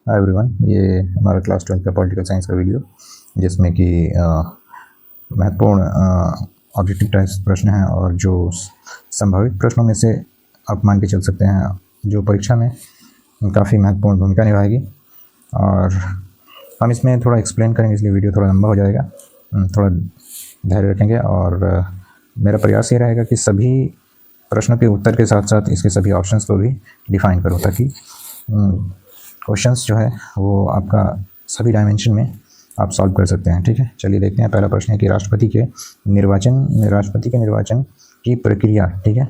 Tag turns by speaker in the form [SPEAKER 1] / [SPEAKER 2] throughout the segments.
[SPEAKER 1] Hi everyone, ये हमारा class 12 का पॉलिटिकल साइंस का वीडियो जिसमें कि महत्वपूर्ण ऑब्जेक्टिव टाइप्स प्रश्न हैं और जो संभावित प्रश्नों में से आप मान के चल सकते हैं जो परीक्षा में काफ़ी महत्वपूर्ण भूमिका निभाएगी। और हम इसमें थोड़ा एक्सप्लेन करेंगे, इसलिए वीडियो थोड़ा लंबा हो जाएगा। थोड़ा धैर्य रखेंगे और मेरा प्रयास ये रहेगा कि सभी प्रश्नों के उत्तर के साथ साथ इसके सभी ऑप्शंस को भी डिफ़ाइन करो ताकि क्वेश्चंस जो है वो आपका सभी डायमेंशन में आप सॉल्व कर सकते हैं। ठीक है, चलिए देखते हैं। पहला प्रश्न है कि राष्ट्रपति के निर्वाचन की प्रक्रिया, ठीक है,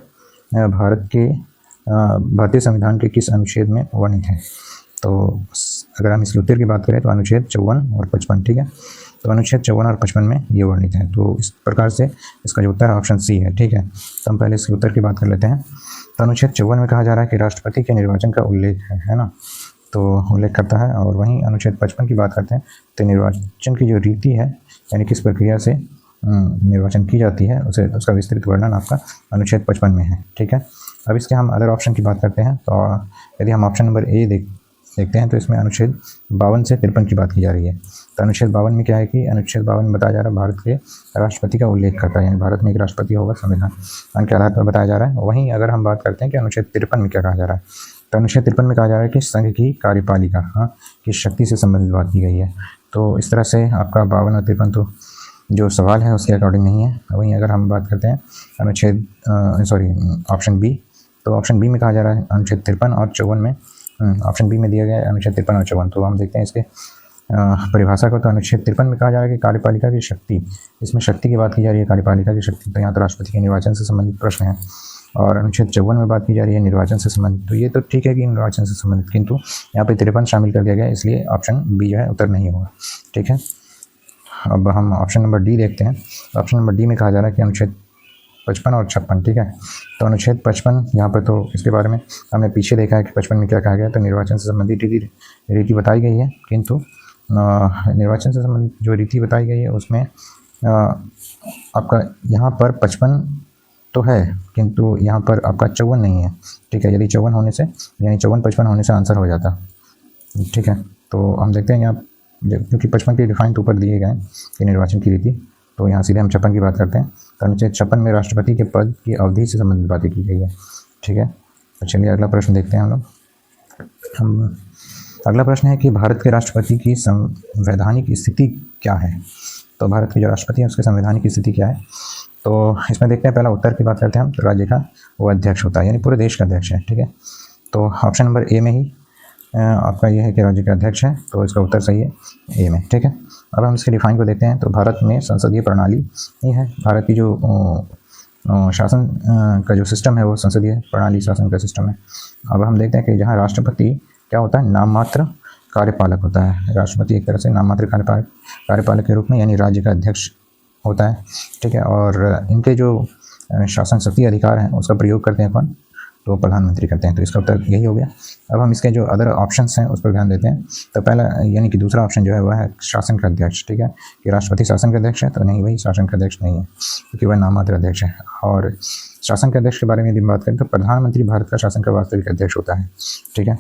[SPEAKER 1] भारतीय संविधान के किस अनुच्छेद में वर्णित है। तो अगर हम इसके उत्तर की बात करें तो अनुच्छेद 54 और 55, ठीक है, तो अनुच्छेद 54 और 55 में ये वर्णित है। तो इस प्रकार से इसका जो उत्तर है ऑप्शन सी है। ठीक है, तो हम पहले इसके उत्तर की बात कर लेते हैं। तो अनुच्छेद 54 में कहा जा रहा है कि राष्ट्रपति के निर्वाचन का उल्लेख है ना, तो उल्लेख करता है। और वहीं अनुच्छेद 55 की बात करते हैं तो निर्वाचन की जो रीति है, यानी किस प्रक्रिया से निर्वाचन की जाती है, उसका विस्तृत वर्णन आपका अनुच्छेद 55 में है। ठीक है, अब इसके हम अदर ऑप्शन की बात करते हैं। तो यदि हम ऑप्शन नंबर ए देखते हैं तो इसमें अनुच्छेद 52 से 53 की बात की जा रही है। तो अनुच्छेद 52 में क्या है कि अनुच्छेद 52 में बताया जा रहा है भारत के राष्ट्रपति का उल्लेख करता है, यानी भारत में एक राष्ट्रपति होगा संविधान के आधार पर बताया जा रहा है। वहीं अगर हम बात करते हैं कि अनुच्छेद 53 में क्या कहा जा रहा है, तो अनुच्छेद 53 में कहा जा रहा है कि संघ की कार्यपालिका की शक्ति से संबंधित बात की गई है। तो इस तरह से आपका 52 और 53 तो जो सवाल है उसके अकॉर्डिंग नहीं है। वहीं अगर हम बात करते हैं ऑप्शन बी, तो ऑप्शन बी में कहा जा रहा है अनुच्छेद 53 और 54 में, ऑप्शन बी में दिया गया है अनुच्छेद 53 और 54। तो हम देखते हैं इसके परिभाषा को। तो अनुच्छेद 53 में कहा जा रहा है कि कार्यपालिका की शक्ति, इसमें शक्ति की बात की जा रही है, कार्यपालिका की शक्ति। तो यहाँ तो राष्ट्रपति के निर्वाचन से संबंधित प्रश्न है। और अनुच्छेद 54 में बात की जा रही है निर्वाचन से संबंधित, तो ये तो ठीक है कि निर्वाचन से संबंधित, किंतु यहाँ पे 53 शामिल कर दिया गया, इसलिए ऑप्शन बी जो है उत्तर नहीं होगा। ठीक है, अब हम ऑप्शन नंबर डी देखते हैं। ऑप्शन नंबर डी में कहा जा रहा है कि अनुच्छेद 55 और 56, ठीक है। तो अनुच्छेद 55 यहाँ पर, तो इसके बारे में हमने पीछे देखा है कि 55 में क्या कहा गया, तो निर्वाचन से संबंधित रीति बताई गई है, किंतु निर्वाचन से संबंधित जो रीति बताई गई है उसमें आपका यहाँ पर 55 तो है, किंतु यहाँ पर आपका 54 नहीं है। ठीक है, यदि 54 होने से, यानी 54-55 होने से आंसर हो जाता। ठीक है, तो हम देखते हैं यहाँ, क्योंकि 55 के डिफाइन तो ऊपर दिए गए कि निर्वाचन की रीति, तो यहाँ सीधे हम 56 की बात करते हैं। तो अनुच्छेद 56 में राष्ट्रपति के पद की अवधि से संबंधित बातें की गई है। ठीक है, तो चलिए अगला प्रश्न देखते हैं हम अगला प्रश्न है कि भारत के राष्ट्रपति की संवैधानिक स्थिति क्या है। तो भारत के जो राष्ट्रपति हैं उसके संवैधानिक स्थिति क्या है, तो इसमें देखते हैं। पहला उत्तर की बात करते हैं हम, तो राज्य का वो अध्यक्ष होता है, यानी पूरे देश का अध्यक्ष है। ठीक है, तो ऑप्शन नंबर ए में ही आपका ये है कि राज्य का अध्यक्ष है, तो इसका उत्तर सही है ए में। ठीक है, अब हम इसके डिफाइन को देखते हैं। तो भारत में संसदीय प्रणाली ही है, भारत की जो शासन का जो सिस्टम है वो संसदीय प्रणाली शासन का सिस्टम है। अब हम देखते हैं कि जहाँ राष्ट्रपति क्या होता है, नाम मात्र कार्यपालक होता है। राष्ट्रपति एक तरह से नाम मात्र कार्यपालक के रूप में, यानी राज्य का अध्यक्ष होता है। ठीक है, और इनके जो शासन शक्ति अधिकार हैं उसका प्रयोग करते हैं कौन, तो प्रधानमंत्री करते हैं। तो इसका उत्तर यही हो गया। अब हम इसके जो अदर ऑप्शंस हैं उस पर ध्यान देते हैं। तो पहला, यानी कि दूसरा ऑप्शन जो है वह है शासन का अध्यक्ष। ठीक है, कि राष्ट्रपति शासन का अध्यक्ष है, तो नहीं, वही शासन का अध्यक्ष नहीं है, क्योंकि वह नाममात्र अध्यक्ष है। और शासन के अध्यक्ष के बारे में यदि बात करें तो प्रधानमंत्री भारत का शासन का वास्तविक अध्यक्ष होता है। ठीक है,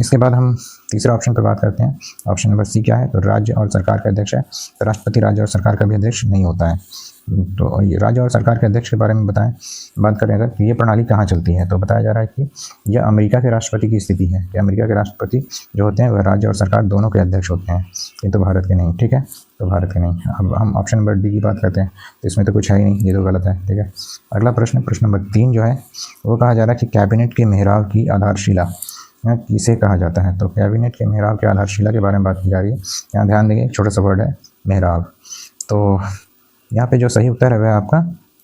[SPEAKER 1] इसके बाद हम तीसरे ऑप्शन पर बात करते हैं। ऑप्शन नंबर सी क्या है, तो राज्य और सरकार का अध्यक्ष है। तो राष्ट्रपति राज्य और सरकार का भी अध्यक्ष नहीं होता है। तो ये राज्य और सरकार के अध्यक्ष के बारे में बात करें अगर, कि ये प्रणाली कहाँ चलती है, तो बताया जा रहा है कि यह अमेरिका के राष्ट्रपति की स्थिति है, कि अमेरिका के राष्ट्रपति जो होते हैं वह राज्य और सरकार दोनों के अध्यक्ष होते हैं, किंतु भारत के नहीं। ठीक है, तो भारत के नहीं। अब हम ऑप्शन नंबर डी की बात करते हैं, तो इसमें तो कुछ है ही नहीं, ये तो गलत है। ठीक है, अगला प्रश्न नंबर 3 जो है वो कहा जा रहा है कि कैबिनेट के मेहराब की आधारशिला किसे कहा जाता है। तो कैबिनेट के मेहराब की आधारशिला के बारे में बात की जा रही है। यहाँ ध्यान देंगे, छोटा सा वर्ड है मेहराब। तो यहाँ पे जो सही उत्तर है वह आपका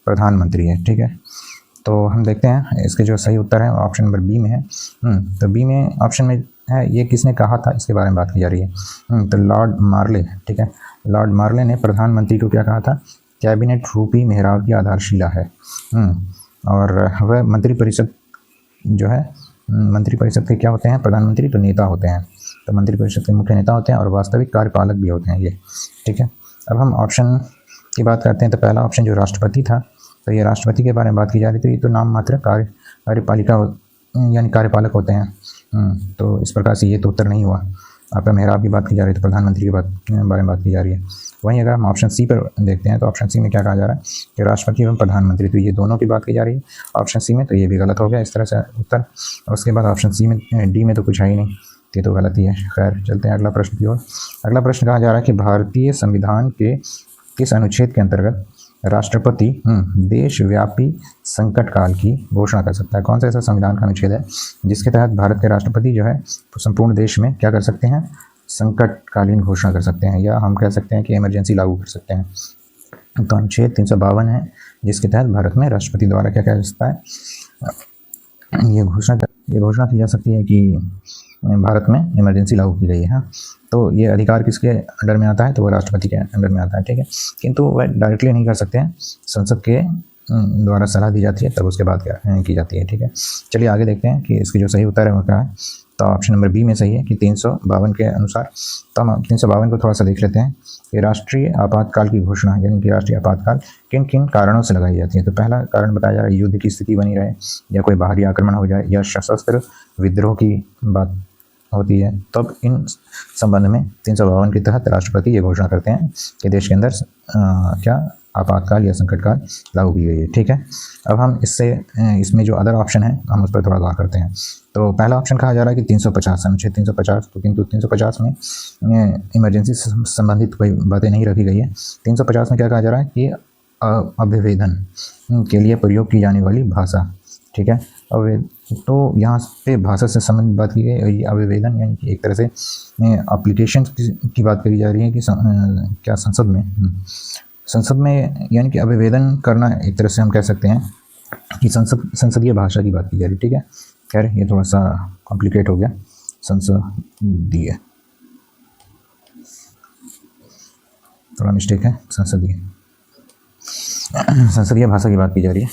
[SPEAKER 1] प्रधानमंत्री है। ठीक है, तो हम देखते हैं इसके जो सही उत्तर है ऑप्शन नंबर बी में है। तो बी में ऑप्शन में है, ये किसने कहा था इसके बारे में बात की जा रही है। तो लॉर्ड मार्ले। ठीक है, लॉर्ड मार्ले ने प्रधानमंत्री को क्या कहा था, कैबिनेट रूपी मेहराब की आधारशिला है। और वह मंत्रिपरिषद जो है, मंत्रिपरिषद के क्या होते हैं, प्रधानमंत्री तो नेता होते हैं, तो मंत्रिपरिषद के मुख्य नेता होते हैं और वास्तविक कार्यपालक भी होते हैं ये। ठीक है, अब हम ऑप्शन की बात करते हैं। तो पहला ऑप्शन जो राष्ट्रपति था, तो ये राष्ट्रपति के बारे में बात की जा रही थी, तो नाम मात्र कार्यपालिका यानी कार्यपालक होते हैं। तो इस प्रकार से ये तो उत्तर नहीं हुआ। आपका मेहराब की बात की जा रही है, तो प्रधानमंत्री के बारे में बात की जा रही है। वहीं अगर हम ऑप्शन सी पर देखते हैं तो ऑप्शन सी में क्या कहा जा रहा है कि राष्ट्रपति एवं प्रधानमंत्री, तो ये दोनों की बात की जा रही है ऑप्शन सी में, तो ये भी गलत हो गया इस तरह से उत्तर। उसके बाद ऑप्शन सी में डी में तो कुछ है ही नहीं, ये तो गलत ही है। खैर चलते हैं अगला प्रश्न की ओर। अगला प्रश्न कहा जा रहा है कि भारतीय संविधान के किस अनुच्छेद के अंतर्गत राष्ट्रपति देशव्यापी संकट काल की घोषणा कर सकता है। कौन सा ऐसा संविधान का अनुच्छेद है जिसके तहत भारत के राष्ट्रपति जो है संपूर्ण देश में क्या कर सकते हैं, संकटकालीन घोषणा कर सकते हैं, या हम कह सकते हैं कि इमरजेंसी लागू कर सकते हैं। तो अनुच्छेद 352 है जिसके तहत भारत में राष्ट्रपति द्वारा क्या किया जा सकता है, ये घोषणा की जा सकती है कि भारत में इमरजेंसी लागू की गई है। तो ये अधिकार किसके अंडर में आता है, तो वो राष्ट्रपति के अंडर में आता है, ठीक है। किंतु वह डायरेक्टली नहीं कर सकते हैं, संसद के द्वारा सलाह दी जाती है, तब उसके बाद क्या की जाती है, ठीक है। चलिए आगे देखते हैं कि इसकी जो सही उत्तर है वो क्या है। तो ऑप्शन नंबर बी में सही है कि 352 के अनुसार। तो हम 352 को थोड़ा सा देख लेते हैं कि राष्ट्रीय आपातकाल की घोषणा, यानी कि राष्ट्रीय आपातकाल किन किन कारणों से लगाई जाती है। तो पहला कारण बताया जा रहा है युद्ध की स्थिति बनी रहे, या कोई बाहरी आक्रमण हो जाए, या सशस्त्र विद्रोह की बात होती है, तब इन संबंध में 352 के तहत राष्ट्रपति ये घोषणा करते हैं कि देश के अंदर क्या आपातकाल या संकटकाल लागू की गई है, ठीक है। अब हम इसमें जो अदर ऑप्शन है हम उस पर थोड़ा गौर करते हैं। तो पहला ऑप्शन कहा जा रहा है कि 350 अनुच्छेद 350, तो किंतु 350 में इमरजेंसी से संबंधित कोई बातें नहीं रखी गई है। 350 में क्या कहा जा रहा है कि अभिवेदन के लिए प्रयोग की जाने वाली भाषा, ठीक है। तो यहाँ पे भाषा से संबंधित बात की गई, और ये अभिवेदन यानी कि एक तरह से एप्लीकेशन की बात करी जा रही है कि क्या संसद में यानी कि अभिवेदन करना, एक तरह से हम कह सकते हैं कि संसदीय भाषा की बात की जा रही है, ठीक है। खैर ये थोड़ा सा कॉम्प्लिकेट हो गया, संसदीय थोड़ा मिस्टेक है, संसदीय भाषा की बात की जा रही है।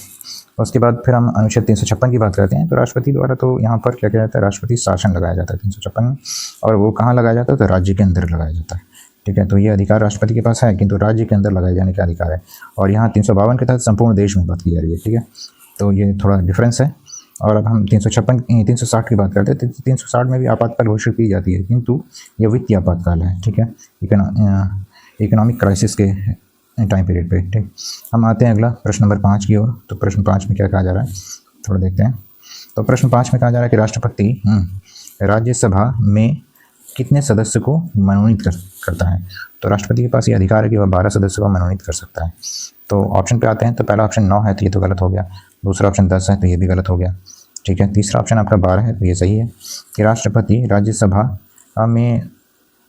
[SPEAKER 1] उसके बाद फिर हम अनुच्छेद 356 की बात करते हैं। तो राष्ट्रपति द्वारा तो यहाँ पर क्या किया जाता है, राष्ट्रपति शासन लगाया जाता है 356 में, और वो कहाँ लगाया जाता है, तो राज्य के अंदर लगाया जाता है, ठीक है। तो ये अधिकार राष्ट्रपति के पास है, किंतु राज्य के अंदर लगाए जाने का अधिकार है। और यहाँ 352 के तहत संपूर्ण देश में बात की जा रही है, ठीक है। तो ये थोड़ा डिफरेंस है। और अब हम 360 की बात करते हैं। तो 360 में भी आपातकाल घोषित की जाती है, किंतु ये वित्तीय आपातकाल है, ठीक है, इकोनॉमिक क्राइसिस के टाइम पीरियड पे, ठीक। हम आते हैं अगला प्रश्न नंबर 5 की ओर। तो प्रश्न 5 में क्या कहा जा रहा है, थोड़ा देखते हैं। तो प्रश्न 5 में कहा जा रहा है कि राष्ट्रपति राज्यसभा में कितने सदस्य को मनोनीत करता है। तो राष्ट्रपति के पास ये अधिकार है कि वह 12 सदस्य को मनोनीत कर सकता है। तो ऑप्शन पे आते हैं। तो पहला ऑप्शन 9 है, तो ये तो गलत हो गया। दूसरा ऑप्शन 10 है, तो ये भी गलत हो गया, ठीक है। तीसरा ऑप्शन आपका 12 है, तो ये सही है कि राष्ट्रपति राज्यसभा में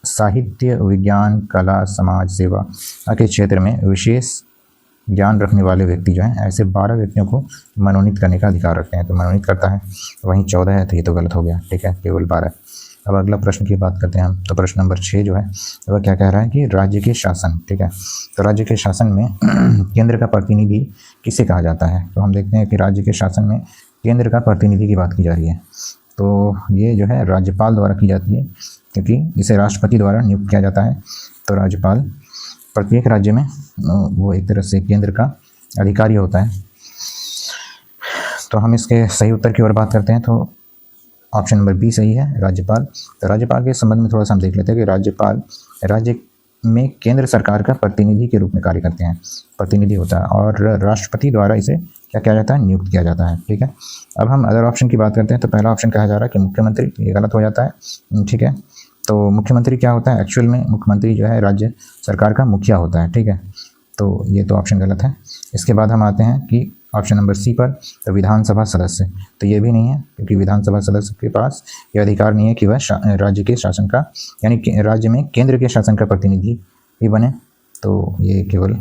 [SPEAKER 1] साहित्य, विज्ञान, कला, समाज सेवा के क्षेत्र में विशेष ज्ञान रखने वाले व्यक्ति जो हैं, ऐसे 12 व्यक्तियों को मनोनीत करने का अधिकार रखते हैं। तो मनोनीत करता है, वहीं 14 है, तो ये तो गलत हो गया, ठीक है, केवल 12। अब अगला प्रश्न की बात करते हैं हम। तो प्रश्न नंबर 6 जो है वह क्या कह रहा है कि राज्य के शासन, ठीक है। तो राज्य के शासन में केंद्र का प्रतिनिधि किसे कहा जाता है। तो हम देखते हैं कि राज्य के शासन में केंद्र का प्रतिनिधि की बात की जा रही है। तो ये जो है राज्यपाल द्वारा की जाती है, क्योंकि इसे राष्ट्रपति द्वारा नियुक्त किया जाता है। तो राज्यपाल प्रत्येक राज्य में वो एक तरह से केंद्र का अधिकारी होता है। तो हम इसके सही उत्तर की ओर बात करते हैं। तो ऑप्शन नंबर बी सही है, राज्यपाल। तो राज्यपाल के संबंध में थोड़ा सा हम देख लेते हैं कि राज्यपाल राज्य में केंद्र सरकार का प्रतिनिधि के रूप में कार्य करते हैं, प्रतिनिधि होता है, और राष्ट्रपति द्वारा इसे क्या किया जाता है, नियुक्त किया जाता है, ठीक है। अब हम अदर ऑप्शन की बात करते हैं। तो पहला ऑप्शन कहा जा रहा है कि मुख्यमंत्री, ये गलत हो जाता है, ठीक है। तो मुख्यमंत्री क्या होता है, एक्चुअल में मुख्यमंत्री जो है राज्य सरकार का मुखिया होता है, ठीक है। तो ये तो ऑप्शन गलत है। इसके बाद हम आते हैं कि ऑप्शन नंबर सी पर, तो विधानसभा सदस्य, तो ये भी नहीं है, क्योंकि विधानसभा सदस्य के पास ये अधिकार नहीं है कि वह राज्य के शासन का, यानी कि राज्य में केंद्र के शासन का प्रतिनिधि ही बने। तो ये केवल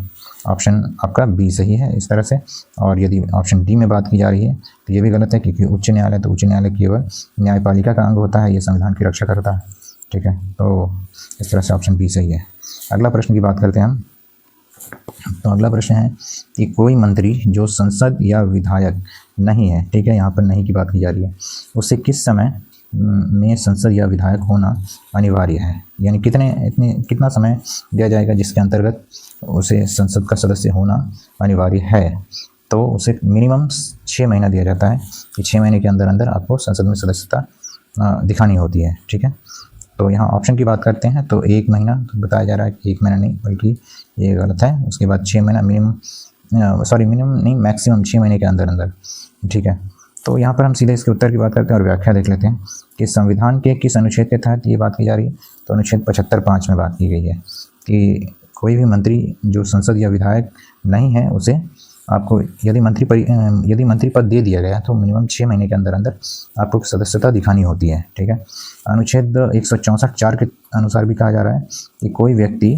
[SPEAKER 1] ऑप्शन आपका बी सही है इस तरह से। और यदि ऑप्शन डी में बात की जा रही है तो ये भी गलत है, क्योंकि उच्च न्यायालय, तो उच्च न्यायालय केवल न्यायपालिका का अंग होता है, ये संविधान की रक्षा करता है, ठीक है। तो इस तरह से ऑप्शन बी सही है। अगला प्रश्न की बात करते हैं हम। तो अगला प्रश्न है कि कोई मंत्री जो संसद या विधायक नहीं है, ठीक है, यहाँ पर नहीं की बात की जा रही है, उसे किस समय में संसद या विधायक होना अनिवार्य है, यानी कितना समय दिया जाएगा जिसके अंतर्गत उसे संसद का सदस्य होना अनिवार्य है। तो उसे मिनिमम 6 महीना दिया जाता है कि 6 महीने के अंदर अंदर आपको संसद में सदस्यता दिखानी होती है, ठीक है। तो यहाँ ऑप्शन की बात करते हैं तो 1 महीना तो बताया जा रहा है कि 1 महीना नहीं, बल्कि ये गलत है। उसके बाद 6 महीना मिनिमम नहीं, मैक्सिमम 6 महीने के अंदर अंदर, ठीक है। तो यहाँ पर हम सीधे इसके उत्तर की बात करते हैं और व्याख्या देख लेते हैं कि संविधान के किस अनुच्छेद के तहत ये बात की जा रही है। तो अनुच्छेद 75(5) में बात की गई है कि कोई भी मंत्री जो संसद या विधायक नहीं है, उसे आपको यदि मंत्री पद दे दिया गया तो मिनिमम 6 महीने के अंदर अंदर आपको सदस्यता दिखानी होती है, ठीक है। अनुच्छेद 164(4) के अनुसार भी कहा जा रहा है कि कोई व्यक्ति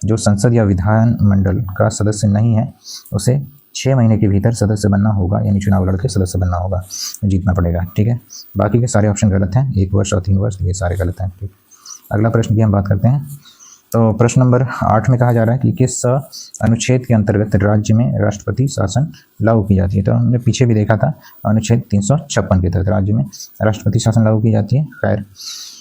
[SPEAKER 1] जो संसद या विधान मंडल का सदस्य नहीं है, उसे 6 महीने के भीतर सदस्य बनना होगा, यानी चुनाव लड़के सदस्य बनना होगा, जीतना पड़ेगा, ठीक है। बाकी के सारे ऑप्शन गलत हैं, 1 वर्ष और 3 वर्ष ये सारे गलत हैं, ठीक। अगला प्रश्न की हम बात करते हैं। तो प्रश्न नंबर 8 में कहा जा रहा है कि किस अनुच्छेद के अंतर्गत राज्य में राष्ट्रपति शासन लागू की जाती है। तो हमने पीछे भी देखा था, अनुच्छेद 356 के तहत राज्य में राष्ट्रपति शासन लागू की जाती है। खैर,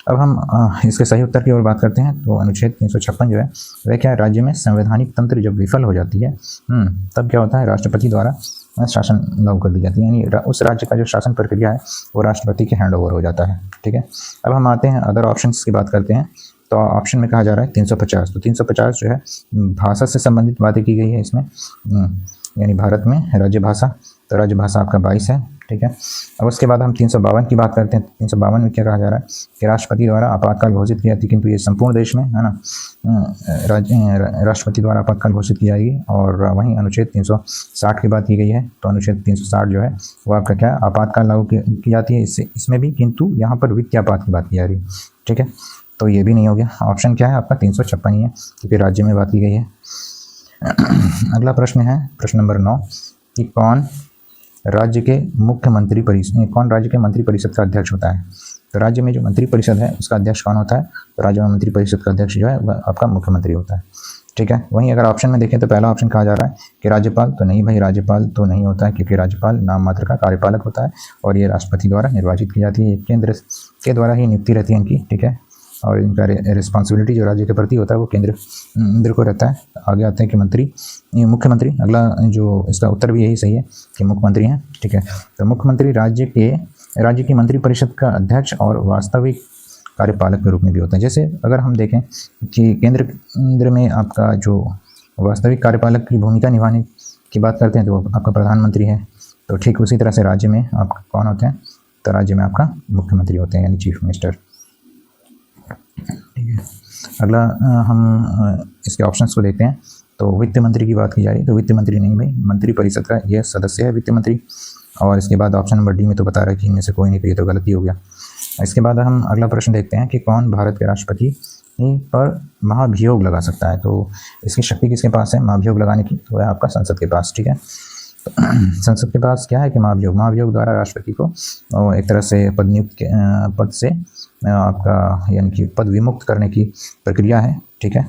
[SPEAKER 1] अब हम इसके सही उत्तर की ओर बात करते हैं। तो अनुच्छेद 356 जो है वह क्या है, राज्य में संवैधानिक तंत्र जब विफल हो जाती है तब क्या होता है, राष्ट्रपति द्वारा शासन लागू कर दी जाती है, यानी उस राज्य का जो शासन प्रक्रिया है वो राष्ट्रपति के हैंड ओवर हो जाता है, ठीक है। अब हम आते हैं अदर ऑप्शंस की बात करते हैं। तो ऑप्शन में कहा जा रहा है 350। तो 350 जो है भाषा से संबंधित बातें की गई है इसमें, यानी भारत में राज्य भाषा, तो राज्य भाषा आपका 22 है, ठीक है। अब उसके बाद हम 352 की बात करते हैं। 352 में क्या कहा जा रहा है कि राष्ट्रपति द्वारा आपातकाल घोषित की जाती है, किंतु ये संपूर्ण देश में है ना, राष्ट्रपति द्वारा आपातकाल घोषित की जाएगी। और वहीं अनुच्छेद 360 की बात की गई है। तो अनुच्छेद 360 जो है वो आपका क्या है, आपातकाल लागू की जाती है इसमें भी, किंतु यहाँ पर वित्तीय आपात की बात की जा रही है, ठीक है। तो ये भी नहीं हो गया। ऑप्शन क्या है आपका 356 ही है, क्योंकि राज्य में बात की गई है। अगला प्रश्न है प्रश्न नंबर 9 कि कौन राज्य के मंत्री परिषद का अध्यक्ष होता है। तो राज्य में जो मंत्री परिषद है उसका अध्यक्ष कौन होता है। तो राज्य में मंत्री परिषद का अध्यक्ष जो है वह आपका मुख्यमंत्री होता है, ठीक है। वहीं अगर ऑप्शन में देखें तो पहला ऑप्शन कहा जा रहा है कि राज्यपाल, तो नहीं भाई, राज्यपाल तो नहीं होता है, क्योंकि राज्यपाल नाम मात्र का कार्यपालक होता है और ये राष्ट्रपति द्वारा निर्वाचित की जाती है, केंद्र के द्वारा ही नियुक्ति रहती है इनकी, ठीक है। और इनका रिस्पॉन्सिबिलिटी जो राज्य के प्रति होता है वो केंद्र को रहता है। आगे आते हैं कि मुख्यमंत्री। अगला जो इसका उत्तर भी यही सही है कि मुख्यमंत्री हैं, ठीक है। तो मुख्यमंत्री राज्य की मंत्री परिषद का अध्यक्ष और वास्तविक कार्यपालक के रूप में भी होता है। जैसे अगर हम देखें कि केंद्र में आपका जो वास्तविक कार्यपालक की भूमिका निभाने की बात करते हैं तो आपका प्रधानमंत्री है, तो ठीक उसी तरह से राज्य में आपका कौन होते हैं, तो राज्य में आपका मुख्यमंत्री होते हैं, यानी चीफ मिनिस्टर, ठीक है। अगला हम इसके ऑप्शंस को देखते हैं। तो वित्त मंत्री की बात की जा रही है, तो वित्त मंत्री नहीं भाई, मंत्री परिषद का यह सदस्य है वित्त मंत्री। और इसके बाद ऑप्शन नंबर डी में तो बता रहा है कि इनमें से कोई नहीं, तो ये तो गलती हो गया। इसके बाद हम अगला प्रश्न देखते हैं कि कौन भारत के राष्ट्रपति पर महाभियोग लगा सकता है। तो इसकी शक्ति किसके पास है महाभियोग लगाने की, तो है आपका संसद के पास, ठीक है। तो संसद के पास क्या है कि महाभियोग द्वारा राष्ट्रपति को एक तरह से पद से आपका यानी कि पद विमुक्त करने की प्रक्रिया है, ठीक है।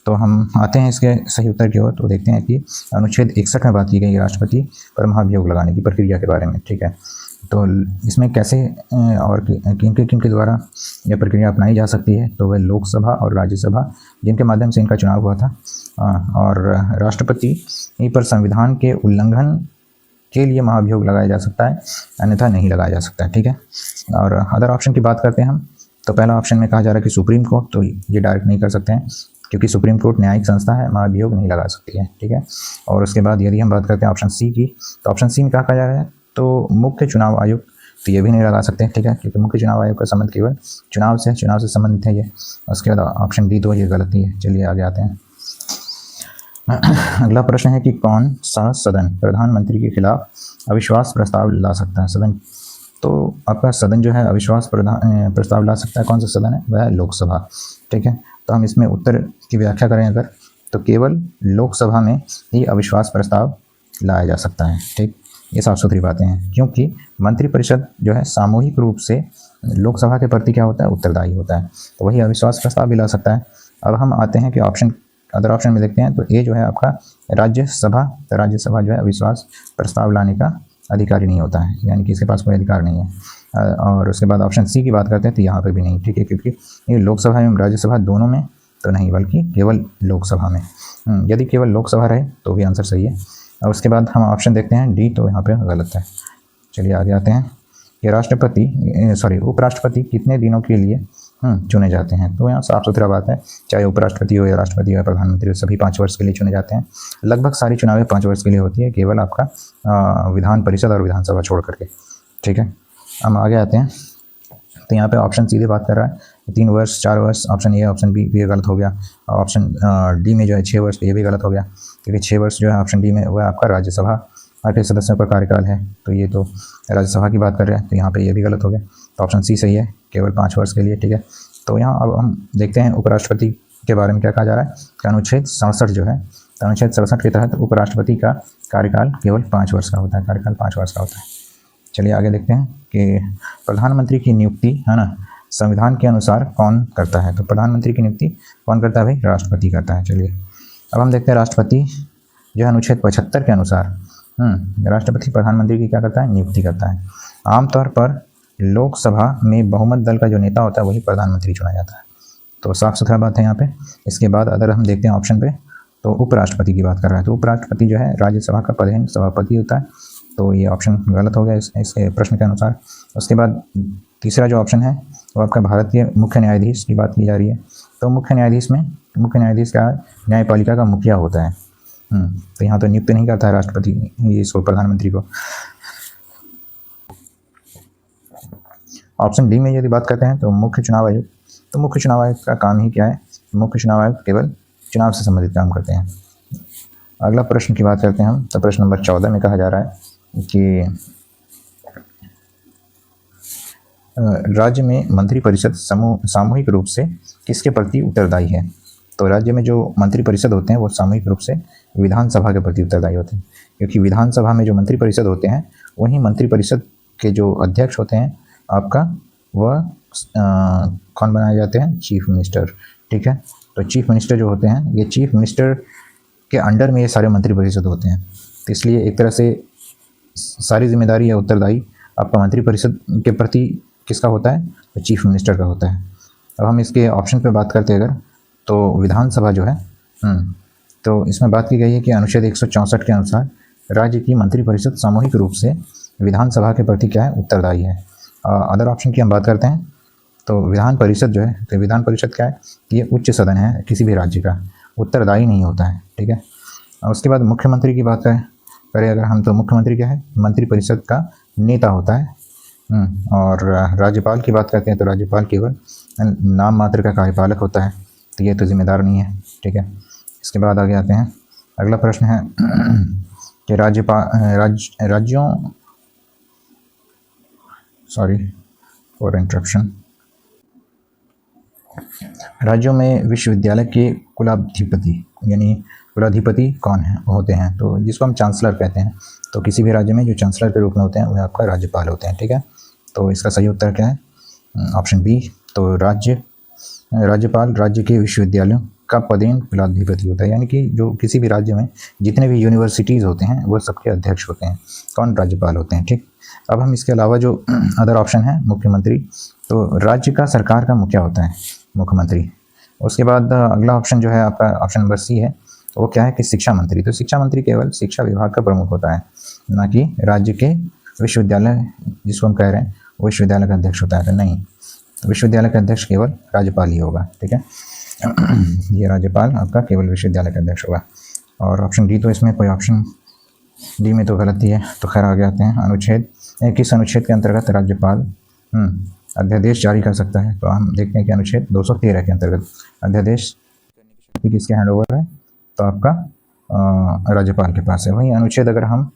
[SPEAKER 1] तो हम आते हैं इसके सही उत्तर की ओर। तो देखते हैं कि अनुच्छेद 61 में बात की गई राष्ट्रपति पर महाभियोग लगाने की प्रक्रिया के बारे में, ठीक है। तो इसमें कैसे और किनके द्वारा यह प्रक्रिया अपनाई जा सकती है, तो वह लोकसभा और राज्यसभा जिनके माध्यम से इनका चुनाव हुआ था, और राष्ट्रपति पर संविधान के उल्लंघन के लिए महाभियोग लगाया जा सकता है, अन्यथा नहीं लगाया जा सकता है, ठीक है। और अदर ऑप्शन की बात करते हैं हम। तो पहला ऑप्शन में कहा जा रहा है कि सुप्रीम कोर्ट, तो ये डायरेक्ट नहीं कर सकते हैं क्योंकि सुप्रीम कोर्ट न्यायिक संस्था है, महाभियोग नहीं लगा सकती है, ठीक है। और उसके बाद यदि हम बात करते हैं ऑप्शन सी की, तो ऑप्शन सी में क्या कहा जा रहा है, तो मुख्य चुनाव आयोग, तो ये भी नहीं लगा सकते, ठीक है, क्योंकि मुख्य चुनाव आयोग का संबंध केवल चुनाव से संबंधित है ये। उसके बाद ऑप्शन डी तो ये गलत ही है। चलिए आगे आते हैं। अगला प्रश्न है कि कौन सा सदन प्रधानमंत्री के खिलाफ अविश्वास प्रस्ताव ला सकता है। सदन, तो आपका सदन जो है अविश्वास प्रस्ताव ला सकता है, कौन सा सदन है, वह है लोकसभा, ठीक है। तो हम इसमें उत्तर की व्याख्या करें अगर, तो केवल लोकसभा में ही अविश्वास प्रस्ताव लाया जा सकता है, ठीक। ये साफ सुथरी बातें हैं, क्योंकि मंत्रिपरिषद जो है सामूहिक रूप से लोकसभा के प्रति क्या होता है, उत्तरदायी होता है, तो वही अविश्वास प्रस्ताव भी ला सकता है। अब हम आते हैं कि अदर ऑप्शन में देखते हैं। तो ए जो है आपका राज्यसभा, तो राज्यसभा जो है अविश्वास प्रस्ताव लाने का अधिकारी नहीं होता है, यानी कि इसके पास कोई अधिकार नहीं है। और उसके बाद ऑप्शन सी की बात करते हैं तो यहाँ पे भी नहीं, ठीक है, क्योंकि ये लोकसभा एवं राज्यसभा दोनों में तो नहीं, बल्कि केवल लोकसभा में। यदि केवल लोकसभा रहे तो भी आंसर सही है। और उसके बाद हम ऑप्शन देखते हैं डी, तो यहाँ पे गलत है। चलिए आगे आते हैं कि उपराष्ट्रपति कितने दिनों के लिए चुने जाते हैं। तो यहाँ साफ सुथरा बात है, चाहे उपराष्ट्रपति हो या राष्ट्रपति हो या प्रधानमंत्री हो, सभी 5 वर्ष के लिए चुने जाते हैं। लगभग सारी चुनावें 5 वर्ष के लिए होती है, केवल आपका विधान परिषद और विधानसभा छोड़ करके। ठीक है, हम आगे आते हैं। तो यहाँ पे ऑप्शन सीधे बात कर रहा है 3 वर्ष, 4 वर्ष, ऑप्शन ए, ऑप्शन बी, ये गलत हो गया। ऑप्शन डी में जो है 6 वर्ष, ये भी गलत हो गया, क्योंकि 6 वर्ष जो है ऑप्शन डी में वह आपका राज्यसभा के सदस्यों का कार्यकाल है, तो ये तो राज्यसभा की बात कर रहे हैं, तो यहाँ पे ये भी गलत हो गया। तो ऑप्शन सी सही है, केवल 5 वर्ष के लिए। ठीक है, तो यहाँ अब हम देखते हैं उपराष्ट्रपति के बारे में क्या कहा जा रहा है कि अनुच्छेद 67 जो है, अनुच्छेद 67 के तहत उपराष्ट्रपति का कार्यकाल केवल 5 वर्ष का होता है, कार्यकाल 5 वर्ष का होता है। चलिए आगे देखते हैं कि प्रधानमंत्री की नियुक्ति है ना संविधान के अनुसार कौन करता है। तो प्रधानमंत्री की नियुक्ति कौन करता है भाई? राष्ट्रपति करता है। चलिए अब हम देखते हैं राष्ट्रपति जो है अनुच्छेद 75 के अनुसार राष्ट्रपति प्रधानमंत्री की क्या करता है? नियुक्ति करता है। आमतौर पर लोकसभा में बहुमत दल का जो नेता होता है वही प्रधानमंत्री चुना जाता है। तो साफ सुथरा बात है यहाँ पे। इसके बाद अगर हम देखते हैं ऑप्शन पे, तो उपराष्ट्रपति की बात कर रहा है, तो उपराष्ट्रपति जो है राज्यसभा का पदेन सभापति होता है, तो ये ऑप्शन गलत हो गया इसके प्रश्न के अनुसार। उसके बाद तीसरा जो ऑप्शन है वो आपका भारतीय मुख्य न्यायाधीश की बात की जा रही है। तो मुख्य न्यायाधीश का न्यायपालिका का मुखिया होता है। तो यहाँ तो नियुक्त नहीं करता है राष्ट्रपति इसको, प्रधानमंत्री को। ऑप्शन डी में यदि बात करते हैं तो मुख्य चुनाव आयोग, तो मुख्य चुनाव आयोग का काम ही क्या है? मुख्य चुनाव आयोग केवल चुनाव से संबंधित काम करते हैं। अगला प्रश्न की बात करते हैं हम, तो प्रश्न नंबर 14 में कहा जा रहा है कि राज्य में मंत्रिपरिषद सामूहिक रूप से किसके प्रति उत्तरदायी है। तो राज्य में जो मंत्रिपरिषद होते हैं वो सामूहिक रूप से विधानसभा के प्रति उत्तरदायी होते हैं, क्योंकि विधानसभा में जो मंत्रिपरिषद होते हैं वही मंत्रिपरिषद के जो अध्यक्ष होते हैं आपका वह कौन बनाए जाते हैं? Chief minister. ठीक है, तो चीफ मिनिस्टर जो होते हैं, ये चीफ मिनिस्टर के अंडर में ये सारे मंत्रिपरिषद होते हैं। तो इसलिए एक तरह से सारी जिम्मेदारी या उत्तरदायी आपका मंत्रिपरिषद के प्रति किसका होता है? तो चीफ मिनिस्टर का होता है। अब हम इसके ऑप्शन पे बात करते हैं अगर, तो विधानसभा जो है तो इसमें बात की गई है कि अनुच्छेद 164 के अनुसार राज्य की मंत्रिपरिषद सामूहिक रूप से विधानसभा के प्रति क्या है? उत्तरदायी है। अदर ऑप्शन की हम बात करते हैं तो विधान परिषद जो है, तो विधान परिषद क्या है? ये उच्च सदन है किसी भी राज्य का, उत्तरदायी नहीं होता है। ठीक है, और उसके बाद मुख्यमंत्री की बात करें अगर हम, तो मुख्यमंत्री क्या है? मंत्रिपरिषद का नेता होता है। और राज्यपाल की बात करते हैं तो राज्यपाल केवल नाम मात्र का कार्यपालक होता है, तो ये तो जिम्मेदार नहीं है। ठीक है, इसके बाद आगे आते हैं। अगला प्रश्न है कि राज्यों में विश्वविद्यालय के कुलाधिपति यानी कुलाधिपति कौन है होते हैं? तो जिसको हम चांसलर कहते हैं। तो किसी भी राज्य में जो चांसलर के रूप में होते हैं वह आपका राज्यपाल होते हैं। ठीक है, तो इसका सही उत्तर क्या है? Option B. तो राज्यपाल राज्य के विश्वविद्यालयों का पदेन कुलाधिपति होता है, यानी कि जो किसी भी राज्य में जितने भी यूनिवर्सिटीज़ होते हैं वो सबके अध्यक्ष होते हैं। कौन? राज्यपाल होते हैं। ठीक, अब हम इसके अलावा जो अदर ऑप्शन है मुख्यमंत्री, तो राज्य का सरकार का मुखिया होता है मुख्यमंत्री। उसके बाद अगला ऑप्शन जो है आपका ऑप्शन नंबर सी है, वो क्या है कि शिक्षा मंत्री। तो शिक्षा मंत्री केवल शिक्षा विभाग का प्रमुख होता है, ना कि राज्य के विश्वविद्यालय जिसको हम कह रहे हैं वो विश्वविद्यालय का अध्यक्ष होता है। तो नहीं, विश्वविद्यालय का अध्यक्ष केवल राज्यपाल ही होगा। ठीक है, ये राज्यपाल आपका केवल विश्वविद्यालय का अध्यक्ष होगा। और ऑप्शन डी, तो इसमें कोई ऑप्शन डी में तो गलती है। तो खैर आगे आते हैं। किस अनुच्छेद के अंतर्गत राज्यपाल अध्यादेश जारी कर सकता है? तो हम देखते हैं कि अनुच्छेद 213 के अंतर्गत अध्यादेश किसके हैंड ओवर है? तो आपका राज्यपाल के पास है। वहीं अनुच्छेद अगर हम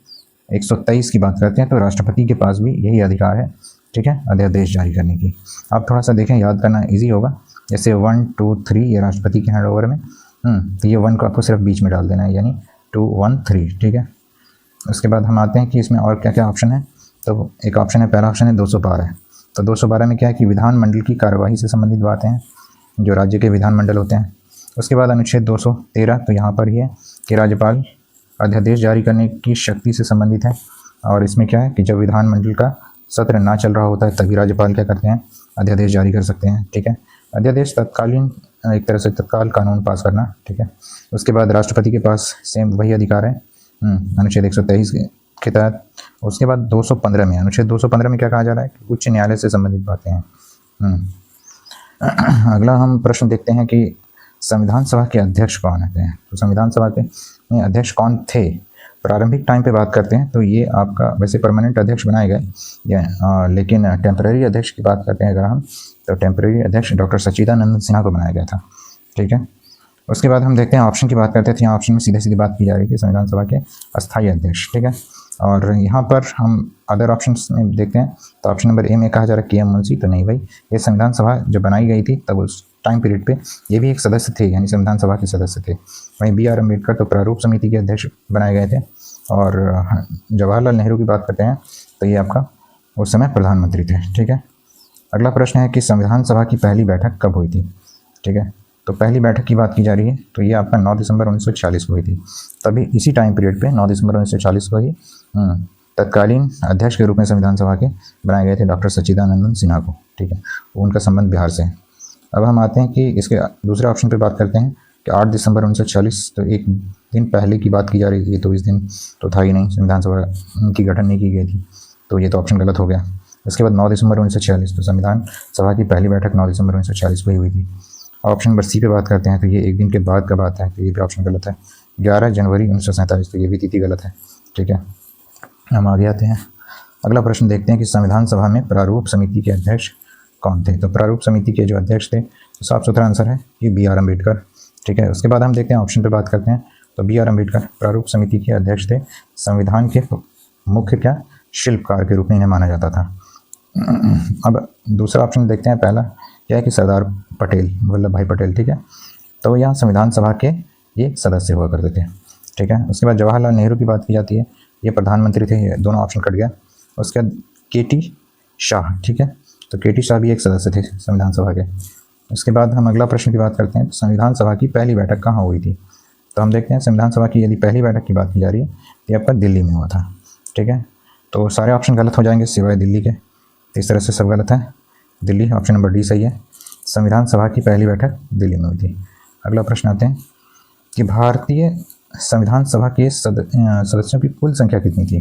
[SPEAKER 1] 123 की बात करते हैं तो राष्ट्रपति के पास भी यही अधिकार है। ठीक है, अध्यादेश जारी करने की। आप थोड़ा सा देखें, याद करना इजी होगा। जैसे 1, 2, 3 ये राष्ट्रपति के हैंड ओवर में, तो ये 1 को आपको सिर्फ बीच में डाल देना है, यानी 2, 1, 3। ठीक है, उसके बाद हम आते हैं कि इसमें और क्या क्या ऑप्शन है। तो एक ऑप्शन है, पहला ऑप्शन है 212। तो 212 में क्या है कि विधानमंडल की कार्यवाही से संबंधित बातें हैं, जो राज्य के विधानमंडल होते हैं। उसके बाद अनुच्छेद 213, तो यहाँ पर ही है कि राज्यपाल अध्यादेश जारी करने की शक्ति से संबंधित है। और इसमें क्या है कि जब विधानमंडल का सत्र ना चल रहा होता है तभी राज्यपाल क्या करते हैं? अध्यादेश जारी कर सकते हैं। ठीक है, अध्यादेश तत्कालीन एक तरह से तत्काल कानून पास करना। ठीक है, उसके बाद राष्ट्रपति के पास सेम वही अधिकार है अनुच्छेद 123 के तहत। उसके बाद 215 में, अनुच्छेद 215 में क्या कहा जा रहा है कि उच्च न्यायालय से संबंधित बातें हैं। अगला हम प्रश्न देखते हैं कि संविधान सभा के अध्यक्ष कौन होते हैं। तो संविधान सभा के अध्यक्ष कौन थे? प्रारंभिक टाइम पे बात करते हैं तो ये आपका वैसे परमानेंट अध्यक्ष बनाए गए लेकिन टेम्पररी अध्यक्ष की बात करते हैं अगर हम, तो टेम्पररी अध्यक्ष डॉक्टर सच्चिदानंद सिन्हा को बनाया गया था। ठीक है, उसके बाद हम देखते हैं ऑप्शन की बात करते हैं। तो यहाँ ऑप्शन में सीधे सीधी बात की जा रही है संविधान सभा के अस्थायी अध्यक्ष। ठीक है, और यहाँ पर हम अदर ऑप्शन में देखते हैं तो ऑप्शन नंबर ए में कहा जा रहा है के एम मुंशी। तो नहीं भाई, ये संविधान सभा जब बनाई गई थी तब उस टाइम पीरियड पे ये भी एक सदस्य थे, यानी संविधान सभा के सदस्य थे। वहीं बी आर अम्बेडकर तो प्रारूप समिति के अध्यक्ष बनाए गए थे। और जवाहरलाल नेहरू की बात करते हैं तो ये आपका उस समय प्रधानमंत्री थे। ठीक है, अगला प्रश्न है कि संविधान सभा की पहली बैठक कब हुई थी। ठीक है, तो पहली बैठक की बात की जा रही है तो ये आपका 9 दिसंबर 1946 को हुई थी। तभी इसी टाइम पीरियड पे 9 दिसंबर 1940 को ही तत्कालीन अध्यक्ष के रूप में संविधान सभा के बनाए गए थे डॉक्टर सच्चिदानंद सिन्हा को। ठीक है, उनका संबंध बिहार से है। अब हम आते हैं कि इसके दूसरे ऑप्शन पे बात करते हैं कि 8 दिसंबर 1940, तो एक दिन पहले की बात की जा रही थी, तो इस दिन तो था ही नहीं, संविधान सभा की गठन नहीं की गई थी, तो ये तो ऑप्शन गलत हो गया। उसके बाद 9 दिसंबर 1946, तो संविधान सभा की पहली बैठक 9 दिसंबर 1940 को ही हुई थी। ऑप्शन नंबर सी पे बात करते हैं तो ये एक दिन के बाद का बात है, तो ये भी ऑप्शन गलत है। 11 जनवरी 1947, तो ये भी तिथि गलत है। ठीक है, हम आगे आते हैं। अगला प्रश्न देखते हैं कि संविधान सभा में प्रारूप समिति के अध्यक्ष कौन थे। तो प्रारूप समिति के जो अध्यक्ष थे, तो साफ सुथरा आंसर है कि बी आर अम्बेडकर। ठीक है, उसके बाद हम देखते हैं ऑप्शन पे बात करते हैं तो बी आर अम्बेडकर प्रारूप समिति के अध्यक्ष थे। संविधान के मुख्य शिल्पकार के रूप में इन्हें माना जाता था। अब दूसरा ऑप्शन देखते हैं। पहला क्या है कि सरदार पटेल, वल्लभ भाई पटेल। ठीक है, तो यहाँ संविधान सभा के ये सदस्य हुआ करते थे। ठीक है, उसके बाद जवाहरलाल नेहरू की बात की जाती है, ये प्रधानमंत्री थे। ये दोनों ऑप्शन कट गया। उसके बाद के टी शाह। ठीक है, तो के टी शाह भी एक सदस्य थे संविधान सभा के। उसके बाद हम अगला प्रश्न की बात करते हैं, तो संविधान सभा की पहली बैठक कहाँ हुई थी। तो हम देखते हैं संविधान सभा की यदि पहली बैठक की बात की जा रही है तो ये आपका दिल्ली में हुआ था। ठीक है, तो सारे ऑप्शन गलत हो जाएंगे सिवाय दिल्ली के, तो इस तरह से सब गलत है। दिल्ली, ऑप्शन नंबर डी सही है। संविधान सभा की पहली बैठक दिल्ली में हुई थी। अगला प्रश्न आते हैं कि भारतीय संविधान सभा के सदस्यों की कुल संख्या कितनी थी।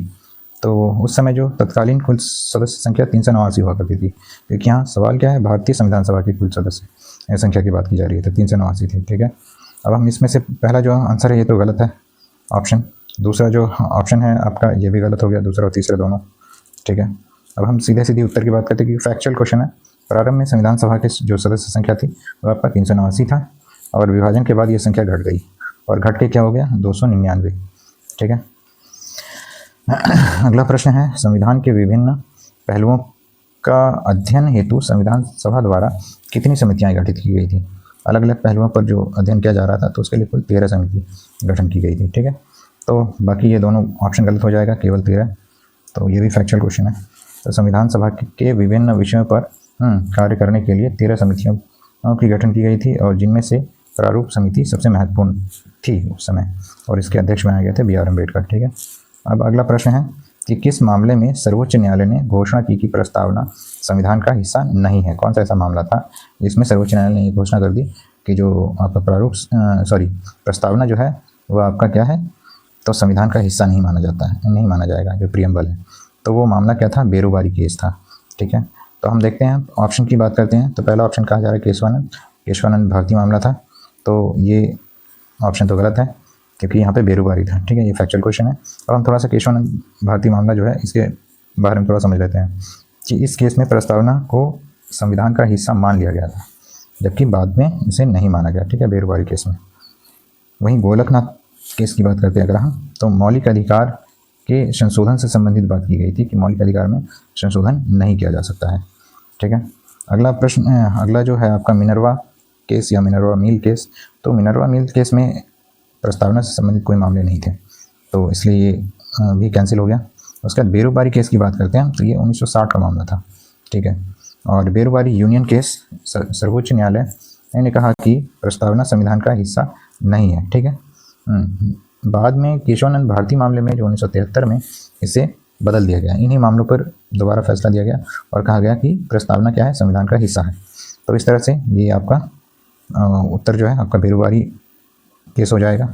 [SPEAKER 1] तो उस समय जो तत्कालीन कुल सदस्य संख्या 389 हुआ करती थी, क्योंकि यहाँ सवाल क्या है, भारतीय संविधान सभा की कुल सदस्य संख्या की बात की जा रही है, तो 389 थी। ठीक है, अब हम इसमें से पहला जो आंसर है ये तो गलत है ऑप्शन। दूसरा जो ऑप्शन है आपका ये भी गलत हो गया, दूसरा और तीसरा दोनों। ठीक है, अब हम सीधे सीधे उत्तर की बात करते हैं कि फैक्चुअल क्वेश्चन है। प्रारंभ में संविधान सभा के जो सदस्य संख्या थी वो आपका 389 था, और विभाजन के बाद ये संख्या घट गई और घट के क्या हो गया 299। ठीक है, अगला प्रश्न है संविधान के विभिन्न पहलुओं का अध्ययन हेतु संविधान सभा द्वारा कितनी समितियां गठित की गई थी। अलग अलग पहलुओं पर जो अध्ययन किया जा रहा था तो उसके लिए कुल 13 समिति गठन की गई थी। ठीक है, तो बाकी ये दोनों ऑप्शन गलत हो जाएगा, केवल 13, तो ये भी फैक्चुअल क्वेश्चन है। तो संविधान सभा के विभिन्न विषयों पर कार्य करने के लिए 13 समितियों की गठन की गई थी, और जिनमें से प्रारूप समिति सबसे महत्वपूर्ण थी उस समय, और इसके अध्यक्ष बनाए गए थे बी आर अम्बेडकर। ठीक है, अब अगला प्रश्न है कि किस मामले में सर्वोच्च न्यायालय ने घोषणा की कि प्रस्तावना संविधान का हिस्सा नहीं है। कौन सा ऐसा मामला था जिसमें सर्वोच्च न्यायालय ने घोषणा कर दी कि जो आपका प्रस्तावना जो है वह आपका क्या है, तो संविधान का हिस्सा नहीं माना जाता है, नहीं माना जाएगा, जो प्रियम्बल है। तो वो मामला क्या था, बेरोबारी केस था। ठीक है, तो हम देखते हैं ऑप्शन की बात करते हैं। तो पहला ऑप्शन कहा जा रहा है केशवानंद भारती मामला था, तो ये ऑप्शन तो गलत है क्योंकि यहाँ पे बेरोबारी था। ठीक है, ये फैक्चुअल क्वेश्चन है। और हम थोड़ा सा केशवानंद भारती मामला जो है इसके बारे में थोड़ा समझ लेते हैं कि इस केस में प्रस्तावना को संविधान का हिस्सा मान लिया गया था, जबकि बाद में इसे नहीं माना गया। ठीक है, बेरोबारी केस में। वहीं गोलकनाथ केस की बात करते हैं अगर हम, तो मौलिक अधिकार के संशोधन से संबंधित बात की गई थी कि मौलिक अधिकार में संशोधन नहीं किया जा सकता है। ठीक है, अगला प्रश्न, अगला जो है आपका मिनर्वा केस या मिनर्वा मिल केस। तो मिनर्वा मिल केस में प्रस्तावना से संबंधित कोई मामले नहीं थे, तो इसलिए ये भी कैंसिल हो गया। उसके बाद बेरोबारी केस की बात करते हैं तो ये 1960 का मामला था। ठीक है, और बेरोबारी यूनियन केस सर्वोच्च न्यायालय ने कहा कि प्रस्तावना संविधान का हिस्सा नहीं है। ठीक है, बाद में केशवानंद भारती मामले में जो 1973 में इसे बदल दिया गया। इन्हीं मामलों पर दोबारा फैसला दिया गया और कहा गया कि प्रस्तावना क्या है, संविधान का हिस्सा है। तो इस तरह से ये आपका उत्तर जो है आपका बेरोबारी केस हो जाएगा,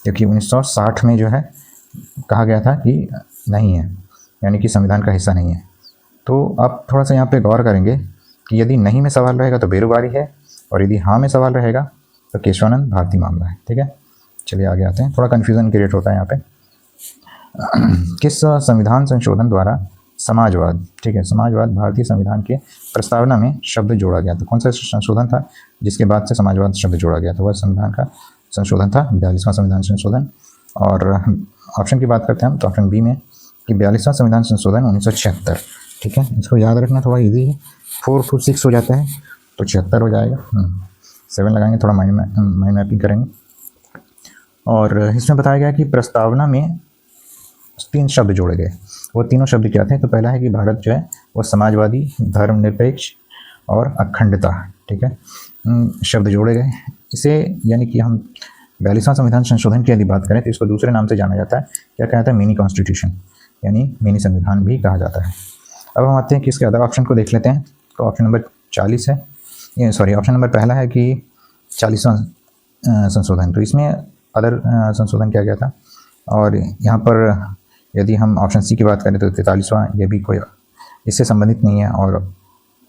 [SPEAKER 1] क्योंकि 1960 में जो है कहा गया था कि नहीं है, यानी कि संविधान का हिस्सा नहीं है। तो आप थोड़ा सा यहाँ पे गौर करेंगे कि यदि नहीं में सवाल रहेगा तो बेरुबारी है, और यदि हाँ में सवाल रहेगा तो केशवानंद भारती मामला है। ठीक है, चलिए आगे आते हैं। थोड़ा कन्फ्यूज़न क्रिएट होता है यहाँ पे। किस संविधान संशोधन द्वारा समाजवाद, ठीक है, समाजवाद भारतीय संविधान के प्रस्तावना में शब्द जोड़ा गया? तो कौन सा संशोधन था जिसके बाद से समाजवाद शब्द जोड़ा गया? तो वह संविधान का संशोधन था 42वां संविधान संशोधन। और ऑप्शन की बात करते हैं हम, तो ऑप्शन बी में कि 42वां संविधान संशोधन 1976। ठीक है, इसको याद रखना थोड़ा इजी है, 4 to 6 हो जाता है तो 76 हो जाएगा। 7 लगाएंगे, थोड़ा माइंड मैपिंग करेंगे। और इसमें बताया गया कि प्रस्तावना में 3 शब्द जोड़े गए। वो तीनों शब्द क्या थे? तो पहला है कि भारत जो है वो समाजवादी, धर्मनिरपेक्ष और अखंडता, ठीक है, शब्द जोड़े गए। इसे यानी कि हम 42वां संविधान संशोधन की यदि बात करें तो इसको दूसरे नाम से जाना जाता है, क्या कहता है? मिनी कॉन्स्टिट्यूशन, यानी मिनी संविधान भी कहा जाता है। अब हम आते हैं कि इसके अदर ऑप्शन को देख लेते हैं। तो ऑप्शन नंबर 40 है, ये सॉरी ऑप्शन नंबर पहला है कि 40वां संशोधन। तो इसमें अदर संशोधन क्या था? और यहाँ पर यदि हम ऑप्शन सी की बात करें तो 43वां, ये भी कोई इससे संबंधित नहीं है। और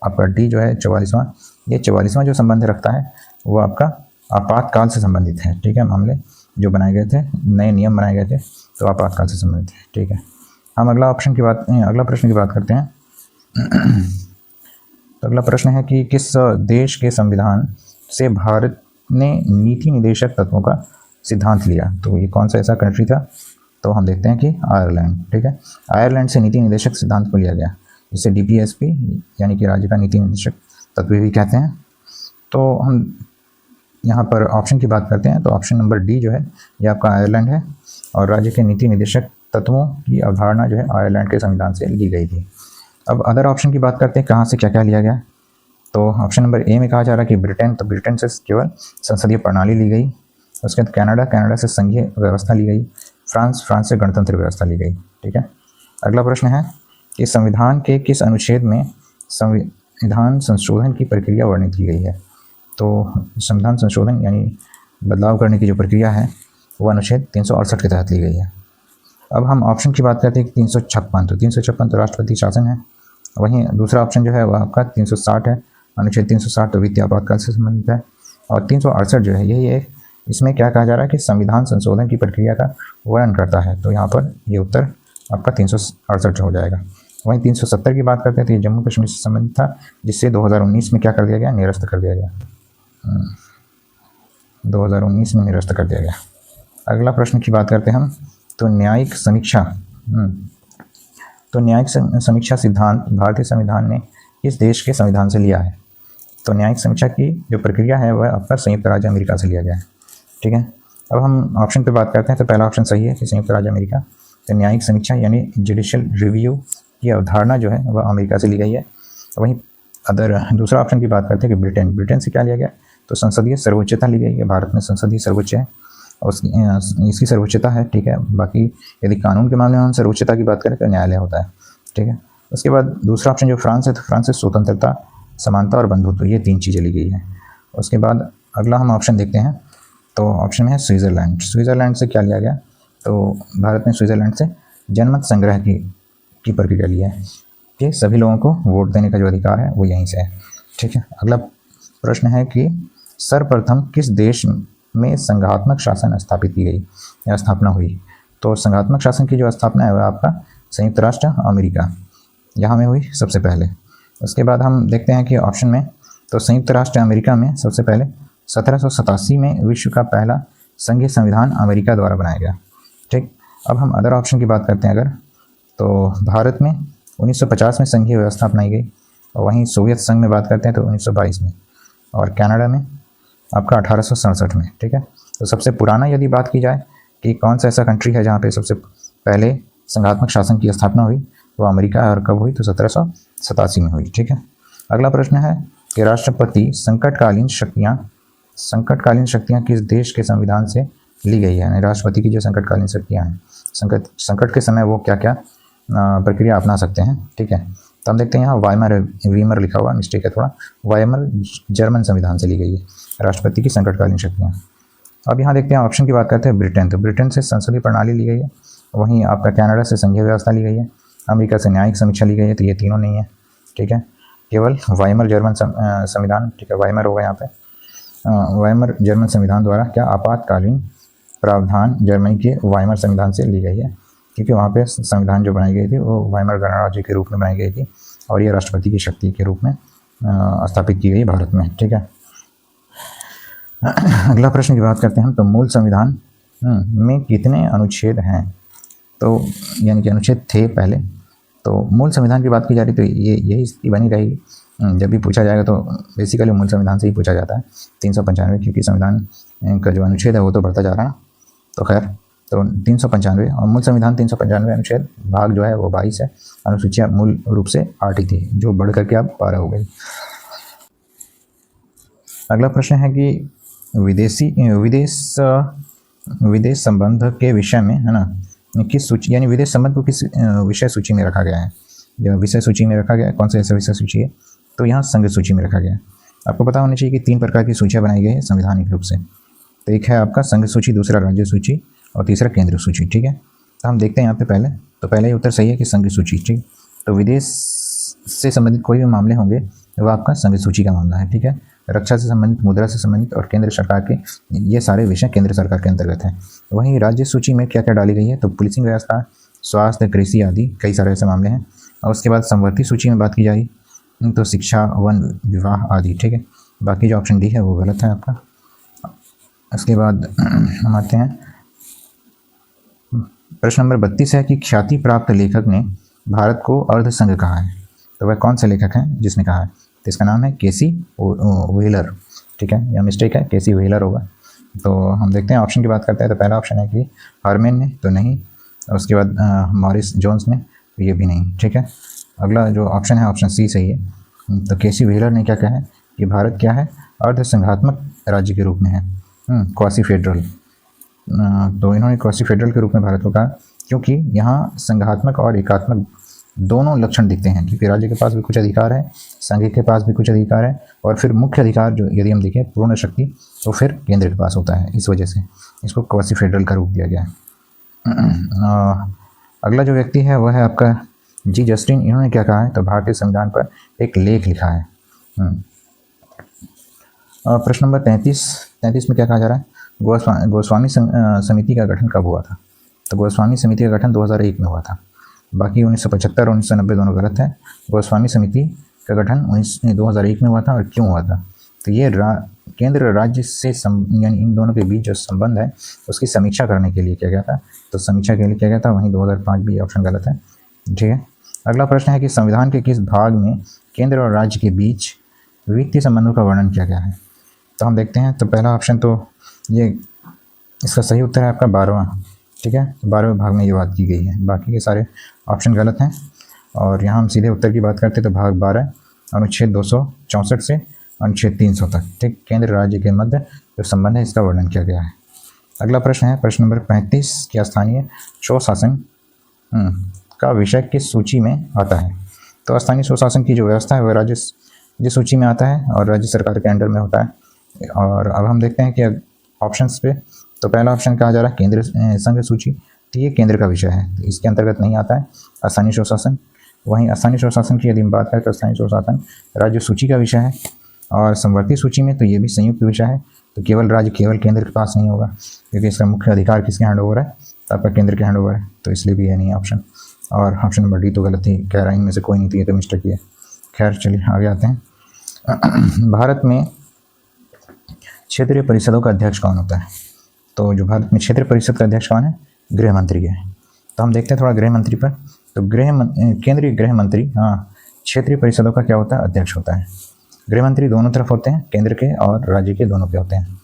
[SPEAKER 1] आपका डी जो है 44वां, ये 44वां जो संबंध रखता है वो आपका आपातकाल से संबंधित है। ठीक है, मामले जो बनाए गए थे, नए नियम बनाए गए थे तो आपातकाल से संबंधित है। ठीक है, हम अगला प्रश्न की बात करते हैं। तो अगला प्रश्न है कि किस देश के संविधान से भारत ने नीति निदेशक तत्वों का सिद्धांत लिया? तो ये कौन सा ऐसा कंट्री था? तो हम देखते हैं कि आयरलैंड। ठीक है, आयरलैंड से नीति निदेशक सिद्धांत को लिया गया, इसे DPSP यानी कि राज्य का नीति निदेशक तत्व भी कहते हैं। तो हम यहाँ पर ऑप्शन की बात करते हैं, तो ऑप्शन नंबर डी जो है ये आपका आयरलैंड है, और राज्य के नीति निदेशक तत्वों की अवधारणा जो है आयरलैंड के संविधान से ली गई थी। अब अदर ऑप्शन की बात करते हैं, कहाँ से क्या क्या लिया गया। तो ऑप्शन नंबर ए में कहा जा रहा है कि ब्रिटेन, तो ब्रिटेन से केवल संसदीय प्रणाली ली गई। उसके बाद कनाडा से संघीय व्यवस्था ली गई। फ्रांस से गणतंत्र व्यवस्था ली गई। ठीक है, अगला प्रश्न है कि संविधान के किस अनुच्छेद में संविधान संशोधन की प्रक्रिया वर्णित की गई है? तो संविधान संशोधन यानी बदलाव करने की जो प्रक्रिया है वो अनुच्छेद 368 के तहत ली गई है। अब हम ऑप्शन की बात करते हैं कि 356, तो 356 तो राष्ट्रपति शासन है। वहीं दूसरा ऑप्शन जो है वह आपका 360 है, अनुच्छेद 360 तो वित्तीय आपातकाल से संबंधित है। और 368 जो है यही है, इसमें क्या कहा जा रहा है कि संविधान संशोधन की प्रक्रिया का वर्णन करता है। तो यहाँ पर ये उत्तर आपका 368 हो जाएगा। वहीं 370 की बात करते हैं तो ये जम्मू कश्मीर से संबंधित था, जिससे 2019 में क्या कर दिया गया? निरस्त कर दिया गया। 2019 में निरस्त कर दिया गया। अगला प्रश्न की बात करते हैं हम, तो न्यायिक समीक्षा। तो न्यायिक समीक्षा सिद्धांत भारतीय संविधान ने किस देश के संविधान से लिया है? तो न्यायिक समीक्षा की जो प्रक्रिया है वह आपका संयुक्त राज्य अमेरिका से लिया गया है। ठीक है, अब हम ऑप्शन पे बात करते हैं, तो पहला ऑप्शन सही है कि संयुक्त राज्य अमेरिका। तो न्यायिक समीक्षा यानी जुडिशियल रिव्यू की अवधारणा जो है वह अमेरिका से ली गई है। वहीं अदर दूसरा ऑप्शन की बात करते हैं कि ब्रिटेन से क्या लिया गया? तो संसदीय सर्वोच्चता ली गई है। भारत में संसदीय सर्वोच्च है और इसकी सर्वोच्चता है। ठीक है, बाकी यदि कानून के मामले में हम सर्वोच्चता की बात करें तो न्यायालय होता है। ठीक है, उसके बाद दूसरा ऑप्शन जो फ्रांस है, तो फ्रांस से स्वतंत्रता, समानता और बंधुत्व, ये 3 चीज़ें ली गई हैं। उसके बाद अगला हम ऑप्शन देखते हैं, तो ऑप्शन में है स्विट्ज़रलैंड से क्या लिया गया? तो भारत ने स्विट्ज़रलैंड से जनमत संग्रह की प्रक्रिया ली है कि सभी लोगों को वोट देने का जो अधिकार है वो यहीं से है। ठीक है, अगला प्रश्न है कि सर्वप्रथम किस देश में संघात्मक शासन स्थापित की गई या स्थापना हुई? तो संघात्मक शासन की जो स्थापना है वह आपका संयुक्त राष्ट्र अमेरिका, यहाँ में हुई सबसे पहले। उसके बाद हम देखते हैं कि ऑप्शन में, तो संयुक्त राष्ट्र अमेरिका में सबसे पहले 1787 में विश्व का पहला संघीय संविधान अमेरिका द्वारा बनाया गया। ठीक, अब हम अदर ऑप्शन की बात करते हैं अगर, तो भारत में 1950 में संघीय व्यवस्था अपनाई गई, और वहीं सोवियत संघ में बात करते हैं तो 1922 में, और कनाडा में आपका 1867 में। ठीक है, तो सबसे पुराना यदि बात की जाए कि कौन सा ऐसा कंट्री है जहाँ पे सबसे पहले संघात्मक शासन की स्थापना हुई, वो अमेरिका है। और कब हुई? तो 1787 में हुई। ठीक है, अगला प्रश्न है कि राष्ट्रपति संकटकालीन शक्तियाँ किस देश के संविधान से ली गई है? यानी राष्ट्रपति की जो संकटकालीन शक्तियाँ हैं, संकट के समय वो क्या क्या प्रक्रिया अपना सकते हैं। ठीक है, तो हम देखते हैं यहाँ वीमर लिखा हुआ, मिस्टेक है थोड़ा, वाइमर जर्मन संविधान से ली गई है राष्ट्रपति की संकटकालीन शक्तियाँ। अब यहाँ देखते हैं ऑप्शन की बात करते हैं ब्रिटेन, तो ब्रिटेन से संसदीय प्रणाली ली गई है। वहीं आपका कनाडा से संघीय व्यवस्था ली गई है। अमेरिका से न्यायिक समीक्षा ली गई है, तो ये तीनों नहीं है। ठीक है, केवल वाइमर जर्मन संविधान, ठीक है, वाइमर होगा यहाँ पे, वाइमर जर्मन संविधान द्वारा क्या आपातकालीन प्रावधान जर्मनी के वाइमर संविधान से ली गई है, क्योंकि वहाँ पे संविधान जो बनाई गई थी वो वाइमर गणराज्य के रूप में बनाई गई थी और ये राष्ट्रपति की शक्ति के रूप में स्थापित की गई भारत में, ठीक है। अगला प्रश्न की बात करते हैं हम, तो मूल संविधान में कितने अनुच्छेद हैं, तो यानी कि अनुच्छेद थे पहले, तो मूल संविधान की बात की जा रही तो यही स्थिति बनी रहेगी। जब भी पूछा जाएगा तो बेसिकली मूल संविधान से ही पूछा जाता है, 395, क्योंकि संविधान का जो अनुच्छेद है वो तो बढ़ता जा रहा है। तो खैर, तो 395 और मूल संविधान 395 अनुच्छेद, भाग जो है वो 22 है, अनुसूचियाँ मूल रूप से 8 ही थी जो बढ़ करके अब 12 हो गई। अगला प्रश्न है कि विदेश संबंध के विषय में, है ना, किस सूची, यानी विदेश संबंध को किस विषय सूची में रखा गया है, या विषय सूची में रखा गया है, कौन सा ऐसा विषय सूची है, तो यहाँ संघ सूची में रखा गया है। आपको पता होना चाहिए कि 3 प्रकार की सूचियाँ बनाई गई है संवैधानिक रूप से, तो एक है आपका संघ सूची, दूसरा राज्य सूची और तीसरा केंद्र सूची, ठीक है। तो हम देखते हैं यहाँ पे पहले ही उत्तर सही है कि संघ सूची, ठीक। तो विदेश से संबंधित कोई भी मामले होंगे तो वह आपका संघ सूची का मामला है, ठीक है। रक्षा से संबंधित, मुद्रा से संबंधित और केंद्र सरकार के, ये सारे विषय केंद्र सरकार के अंतर्गत हैं। वहीं राज्य सूची में क्या क्या डाली गई है, तो पुलिसिंग व्यवस्था, स्वास्थ्य, कृषि आदि कई सारे ऐसे मामले हैं। और उसके बाद समवर्ती सूची में बात की जाए तो शिक्षा, वन, विवाह आदि, ठीक है। बाकी जो ऑप्शन डी है वो गलत है आपका। उसके बाद हम आते हैं, प्रश्न नंबर 32 है कि ख्याति प्राप्त लेखक ने भारत को अर्ध संघ कहा है, तो वह कौन से लेखक हैं जिसने कहा है, तो इसका नाम है केसी व्हीलर, ठीक है, या मिस्टेक है, केसी व्हीलर होगा। तो हम देखते हैं, ऑप्शन की बात करते हैं, तो पहला ऑप्शन है कि हार्मेन ने, तो नहीं। और उसके बाद मॉरिस जोन्स ने, तो ये भी नहीं, ठीक है। अगला जो ऑप्शन है ऑप्शन सी सही है। तो केसी व्हीलर ने क्या कहा है कि भारत क्या है, अर्ध संघात्मक राज्य के रूप में है, क्वासी फेडरल। तो इन्होंने क्वासी फेडरल के रूप में भारत को कहा क्योंकि यहाँ संघात्मक और एकात्मक दोनों लक्षण दिखते हैं, क्योंकि राज्य के पास भी कुछ अधिकार है, संघ के पास भी कुछ अधिकार है, और फिर मुख्य अधिकार जो यदि हम देखें पूर्ण शक्ति तो फिर केंद्र के पास होता है। इस वजह से इसको क्वासी फेडरल का रूप दिया गया है। अगला जो व्यक्ति है वह है आपका जी जस्टिन। इन्होंने क्या कहा है, तो भारतीय संविधान पर एक लेख लिखा है। प्रश्न नंबर 33 में क्या कहा जा रहा है, गोस्वामी समिति का गठन कब हुआ था, तो गोस्वामी समिति का गठन 2001 में हुआ था। बाकी 1975 और 1990 दोनों गलत है। गोस्वामी समिति का गठन 2001 में हुआ था, और क्यों हुआ था, तो ये केंद्र राज्य से यानी इन दोनों के बीच जो संबंध है उसकी समीक्षा करने के लिए किया गया था, तो समीक्षा के लिए किया गया था। वहीं 2005 भी ऑप्शन गलत है, ठीक है। अगला प्रश्न है कि संविधान के किस भाग में केंद्र और राज्य के बीच वित्तीय संबंधों का वर्णन किया गया है, तो हम देखते हैं। तो पहला ऑप्शन तो ये इसका सही उत्तर है आपका 12वां, ठीक है। 12वें भाग में ये बात की गई है, बाकी के सारे ऑप्शन गलत हैं। और यहाँ हम सीधे उत्तर की बात करते हैं, तो भाग 12 अनुच्छेद 264 से अनुच्छेद 300 तक, ठीक, केंद्र राज्य के मध्य जो संबंध है इसका वर्णन किया गया है। अगला प्रश्न है प्रश्न नंबर 35 कि स्थानीय स्वशासन का विषय किस सूची में आता है, तो स्थानीय स्वशासन की जो व्यवस्था है वह राज्य सूची में आता है और राज्य सरकार के अंडर में होता है। और अब हम देखते हैं कि ऑप्शंस पे, तो पहला ऑप्शन कहा जा रहा है केंद्र संघ सूची, तो ये केंद्र का विषय है, तो इसके अंतर्गत नहीं आता है स्थानीय स्वशासन। वहीं स्थानीय स्वशासन की यदि हम बात करें तो स्थानीय स्वशासन राज्य सूची का विषय है, और समवर्ती सूची में तो ये भी संयुक्त विषय है, तो केवल राज्य केवल केंद्र के पास नहीं होगा, क्योंकि इसका मुख्य अधिकार किसके हैंड ओवर है, तो आपका केंद्र के हैंड ओवर है, तो इसलिए भी ये नहीं ऑप्शन। और ऑप्शन नंबर डी तो गलत ही कह रहा है, इनमें से कोई नहीं थी, ये तो मिस्टेक ही है। खैर चलिए आगे आते हैं। भारत में क्षेत्रीय परिषदों का अध्यक्ष कौन होता है, तो जो भारत में क्षेत्रीय परिषद का अध्यक्ष कौन है, गृह मंत्री है। तो हम देखते हैं थोड़ा गृह मंत्री पर, तो केंद्रीय गृह मंत्री, क्षेत्रीय परिषदों का क्या होता है, अध्यक्ष होता है। गृह मंत्री दोनों तरफ होते हैं, केंद्र के और राज्य के दोनों पे होते हैं।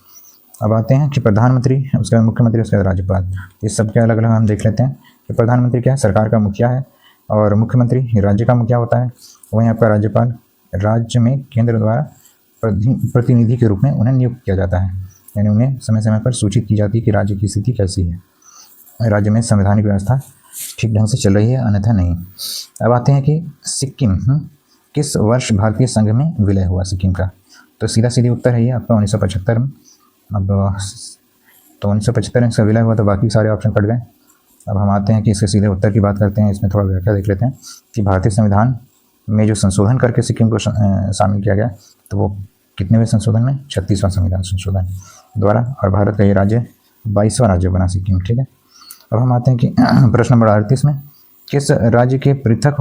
[SPEAKER 1] अब आते हैं कि प्रधानमंत्री, उसके बाद मुख्यमंत्री, उसके बाद राज्यपाल, ये सब क्या अलग अलग हम देख लेते हैं। कि प्रधानमंत्री क्या है, सरकार का मुखिया है, और मुख्यमंत्री राज्य का मुखिया होता है। वहीं आपका राज्यपाल राज्य में केंद्र द्वारा प्रतिनिधि के रूप में उन्हें नियुक्त किया जाता है, यानी उन्हें समय समय पर सूचित की जाती है कि राज्य की स्थिति कैसी है, राज्य में संवैधानिक व्यवस्था ठीक ढंग से चल रही है अन्यथा नहीं। अब आते हैं कि सिक्किम किस वर्ष भारतीय संघ में विलय हुआ सिक्किम का, तो सीधा सीधी उत्तर है ये आपका 1975 में। अब तो 1975 में इसका विलय हुआ, तो बाकी सारे ऑप्शन कट गए। अब हम आते हैं कि इसके सीधे उत्तर की बात करते हैं, इसमें थोड़ा व्याख्या देख लेते हैं कि भारतीय संविधान में जो संशोधन करके सिक्किम को शामिल किया गया, तो वो कितनेवें संशोधन में? 36वां संविधान संशोधन द्वारा। और भारत का ये राज्य 22वां राज्य बना सिक्किम। ठीक है, अब हम आते हैं कि प्रश्न नंबर 38 में, किस राज्य के पृथक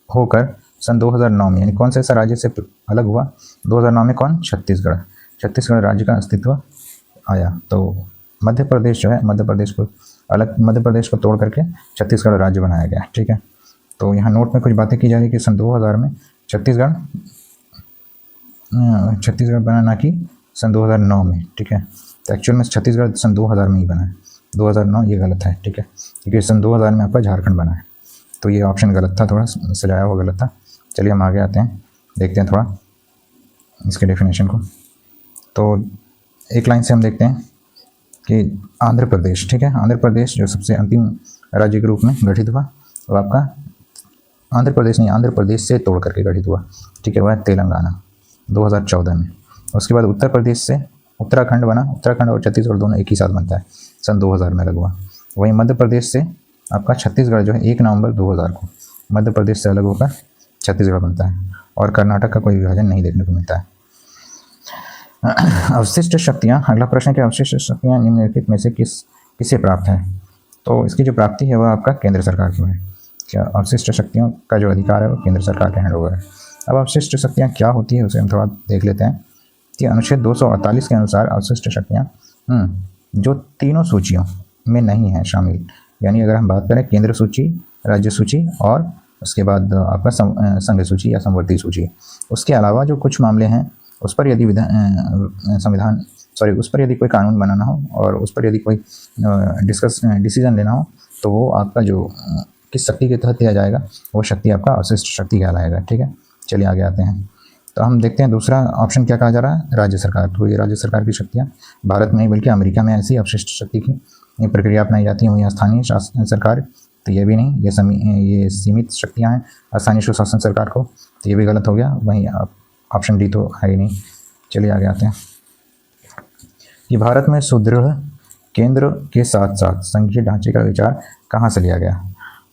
[SPEAKER 1] होकर सन 2009 में, यानी कौन सा ऐसा राज्य से अलग हुआ 2009 में? कौन? छत्तीसगढ़। छत्तीसगढ़ राज्य का अस्तित्व आया। तो मध्य प्रदेश जो है, मध्य प्रदेश को तोड़ करके छत्तीसगढ़ राज्य बनाया गया। ठीक है, तो यहाँ नोट में कुछ बातें की जा रही है कि सन 2000 में छत्तीसगढ़ बना, ना कि सन 2009 में। ठीक है, तो एक्चुअल में छत्तीसगढ़ सन 2000 में ही बना है, 2009 ये गलत है। ठीक है, क्योंकि सन 2000 में आपका झारखंड बना है, तो ये ऑप्शन गलत था, थोड़ा सजाया हुआ गलत था। चलिए हम आगे आते हैं, देखते हैं थोड़ा इसके डेफिनेशन को। तो एक लाइन से हम देखते हैं कि आंध्र प्रदेश, ठीक है, आंध्र प्रदेश जो सबसे अंतिम राज्य के रूप में गठित हुआ, वो आपका आंध्र प्रदेश से तोड़ करके गठित हुआ। ठीक है, वह तेलंगाना 2014 में। उसके बाद उत्तर प्रदेश से उत्तराखंड बना, उत्तराखंड और छत्तीसगढ़ दोनों एक ही साथ बनता है, सन 2000 में अलग हुआ। वहीं मध्य प्रदेश से आपका छत्तीसगढ़ जो है 1 नवंबर 2000 को मध्य प्रदेश से अलग होकर छत्तीसगढ़ बनता है, और कर्नाटक का कोई विभाजन नहीं देखने को मिलता है। अवशिष्ट शक्तियाँ, अगला प्रश्न है, अवशिष्ट शक्तियाँ निम्नलिखित में से किसे प्राप्त है? तो इसकी जो प्राप्ति है वह आपका केंद्र सरकार की है। क्या अवशिष्ट शक्तियों का जो अधिकार है वो केंद्र सरकार के हैंड ओवर है। अब अवशिष्ट शक्तियाँ क्या होती है उसे हम थोड़ा देख लेते हैं कि अनुच्छेद 248 के अनुसार अवशिष्ट शक्तियाँ जो तीनों सूचियों में नहीं है शामिल, यानी अगर हम बात करें केंद्र सूची, राज्य सूची और उसके बाद आपका संघ सूची या समवर्ती सूची, उसके अलावा जो कुछ मामले हैं उस पर यदि उस पर यदि कोई कानून बनाना हो और उस पर यदि कोई डिसीजन लेना हो, तो वो आपका जो किस शक्ति के तहत दिया जाएगा, वो शक्ति आपका अवशिष्ट शक्ति कहलाएगा। ठीक है, चलिए आगे आते हैं। तो हम देखते हैं दूसरा ऑप्शन क्या कहा जा रहा है, राज्य सरकार। तो ये राज्य सरकार की शक्तियाँ भारत में नहीं बल्कि अमेरिका में ऐसी अवशिष्ट शक्ति की ये प्रक्रिया अपनाई जाती है। वहीं स्थानीय शासन सरकार, तो ये भी नहीं, ये सीमित शक्तियाँ हैं स्थानीय सुशासन सरकार को, तो ये भी गलत हो गया। वहीं ऑप्शन डी तो है ही नहीं। चलिए आगे आते हैं कि भारत में सुदृढ़ केंद्र के साथ साथ संघीय ढांचे का विचार कहाँ से लिया गया।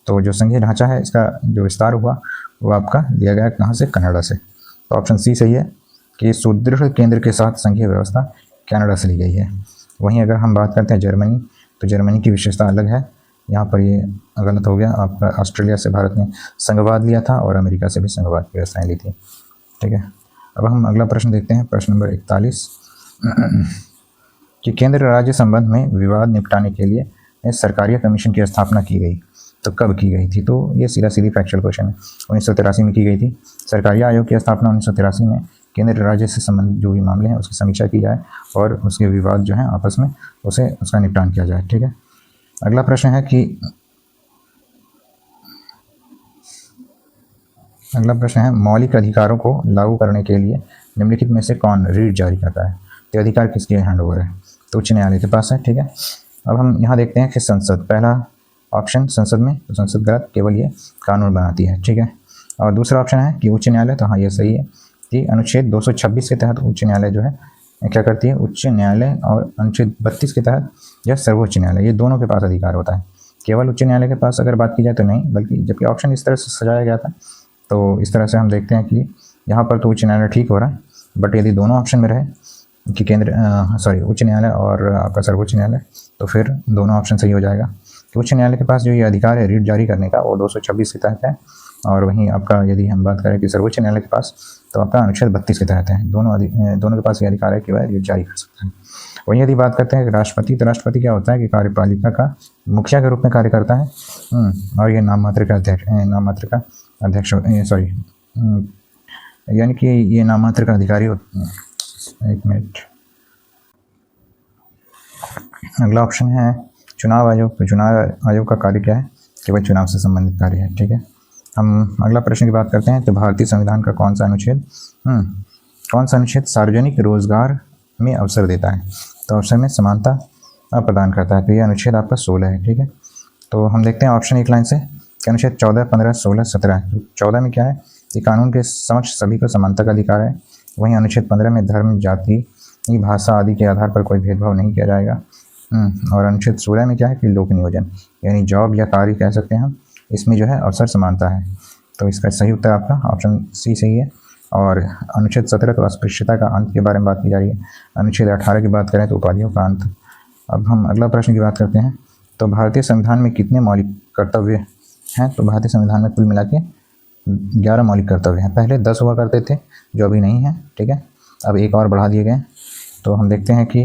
[SPEAKER 1] तो जो संघीय ढांचा है इसका जो विस्तार हुआ वो आपका लिया गया कहाँ से? कनाडा से। तो ऑप्शन सी सही है कि सुदृढ़ केंद्र के साथ संघीय व्यवस्था कनाडा से ली गई है। वहीं अगर हम बात करते हैं जर्मनी, तो जर्मनी की विशेषता अलग है, यहाँ पर ये गलत हो गया। आपका ऑस्ट्रेलिया से भारत ने संघवाद लिया था और अमेरिका से भी संघवाद की व्यवस्थाएँ ली थी। ठीक है, अब हम अगला प्रश्न देखते हैं, प्रश्न नंबर 41 कि केंद्र राज्य संबंध में विवाद निपटाने के लिए सरकारीय कमीशन की स्थापना की गई, तो कब की गई थी? तो ये सीधा फैक्चुअल क्वेश्चन है। 1983 में की गई थी सरकारी आयोग की स्थापना। 1983 में केंद्र राज्य से संबंधित जो भी मामले हैं उसकी समीक्षा की जाए और उसके विवाद जो हैं आपस में उसका निपटान किया जाए। ठीक है, अगला प्रश्न है कि मौलिक अधिकारों को लागू करने के लिए निम्नलिखित में से कौन रीट जारी करता है? तो अधिकार किसके हैंड ओवर है? तो उच्च न्यायालय के पास है। ठीक है, अब हम यहाँ देखते हैं कि संसद, पहला ऑप्शन संसद में, तो संसद गलत, केवल ये कानून बनाती है। ठीक है, और दूसरा ऑप्शन है कि उच्च न्यायालय, तो हाँ ये सही है कि अनुच्छेद 226 के तहत उच्च न्यायालय जो है क्या करती है, उच्च न्यायालय, और अनुच्छेद 32 के तहत यह सर्वोच्च न्यायालय, ये दोनों के पास अधिकार होता है। केवल उच्च न्यायालय के पास अगर बात की जाए तो नहीं, बल्कि जबकि ऑप्शन इस तरह से सजाया गया था, तो इस तरह से हम देखते हैं कि यहाँ पर तो उच्च न्यायालय ठीक हो रहा है, बट यदि दोनों ऑप्शन में रहे कि उच्च न्यायालय और आपका सर्वोच्च न्यायालय, तो फिर दोनों ऑप्शन सही हो जाएगा। कि उच्च न्यायालय के पास जो ये अधिकार है रीट जारी करने का, वो 226 के तहत है, और वहीं आपका यदि हम बात करें कि सर्वोच्च न्यायालय के पास, तो आपका अनुच्छेद 32 के तहत है। दोनों के पास ये अधिकार है कि वह रीट जारी कर सकता है। वहीं यदि बात करते हैं राष्ट्रपति, तो राष्ट्रपति क्या होता है कि कार्यपालिका का मुखिया के रूप में कार्य करता है, और ये नाममात्र का अध्यक्ष यानी कि ये नाममात्र का अधिकारी होता है। एक मिनट, अगला ऑप्शन है चुनाव आयोग। तो चुनाव आयोग का कार्य क्या है? केवल चुनाव से संबंधित कार्य है। ठीक है, हम अगला प्रश्न की बात करते हैं। तो भारतीय संविधान का कौन सा अनुच्छेद सार्वजनिक रोजगार में अवसर देता है? तो अवसर में समानता प्रदान करता है। तो ये अनुच्छेद आपका 16 है। ठीक है, तो हम देखते हैं ऑप्शन एक लाइन से कि अनुच्छेद 14, 15, 16, 17। 14 में क्या है कि कानून के समक्ष सभी को समानता का अधिकार है। वहीं अनुच्छेद 15 में धर्म, जाति, भाषा आदि के आधार पर कोई भेदभाव नहीं किया जाएगा। और अनुच्छेद 16 में क्या है कि लोक नियोजन, यानी जॉब या कार्य कह सकते हैं हम, इसमें जो है अवसर समानता है। तो इसका सही उत्तर आपका ऑप्शन सी सही है। और अनुच्छेद 17 तो अस्पृश्यता का अंत के बारे में बात की जा रही है। अनुच्छेद 18 की बात करें तो उपाधियों का अंत। अब हम अगला प्रश्न की बात करते हैं। तो भारतीय संविधान में कितने मौलिक कर्तव्य हैं? तो भारतीय संविधान में कुल मिला के 11 मौलिक कर्तव्य हैं। पहले 10 हुआ करते थे, जो अभी नहीं है, ठीक है। अब एक और बढ़ा दिए गए। तो हम देखते हैं कि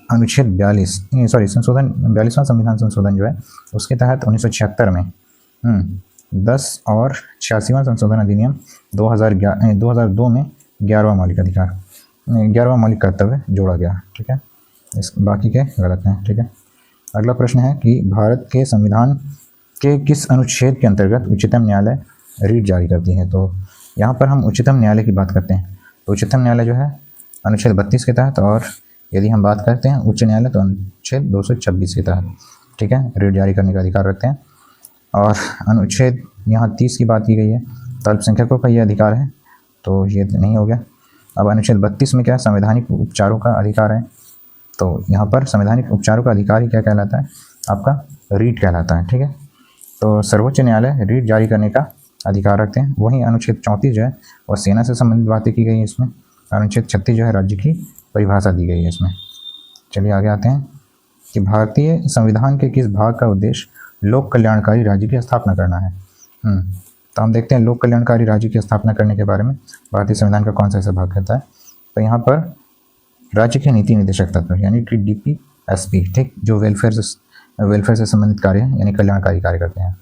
[SPEAKER 1] अनुच्छेद 42वां संविधान संशोधन जो है उसके तहत 1976 में 10 और 86वां संशोधन अधिनियम 2002 में 11वां मौलिक अधिकार 11वां मौलिक कर्तव्य जोड़ा गया, ठीक है। इस बाकी के गलत हैं, ठीक है। अगला प्रश्न है कि भारत के संविधान के किस अनुच्छेद के अंतर्गत उच्चतम न्यायालय रीट जारी करती है? तो यहाँ पर हम उच्चतम न्यायालय की बात करते हैं। तो उच्चतम न्यायालय जो है अनुच्छेद 32 के तहत, और यदि हम बात करते हैं उच्च न्यायालय तो अनुच्छेद 226 के तहत, ठीक है, रीट जारी करने का अधिकार रखते हैं। और अनुच्छेद यहाँ 30 की बात की गई है, तो अल्पसंख्यकों का ये अधिकार है, तो ये नहीं हो गया। अब अनुच्छेद 32 में क्या है? संवैधानिक उपचारों का अधिकार है। तो यहाँ पर संवैधानिक उपचारों का अधिकार ही क्या कहलाता है? आपका रीट कहलाता है, ठीक है। तो सर्वोच्च न्यायालय रीट जारी करने का अधिकार रखते हैं। वहीं अनुच्छेद 34 जो है वह सेना से संबंधित बातें की गई है इसमें। अनुच्छेद 36 जो है राज्य की परिभाषा दी गई है इसमें। चलिए आगे आते हैं कि भारतीय संविधान के किस भाग का उद्देश्य लोक कल्याणकारी राज्य की स्थापना करना है? तो हम देखते हैं लोक कल्याणकारी राज्य की स्थापना करने के बारे में भारतीय संविधान का कौन सा ऐसा भाग कहता है। तो यहाँ पर राज्य के नीति निदेशक तत्व यानी कि DPSP, ठीक, जो वेलफेयर से संबंधित कार्य हैं यानी कल्याणकारी कार्य करते हैं।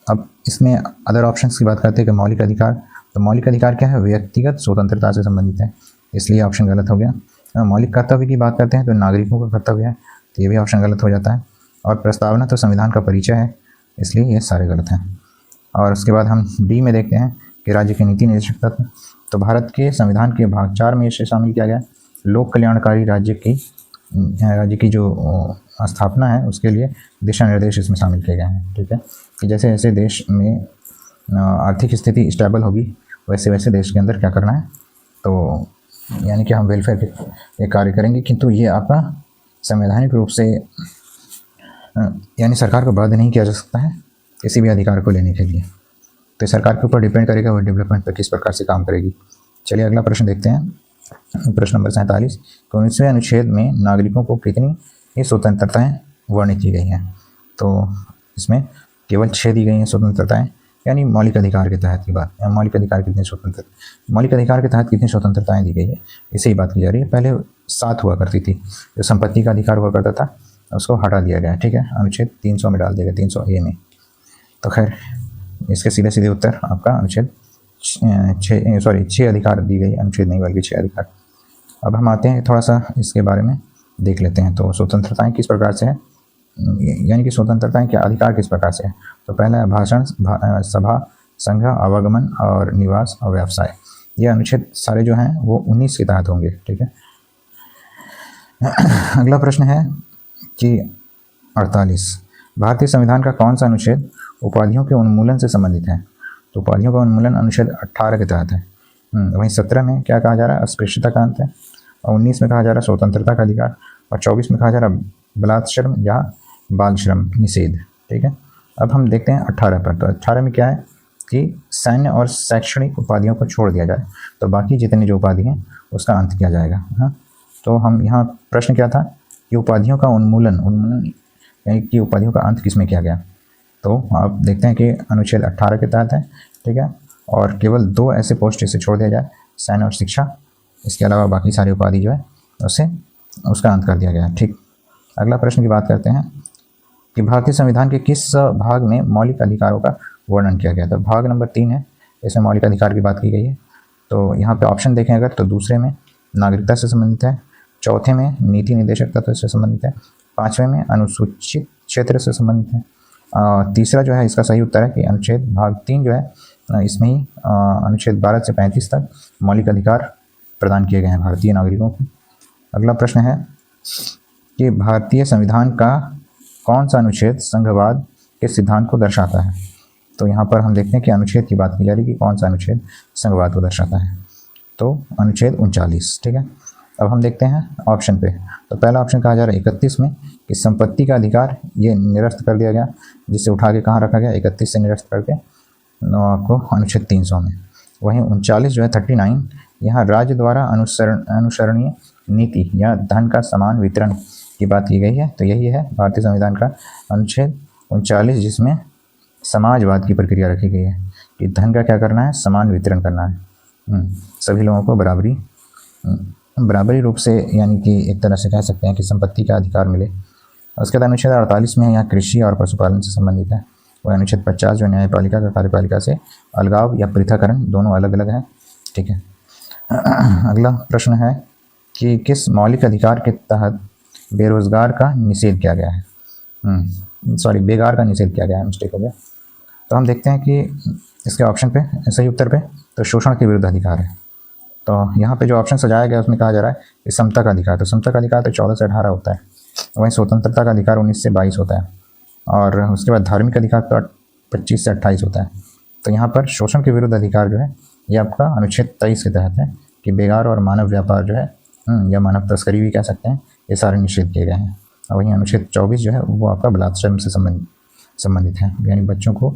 [SPEAKER 1] अब इसमें अदर ऑप्शंस की बात करते हैं कि मौलिक अधिकार। तो मौलिक अधिकार क्या है? व्यक्तिगत स्वतंत्रता से संबंधित है, इसलिए ऑप्शन गलत हो गया। मौलिक कर्तव्य की बात करते हैं तो नागरिकों का कर्तव्य है, तो ये भी ऑप्शन गलत हो जाता है। और प्रस्तावना तो संविधान का परिचय है, इसलिए ये सारे गलत हैं। और उसके बाद हम डी में देखते हैं कि राज्य के नीति निदेशक तत्व। तो भारत के संविधान के भाग 4 में इसे शामिल किया गया। लोक कल्याणकारी राज्य की जो स्थापना है उसके लिए दिशा निर्देश इसमें शामिल किए गए हैं, ठीक है। कि जैसे जैसे देश में आर्थिक स्थिति स्टेबल होगी वैसे वैसे देश के अंदर क्या करना है, तो यानी कि हम वेलफेयर के कार्य करेंगे, किंतु ये आपका संवैधानिक रूप से यानी सरकार को बाध्य नहीं किया जा सकता है किसी भी अधिकार को लेने के लिए। तो सरकार के ऊपर डिपेंड करेगा वो डेवलपमेंट पर किस प्रकार से काम करेगी। चलिए अगला प्रश्न देखते हैं। प्रश्न नंबर 47, 19वें अनुच्छेद में नागरिकों को कितनी ही स्वतंत्रताएं वर्णित की गई हैं? तो इसमें केवल 6 दी गई हैं स्वतंत्रताएं, यानी मौलिक अधिकार के तहत की बात। मौलिक अधिकार के तहत कितनी स्वतंत्रताएं दी गई है, इसे ही बात की जा रही है। पहले 7 हुआ करती थी। जो संपत्ति का अधिकार हुआ करता था उसको हटा दिया गया, ठीक है, अनुच्छेद 300 में डाल दिया गया, 300A में। तो खैर इसके सीधे सीधे उत्तर आपका अनुच्छेद 6 अधिकार दी गई, अनुच्छेद नहीं बल्कि 6 अधिकार। अब हम आते हैं थोड़ा सा इसके बारे में देख लेते हैं। तो स्वतंत्रताएं किस प्रकार से है, यानी कि स्वतंत्रताएं क्या अधिकार किस प्रकार से है। तो पहला है भाषण, सभा, संघ, आवागमन और निवास और व्यवसाय। ये अनुच्छेद सारे जो हैं वो 19 के तहत होंगे, ठीक है। अगला प्रश्न है कि 48, भारतीय संविधान का कौन सा अनुच्छेद उपाधियों के उन्मूलन से संबंधित है? तो उपाधियों का उन्मूलन अनुच्छेद 18 के तहत है। वहीं 17 में क्या कहा जा रहा है? अस्पृश्यता का अंत है। और 19 में कहा जा रहा है स्वतंत्रता का अधिकार। और 24 में कहा जा रहा है बलात्श्रम या बाल श्रम निषेध, ठीक है। अब हम देखते हैं 18 पर। तो 18 में क्या है कि सैन्य और शैक्षणिक उपाधियों को छोड़ दिया जाए, तो बाकी जितनी जो उपाधि हैं उसका अंत किया जाएगा। हाँ, तो हम यहाँ प्रश्न क्या था कि उपाधियों का उन्मूलन यानी कि उपाधियों का अंत किस में किया गया। तो आप देखते हैं कि अनुच्छेद 18 के तहत है, ठीक है। और केवल 2 ऐसे पोस्ट इसे छोड़ दिया जाए, सैन्य और शिक्षा। इसके अलावा बाकी सारी उपाधि जो है उसका अंत कर दिया गया, ठीक। अगला प्रश्न की बात करते हैं कि भारतीय संविधान के किस भाग में मौलिक अधिकारों का वर्णन किया गया था। भाग नंबर 3 है, इसमें मौलिक अधिकार की बात की गई है। तो यहाँ पे ऑप्शन देखें अगर, तो दूसरे में नागरिकता से संबंधित है, चौथे में नीति निदेशक तत्व से संबंधित है, 5वें में अनुसूचित क्षेत्र से संबंधित है, तीसरा जो है इसका सही उत्तर है कि अनुच्छेद भाग 3 जो है इसमें ही अनुच्छेद 12 से 35 तक मौलिक अधिकार प्रदान किए गए हैं भारतीय नागरिकों को। अगला प्रश्न है कि भारतीय संविधान का कौन सा अनुच्छेद संघवाद के सिद्धांत को दर्शाता है। तो यहाँ पर हम देखते हैं कि अनुच्छेद की बात की जा रही है कि कौन सा अनुच्छेद संघवाद को दर्शाता है। तो अनुच्छेद 39, ठीक है। अब हम देखते हैं ऑप्शन पे। तो पहला ऑप्शन कहा जा रहा है 31 में कि संपत्ति का अधिकार ये निरस्त कर दिया गया, जिसे उठा के कहाँ रखा गया, 31 से निरस्त करके आपको अनुच्छेद 300 में। वहीं 39 जो है 39, यहाँ राज्य द्वारा अनुसरणीय नीति या धन का समान वितरण की बात की गई है। तो यही है भारतीय संविधान का अनुच्छेद 39, जिसमें समाजवाद की प्रक्रिया रखी गई है कि धन का क्या करना है, समान वितरण करना है, सभी लोगों को बराबरी रूप से, यानी कि एक तरह से कह सकते हैं कि संपत्ति का अधिकार मिले। उसके बाद अनुच्छेद 48 में यहाँ कृषि और पशुपालन से संबंधित है। वह अनुच्छेद 50 जो न्यायपालिका का कार्यपालिका से अलगाव या पृथककरण दोनों अलग अलग है। ठीक है। अगला प्रश्न है कि किस मौलिक अधिकार के तहत बेरोजगार का निषेध किया गया है, बेगार का निषेध किया गया है, मिस्टेक हो गया। तो हम देखते हैं कि इसके ऑप्शन पे, सही उत्तर पे तो शोषण के विरुद्ध अधिकार है। तो यहाँ पे जो ऑप्शन सजाया गया उसमें कहा जा रहा है कि समता का अधिकार, तो समता का अधिकार तो 14 से 18 होता है। वहीं स्वतंत्रता का अधिकार 19 से 22 होता है, और उसके बाद धार्मिक अधिकार तो 25 से 28 होता है। तो यहाँ पर शोषण के विरुद्ध अधिकार जो है ये आपका अनुच्छेद 23 के तहत है कि बेगार और मानव व्यापार जो है या मानव तस्करी भी कह सकते हैं, ये सारे निषेध किए गए हैं। और वहीं अनुच्छेद 24 जो है वो आपका बलात्कार से संबंधित है, यानी बच्चों को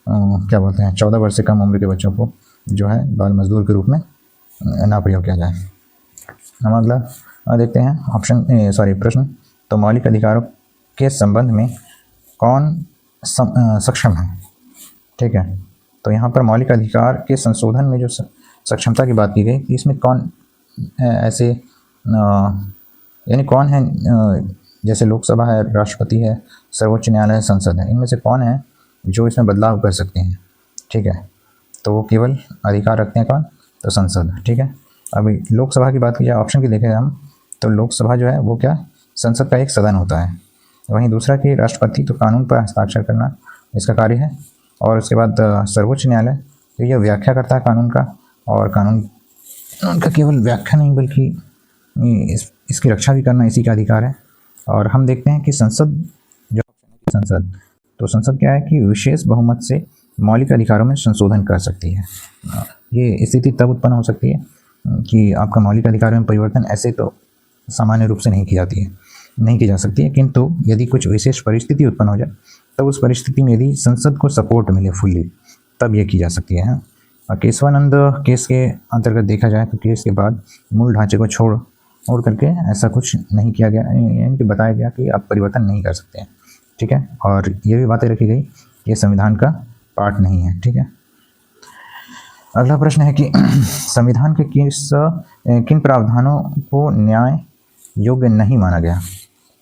[SPEAKER 1] क्या बोलते हैं, 14 वर्ष से कम उम्र के बच्चों को जो है बाल मजदूर के रूप में ना प्रयोग किया जाए। हम अगला देखते हैं प्रश्न। तो मौलिक अधिकारों के संबंध में कौन सक्षम है। ठीक है। तो यहाँ पर मौलिक अधिकार के संशोधन में जो सक्षमता की बात की गई, इसमें कौन ऐसे यानी कौन है, जैसे लोकसभा है, राष्ट्रपति है, सर्वोच्च न्यायालय है, संसद है, इनमें से कौन है जो इसमें बदलाव कर सकते हैं। ठीक है। तो वो केवल अधिकार रखते हैं कौन, तो संसद। ठीक है। अभी लोकसभा की बात की जाए, ऑप्शन की देखें हम, तो लोकसभा जो है वो क्या, संसद का एक सदन होता है। वहीं दूसरा कि राष्ट्रपति तो कानून पर हस्ताक्षर करना इसका कार्य है, और उसके बाद सर्वोच्च न्यायालय तो यह व्याख्या करता है कानून का, और कानून का केवल व्याख्या नहीं बल्कि इसकी रक्षा भी करना इसी का अधिकार है। और हम देखते हैं कि संसद तो संसद क्या है कि विशेष बहुमत से मौलिक अधिकारों में संशोधन कर सकती है। ये स्थिति तब उत्पन्न हो सकती है कि आपका मौलिक अधिकारों में परिवर्तन ऐसे तो सामान्य रूप से नहीं की जा सकती है, किंतु यदि कुछ विशेष परिस्थिति उत्पन्न हो जाए तब उस परिस्थिति में यदि संसद को सपोर्ट मिले फुल्ली, तब ये की जा सकती है। और केशवानंद केस के अंतर्गत देखा जाए तो केस के बाद मूल ढांचे को छोड़ करके ऐसा कुछ नहीं किया गया, यानी कि बताया गया कि आप परिवर्तन नहीं कर सकते हैं। ठीक है। और ये भी बातें रखी गई, ये संविधान का पार्ट नहीं है। ठीक है। अगला प्रश्न है कि संविधान के किन प्रावधानों को न्याय योग्य नहीं माना गया।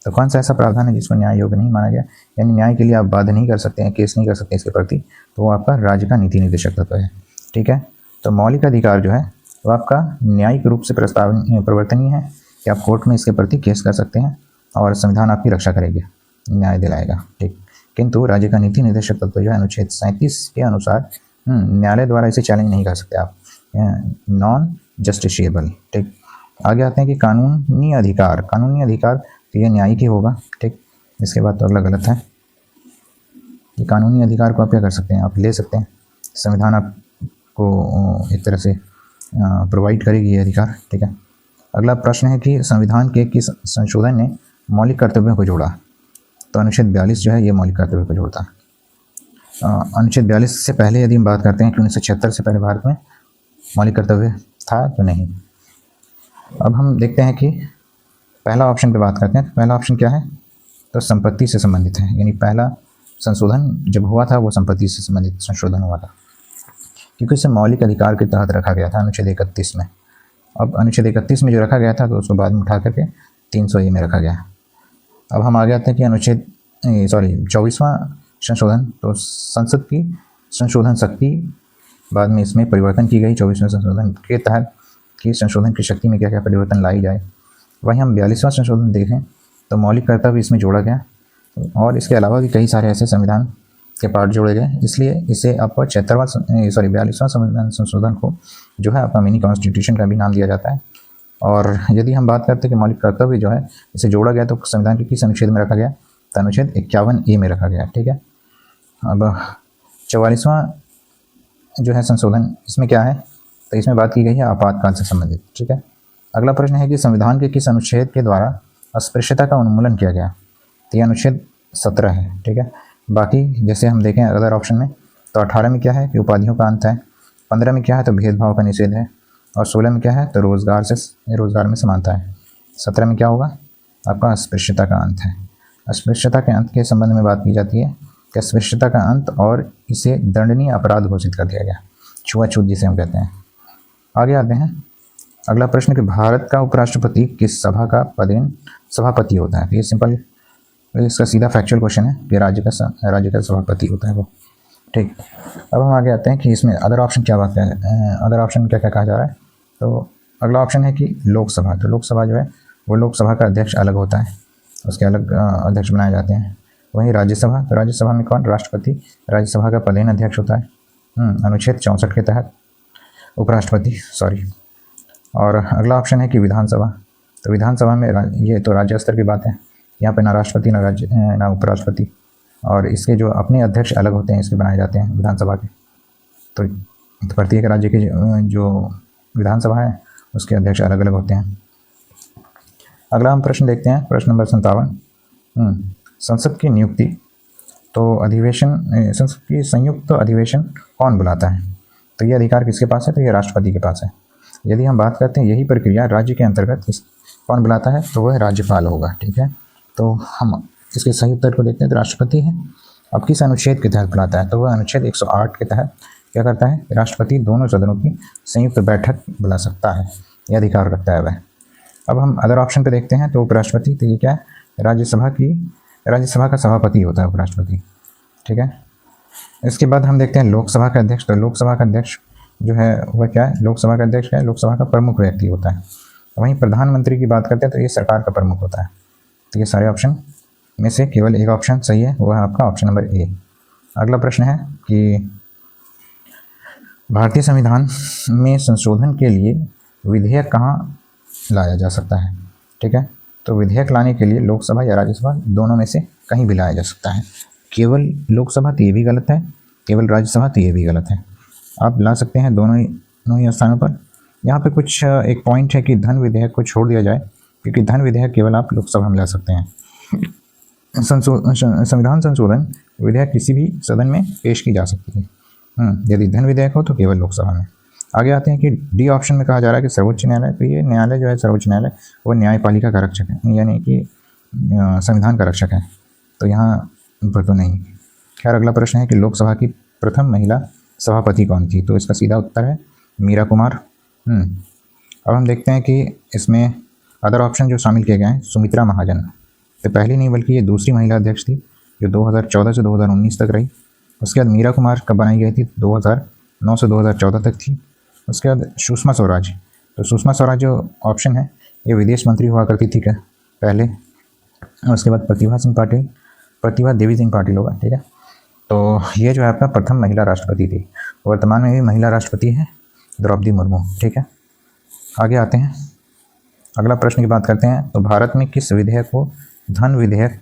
[SPEAKER 1] तो कौन सा ऐसा प्रावधान है जिसको न्याय योग्य नहीं माना गया, यानी न्याय के लिए आप बाध्य नहीं कर सकते हैं, केस नहीं कर सकते इसके प्रति, तो वो आपका राज्य का नीति निर्देशक तत्व है। ठीक है। तो मौलिक अधिकार जो है वो आपका न्यायिक रूप से प्रवर्तनीय है कि आप कोर्ट में इसके प्रति केस कर सकते हैं और संविधान आपकी रक्षा करेगी, न्याय दिलाएगा। ठीक। किंतु राज्य का नीति निर्देशक तत्व जो है अनुच्छेद 37 के अनुसार न्यायालय द्वारा इसे चैलेंज नहीं कर सकते आप, नॉन जस्टिशिएबल। ठीक। आगे आते हैं कि कानूनी अधिकार तो ये न्यायिक ही होगा। ठीक। इसके बाद तो अगला गलत है कि कानूनी अधिकार को आप क्या कर सकते हैं, आप ले सकते हैं, संविधान आपको एक तरह से प्रोवाइड करेगी ये अधिकार। ठीक है। अगला प्रश्न है कि संविधान के किस संशोधन ने मौलिक कर्तव्यों को जोड़ा। तो अनुच्छेद 42 जो है ये मौलिक कर्तव्यों को जोड़ता है। अनुच्छेद 42 से पहले यदि हम बात करते हैं कि 1976 से पहले भारत में मौलिक कर्तव्य था तो नहीं। अब हम देखते हैं कि पहला ऑप्शन पे बात करते हैं। तो पहला ऑप्शन क्या है, तो संपत्ति से संबंधित है, यानी पहला संशोधन जब हुआ था वो संपत्ति से संबंधित संशोधन हुआ था, क्योंकि इसे मौलिक अधिकार के तहत रखा गया था अनुच्छेद 31 में। अब अनुच्छेद 31 में जो रखा गया था तो उसको बाद में उठा करके 300 में रखा गया। अब हम आगे आते हैं कि अनुच्छेद 24वां संशोधन, तो संसद की संशोधन शक्ति बाद में इसमें परिवर्तन की गई 24वें संशोधन के तहत कि संशोधन की शक्ति में क्या क्या परिवर्तन लाई जाए। वहीं हम 42वां संशोधन देखें तो मौलिक कर्तव्य इसमें जोड़ा गया, और इसके अलावा भी कई सारे ऐसे संविधान के पार्ट जोड़े गए, इसलिए इसे आपको 42वां संविधान संशोधन को जो है आपका मिनी कॉन्स्टिट्यूशन का भी नाम दिया जाता है। और यदि हम बात करते हैं कि मौलिक कर्तव्य जो है इसे जोड़ा गया तो संविधान के किस अनुच्छेद में रखा गया, तो अनुच्छेद 51A में रखा गया। ठीक है। अब 44वां जो है संशोधन, इसमें क्या है, तो इसमें बात की गई है आपातकाल से संबंधित। ठीक है। अगला प्रश्न है कि संविधान के किस अनुच्छेद के द्वारा अस्पृश्यता का उन्मूलन किया गया? तो ये अनुच्छेद 17 है, ठीक है। बाकी जैसे हम देखें अदर ऑप्शन में, तो 18 में क्या है कि उपाधियों का अंत है, 15 में क्या है तो भेदभाव का निषेध है, और 16 में क्या है तो रोजगार में समानता है। 17 में क्या होगा आपका अस्पृश्यता का अंत है। अस्पृश्यता के अंत के संबंध में बात की जाती है कि अस्पृश्यता का अंत और इसे दंडनीय अपराध घोषित कर दिया गया, छुआछूत जिसे हम कहते हैं। आगे आते हैं, अगला प्रश्न कि भारत का उपराष्ट्रपति किस सभा का पदेन सभापति होता है? तो ये सिंपल, इसका सीधा फैक्चुअल क्वेश्चन है कि राज्य का सभापति होता है वो, ठीक। अब हम आगे आते हैं कि इसमें अदर ऑप्शन क्या बात है, अदर ऑप्शन क्या क्या कहा जा रहा है। तो अगला ऑप्शन है कि लोकसभा, तो लोकसभा जो है वो लोकसभा का अध्यक्ष अलग होता है, उसके अलग अध्यक्ष बनाए जाते हैं। वहीं राज्यसभा, तो राज्यसभा में कौन? राष्ट्रपति राज्यसभा का पदेन अध्यक्ष होता है, अनुच्छेद 64 के तहत उपराष्ट्रपति, सॉरी। और अगला ऑप्शन है कि विधानसभा, तो विधानसभा में ये तो राज्य स्तर की बात है, यहाँ पे ना राष्ट्रपति ना उपराष्ट्रपति, और इसके जो अपने अध्यक्ष अलग होते हैं, इसके बनाए जाते हैं विधानसभा के। तो प्रत्येक राज्य के जो विधानसभा है उसके अध्यक्ष अलग अलग होते हैं। अगला हम प्रश्न देखते हैं, प्रश्न नंबर 57। संसद की नियुक्ति, तो संसद की संयुक्त अधिवेशन कौन बुलाता है? तो ये अधिकार किसके पास है? तो ये राष्ट्रपति के पास है। यदि हम बात करते हैं यही प्रक्रिया राज्य के अंतर्गत कौन बुलाता है, तो वह राज्यपाल होगा, ठीक है। तो हम इसके सही उत्तर को देखते हैं, तो राष्ट्रपति है। अब किस अनुच्छेद के तहत बुलाता है? तो वह अनुच्छेद 108 के तहत क्या करता है? राष्ट्रपति दोनों सदनों की संयुक्त बैठक बुला सकता है, यह अधिकार रखता है वह। अब हम अदर ऑप्शन पे देखते हैं, तो उपराष्ट्रपति, तो ये क्या है? राज्यसभा का सभापति होता है उपराष्ट्रपति, ठीक है। इसके बाद हम देखते हैं लोकसभा का अध्यक्ष, तो लोकसभा का अध्यक्ष जो है वह क्या है? लोकसभा का अध्यक्ष है लोकसभा का प्रमुख व्यक्ति होता है। वहीं प्रधानमंत्री की बात करते हैं तो ये सरकार का प्रमुख होता है। तो ये सारे ऑप्शन में से केवल एक ऑप्शन सही है, वह है आपका ऑप्शन नंबर ए। अगला प्रश्न है कि भारतीय संविधान में संशोधन के लिए विधेयक कहाँ लाया जा सकता है? ठीक है, तो विधेयक लाने के लिए लोकसभा या राज्यसभा दोनों में से कहीं भी लाया जा सकता है। केवल लोकसभा तो ये भी गलत है, केवल राज्यसभा तो ये भी गलत है। आप ला सकते हैं दोनों ही स्थानों पर। यहाँ पे कुछ एक पॉइंट है कि धन विधेयक को छोड़ दिया जाए, क्योंकि धन विधेयक केवल आप लोकसभा में ला सकते हैं। संविधान संशोधन विधेयक किसी भी सदन में पेश की जा सकती है, यदि धन विधेयक हो तो केवल लोकसभा में। आगे आते हैं कि डी ऑप्शन में कहा जा रहा है कि सर्वोच्च न्यायालय, तो ये न्यायालय जो है सर्वोच्च न्यायालय वो न्यायपालिका का रक्षक है, यानी कि संविधान का रक्षक है, तो यहाँ पर तो नहीं। खैर अगला प्रश्न है कि लोकसभा की प्रथम महिला सभापति कौन थी? तो इसका सीधा उत्तर है मीरा कुमार। अब हम देखते हैं कि इसमें अदर ऑप्शन जो शामिल किए गए हैं, सुमित्रा महाजन, तो पहली नहीं बल्कि ये दूसरी महिला अध्यक्ष थी जो 2014 से 2019 तक रही। उसके बाद मीरा कुमार कब बनाई गई थी? 2009 से 2014 तक थी। उसके बाद सुषमा स्वराज, तो सुषमा स्वराज जो ऑप्शन है ये विदेश मंत्री हुआ करती थी क्या पहले। उसके बाद प्रतिभा देवी सिंह पाटिल होगा, ठीक है। तो ये जो है आपका प्रथम महिला राष्ट्रपति थी, वर्तमान में भी महिला राष्ट्रपति है द्रौपदी मुर्मू, ठीक है। आगे आते हैं, अगला प्रश्न की बात करते हैं। तो भारत में किस विधेयक को धन विधेयक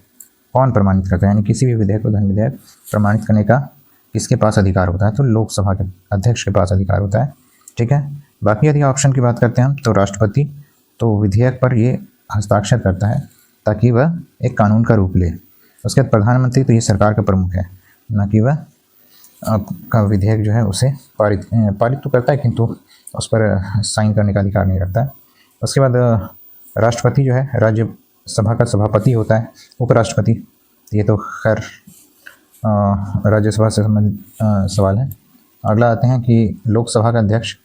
[SPEAKER 1] कौन प्रमाणित करता है, यानी किसी भी विधेयक को धन विधेयक प्रमाणित करने का किसके पास अधिकार होता है? तो लोकसभा के अध्यक्ष के पास अधिकार होता है, ठीक है। बाकी यदि ऑप्शन की बात करते हैं हम, तो राष्ट्रपति तो विधेयक पर ये हस्ताक्षर करता है ताकि वह एक कानून का रूप ले। उसके बाद प्रधानमंत्री, तो ये सरकार का प्रमुख है, ना कि वह का विधेयक जो है उसे पारित तो करता है किंतु उस पर साइन करने का अधिकार नहीं रखता है। उसके बाद राष्ट्रपति जो है राज्यसभा का सभापति होता है। उपराष्ट्रपति, ये तो खैर राज्यसभा से संबंधित सवाल है। अगला आते हैं कि लोकसभा का अध्यक्ष,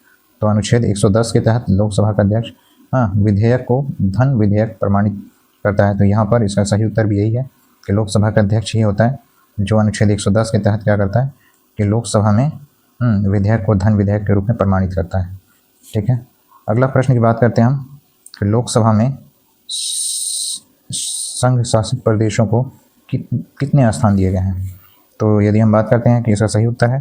[SPEAKER 1] तो अनुच्छेद 110 के तहत लोकसभा का अध्यक्ष विधेयक को धन विधेयक प्रमाणित करता है। तो यहाँ पर इसका सही उत्तर भी यही है कि लोकसभा का अध्यक्ष ही होता है जो अनुच्छेद 110 के तहत क्या करता है कि लोकसभा में विधेयक को धन विधेयक के रूप में प्रमाणित करता है, ठीक है। अगला प्रश्न की बात करते हैं हम कि लोकसभा में संघ शासित प्रदेशों को कितने स्थान दिए गए हैं? तो यदि हम बात करते हैं कि इसका सही उत्तर है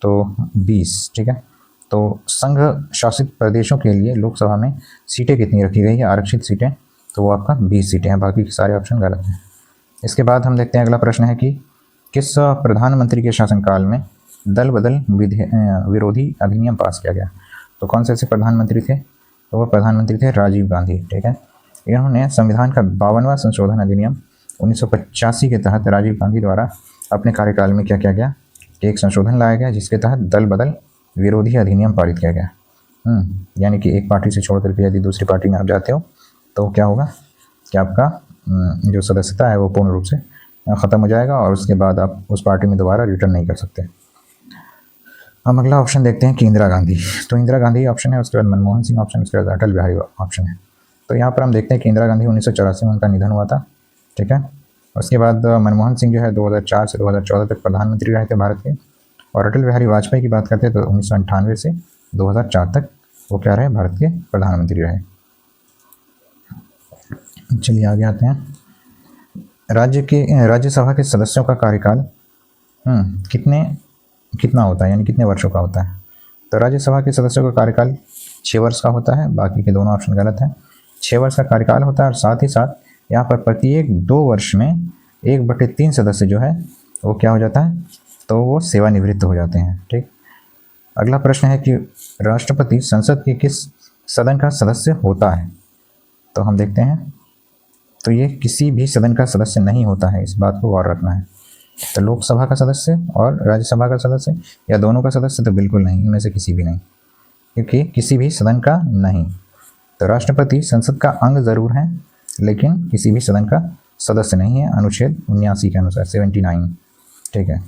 [SPEAKER 1] तो 20, ठीक है। तो संघ शासित प्रदेशों के लिए लोकसभा में सीटें कितनी रखी गई है, आरक्षित सीटें, तो वो आपका 20 सीटें हैं, बाकी सारे ऑप्शन गलत हैं। इसके बाद हम देखते हैं अगला प्रश्न है कि किस प्रधानमंत्री के शासनकाल में दल बदल विरोधी अधिनियम पास किया गया? तो कौन से ऐसे प्रधानमंत्री थे तो वो प्रधानमंत्री थे राजीव गांधी। ठीक है, इन्होंने संविधान का 52वां संशोधन अधिनियम 1985 के तहत राजीव गांधी द्वारा अपने कार्यकाल में क्या किया गया, एक संशोधन लाया गया जिसके तहत दल बदल विरोधी अधिनियम पारित किया गया। यानी कि एक पार्टी से छोड़ करके यदि दूसरी पार्टी में आप जाते हो तो क्या होगा कि आपका जो सदस्यता है वो पूर्ण रूप से ख़त्म हो जाएगा और उसके बाद आप उस पार्टी में दोबारा रिटर्न नहीं कर सकते। हम अगला ऑप्शन देखते हैं कि इंदिरा गांधी। तो इंदिरा गांधी ऑप्शन है, उसके बाद मनमोहन सिंह ऑप्शन, उसके बाद अटल बिहारी ऑप्शन है। तो यहाँ पर हम देखते हैं कि इंदिरा गांधी 1984 में उनका निधन हुआ था। ठीक है, उसके बाद मनमोहन सिंह जो है 2004 से 2014 तक प्रधानमंत्री रहे थे भारत के, और अटल बिहारी वाजपेयी की बात करते हैं तो 1998 से 2004 तक वो क्या रहे, भारत के प्रधानमंत्री रहे। चलिए आगे आते हैं। राज्यसभा के सदस्यों का कार्यकाल कितना होता है, यानी कितने वर्षों का होता है। तो राज्यसभा के सदस्यों का कार्यकाल 6 वर्ष का होता है, बाकी के दोनों ऑप्शन गलत हैं। 6 वर्ष का कार्यकाल होता है और साथ ही साथ यहाँ पर प्रत्येक 2 वर्ष में 1/3 सदस्य जो है वो क्या हो जाता है, तो वो सेवानिवृत्त हो जाते हैं। ठीक, अगला प्रश्न है कि राष्ट्रपति संसद के किस सदन का सदस्य होता है। तो हम देखते हैं, तो ये किसी भी सदन का सदस्य नहीं होता है, इस बात को गौर रखना है। तो लोकसभा का सदस्य और राज्यसभा का सदस्य या दोनों का सदस्य तो बिल्कुल नहीं, इनमें से किसी भी नहीं, क्योंकि किसी भी सदन का नहीं। तो राष्ट्रपति संसद का अंग जरूर है लेकिन किसी भी सदन का सदस्य नहीं है, अनुच्छेद 79 के अनुसार 79। ठीक है,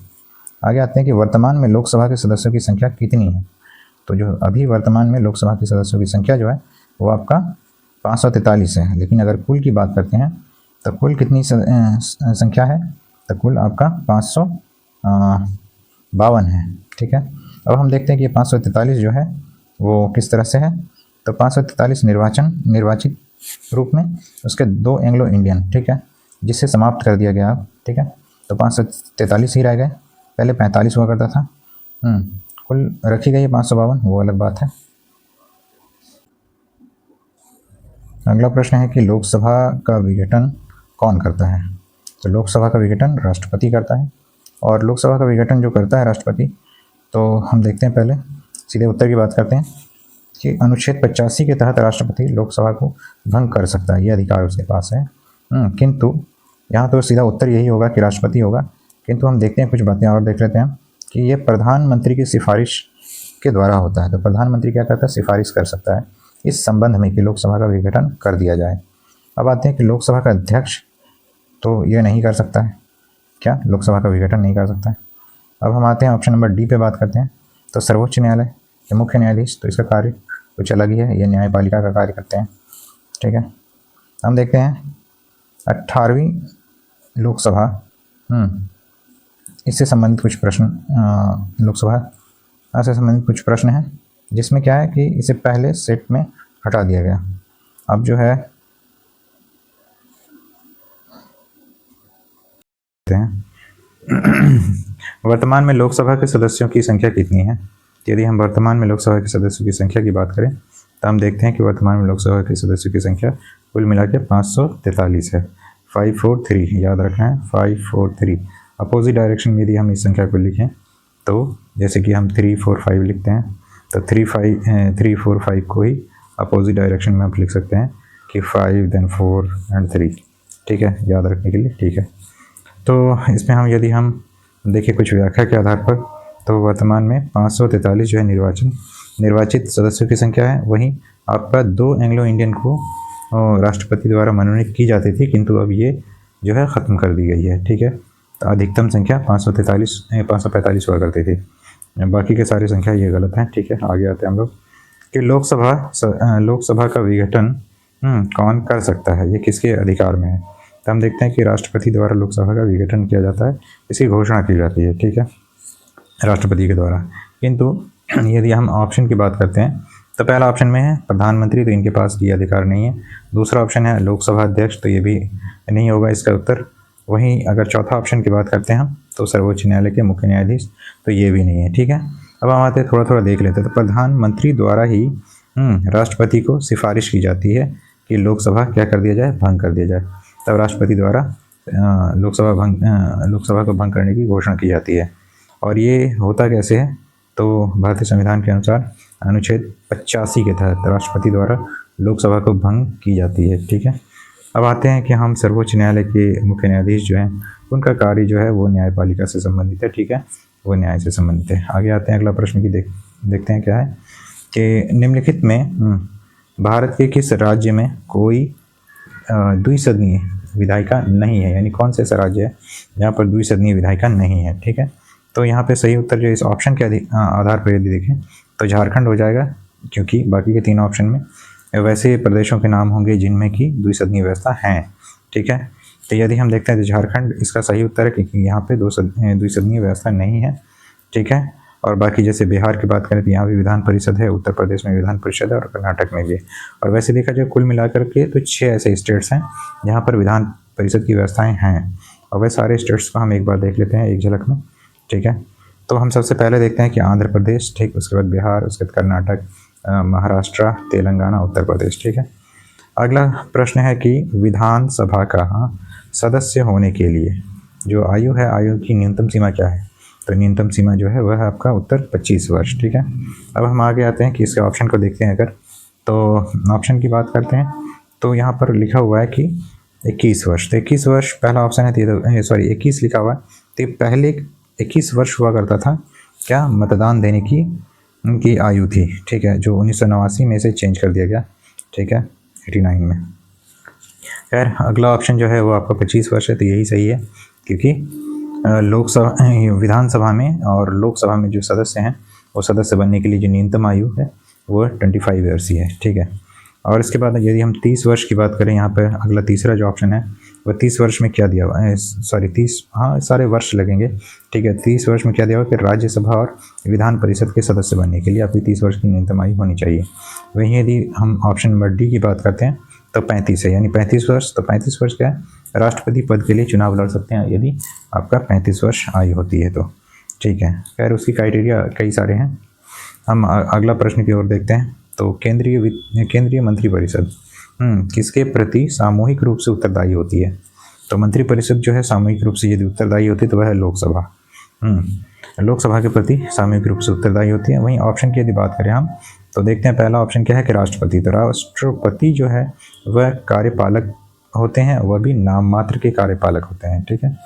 [SPEAKER 1] आगे आते हैं कि वर्तमान में लोकसभा के सदस्यों की संख्या कितनी है। तो जो अभी वर्तमान में लोकसभा के सदस्यों की संख्या जो है वो आपका 543 है, लेकिन अगर कुल की बात करते हैं तो कुल कितनी संख्या है, तो कुल आपका 552 है। ठीक है, अब हम देखते हैं कि ये 543 जो है वो किस तरह से है। तो 543 निर्वाचित रूप में, उसके 2 एंग्लो इंडियन, ठीक है, जिससे समाप्त कर दिया गया अब। ठीक है, तो 543 ही रह गए, पहले 45 हुआ करता था। कुल रखी गई है 552, वो अलग बात है। अगला प्रश्न है कि लोकसभा का विघटन कौन करता है। तो लोकसभा का विघटन राष्ट्रपति करता है, और लोकसभा का विघटन जो करता है राष्ट्रपति, तो हम देखते हैं, पहले सीधे उत्तर की बात करते हैं कि अनुच्छेद 85 के तहत राष्ट्रपति लोकसभा को भंग कर सकता है, ये अधिकार उसके पास है। किंतु यहाँ तो सीधा उत्तर यही होगा कि राष्ट्रपति होगा, किंतु हम देखते हैं कुछ बातें और देख लेते हैं कि ये प्रधानमंत्री की सिफारिश के द्वारा होता है। तो प्रधानमंत्री क्या करता है, सिफारिश कर सकता है इस संबंध में कि लोकसभा का विघटन कर दिया जाए। अब आते हैं कि लोकसभा का अध्यक्ष तो ये नहीं कर सकता है, क्या लोकसभा का विघटन नहीं कर सकता है। अब हम आते हैं ऑप्शन नंबर डी पे बात करते हैं। तो सर्वोच्च न्यायालय के मुख्य न्यायाधीश, तो इसका कार्य कुछ अलग ही है, ये न्यायपालिका का कार्य करते हैं। ठीक है, हम देखते हैं 18वीं लोकसभा, इससे संबंधित कुछ प्रश्न, लोकसभा से संबंधित कुछ प्रश्न हैं जिसमें क्या है कि इसे पहले सेट में हटा दिया गया। अब जो है वर्तमान में लोकसभा के सदस्यों की संख्या कितनी है। यदि हम वर्तमान में लोकसभा के सदस्यों की संख्या की बात करें तो हम देखते हैं कि वर्तमान में लोकसभा के सदस्यों की संख्या कुल मिला के 543 है। 543 याद रखना है, 543। अपोजिट डायरेक्शन में यदि हम इस संख्या को लिखें तो जैसे कि हम 345 लिखते हैं, तो 345 को ही अपोजिट डायरेक्शन में आप लिख सकते हैं कि 5 देन 4 एंड 3। ठीक है, याद रखने के लिए। ठीक है, तो इसमें हम यदि हम देखें कुछ व्याख्या के आधार पर, तो वर्तमान में 543 जो है निर्वाचित सदस्यों की संख्या है। वहीं आपका 2 एंग्लो इंडियन को राष्ट्रपति द्वारा मनोनीत की जाती थी, किंतु अब ये जो है ख़त्म कर दी गई है। ठीक है, तो अधिकतम संख्या 545 हुआ करती थी, बाकी के सारी संख्या ये गलत है। ठीक है, आगे आते हैं हम लोग कि लोकसभा का विघटन कौन कर सकता है, ये किसके अधिकार में है। तो हम देखते हैं कि राष्ट्रपति द्वारा लोकसभा का विघटन किया जाता है, इसकी घोषणा की जाती है। ठीक है, राष्ट्रपति के द्वारा। किंतु यदि हम ऑप्शन की बात करते हैं तो पहला ऑप्शन में है प्रधानमंत्री, तो इनके पास ये अधिकार नहीं है। दूसरा ऑप्शन है लोकसभा अध्यक्ष, तो ये भी नहीं होगा इसका उत्तर। वहीं अगर चौथा ऑप्शन की बात करते हैं हम तो सर्वोच्च न्यायालय के मुख्य न्यायाधीश, तो ये भी नहीं है। ठीक है, अब हम आते थोड़ा देख लेते हैं। तो प्रधानमंत्री द्वारा ही राष्ट्रपति को सिफारिश की जाती है कि लोकसभा क्या कर दिया जाए, भंग कर दिया जाए। तब राष्ट्रपति द्वारा लोकसभा को भंग करने की घोषणा की जाती है। और ये होता कैसे है, तो भारतीय संविधान के अनुसार अनुच्छेद 85 के तहत राष्ट्रपति द्वारा लोकसभा को भंग की जाती है। ठीक है, अब आते हैं कि हम सर्वोच्च न्यायालय के मुख्य न्यायाधीश जो हैं उनका कार्य जो है वो न्यायपालिका से संबंधित है। ठीक है, वो न्याय से संबंधित है। आगे आते हैं अगला प्रश्न की देखते हैं क्या है कि निम्नलिखित में भारत के किस राज्य में कोई द्विसदनीय विधायिका नहीं है, यानी कौन सा ऐसा राज्य है जहाँ पर द्विसदनीय विधायिका नहीं है। ठीक है, तो यहाँ पे सही उत्तर जो इस ऑप्शन के आधार पर यदि देखें तो झारखंड हो जाएगा, क्योंकि बाकी के 3 ऑप्शन में वैसे प्रदेशों के नाम होंगे जिनमें की द्विसदनीय व्यवस्था है। ठीक है, तो यदि हम देखते हैं तो झारखंड इसका सही उत्तर है, क्योंकि यहाँ पे द्विसदनीय व्यवस्था नहीं है। ठीक है, और बाकी जैसे बिहार की बात करें तो यहाँ भी विधान परिषद है, उत्तर प्रदेश में विधान परिषद है और कर्नाटक में भी है। और वैसे देखा जाए कुल मिलाकर के तो 6 ऐसे स्टेट्स हैं जहाँ पर विधान परिषद की व्यवस्थाएं हैं, और वह सारे स्टेट्स को हम एक बार देख लेते हैं एक झलक में। ठीक है, तो हम सबसे पहले देखते हैं कि आंध्र प्रदेश, ठीक, उसके बाद बिहार, उसके बाद कर्नाटक, महाराष्ट्र, तेलंगाना, उत्तर प्रदेश। ठीक है, अगला प्रश्न है कि विधानसभा का सदस्य होने के लिए जो आयु है, आयु की न्यूनतम सीमा क्या है? तो न्यूनतम सीमा जो है वह है आपका उत्तर 25 वर्ष। ठीक है, अब हम आगे आते हैं कि इसके ऑप्शन को देखते हैं। अगर तो ऑप्शन की बात करते हैं तो यहाँ पर लिखा हुआ है कि 21 वर्ष, तो 21 वर्ष पहला ऑप्शन है। तो सॉरी 21 लिखा हुआ है, तो पहले 21 वर्ष हुआ करता था क्या मतदान देने की उनकी आयु थी। ठीक है, जो 1989 में से चेंज कर दिया गया। ठीक है, 89 में। खैर अगला ऑप्शन जो है वो आपका 25 वर्ष है, तो यही सही है, क्योंकि लोकसभा विधानसभा में और लोकसभा में जो सदस्य हैं वो सदस्य बनने के लिए जो न्यूनतम आयु है वो 25 ईयर्स ही है। ठीक है, और इसके बाद यदि हम 30 वर्ष की बात करें, यहाँ पर अगला तीसरा जो ऑप्शन है वह 30 वर्ष में क्या दिया हुआ है, सॉरी 30 सारे वर्ष लगेंगे। ठीक है, 30 वर्ष में क्या दिया हुआ कि राज्यसभा और विधान परिषद के सदस्य बनने के लिए आपकी 30 वर्ष की न्यूनतम आयु होनी चाहिए। वहीं यदि हम ऑप्शन नंबर डी की बात करते हैं तो 35 है, यानी 35 वर्ष। तो 35 वर्ष क्या है, राष्ट्रपति पद के लिए चुनाव लड़ सकते हैं यदि आपका 35 वर्ष आयु होती है तो। ठीक है, खैर उसकी क्राइटेरिया कई सारे हैं। हम अगला प्रश्न की ओर देखते हैं। तो केंद्रीय मंत्रिपरिषद किसके प्रति सामूहिक रूप से उत्तरदायी होती है? तो मंत्रिपरिषद जो है सामूहिक रूप से यदि उत्तरदायी होती है तो वह है लोकसभा। लोकसभा के प्रति सामूहिक रूप से उत्तरदायी होती है। वहीं ऑप्शन की यदि बात करें हम तो देखते हैं, पहला ऑप्शन क्या है कि राष्ट्रपति। तो राष्ट्रपति जो है वह कार्यपालक होते हैं, वह भी नाम मात्र के कार्यपालक होते हैं। ठीक है,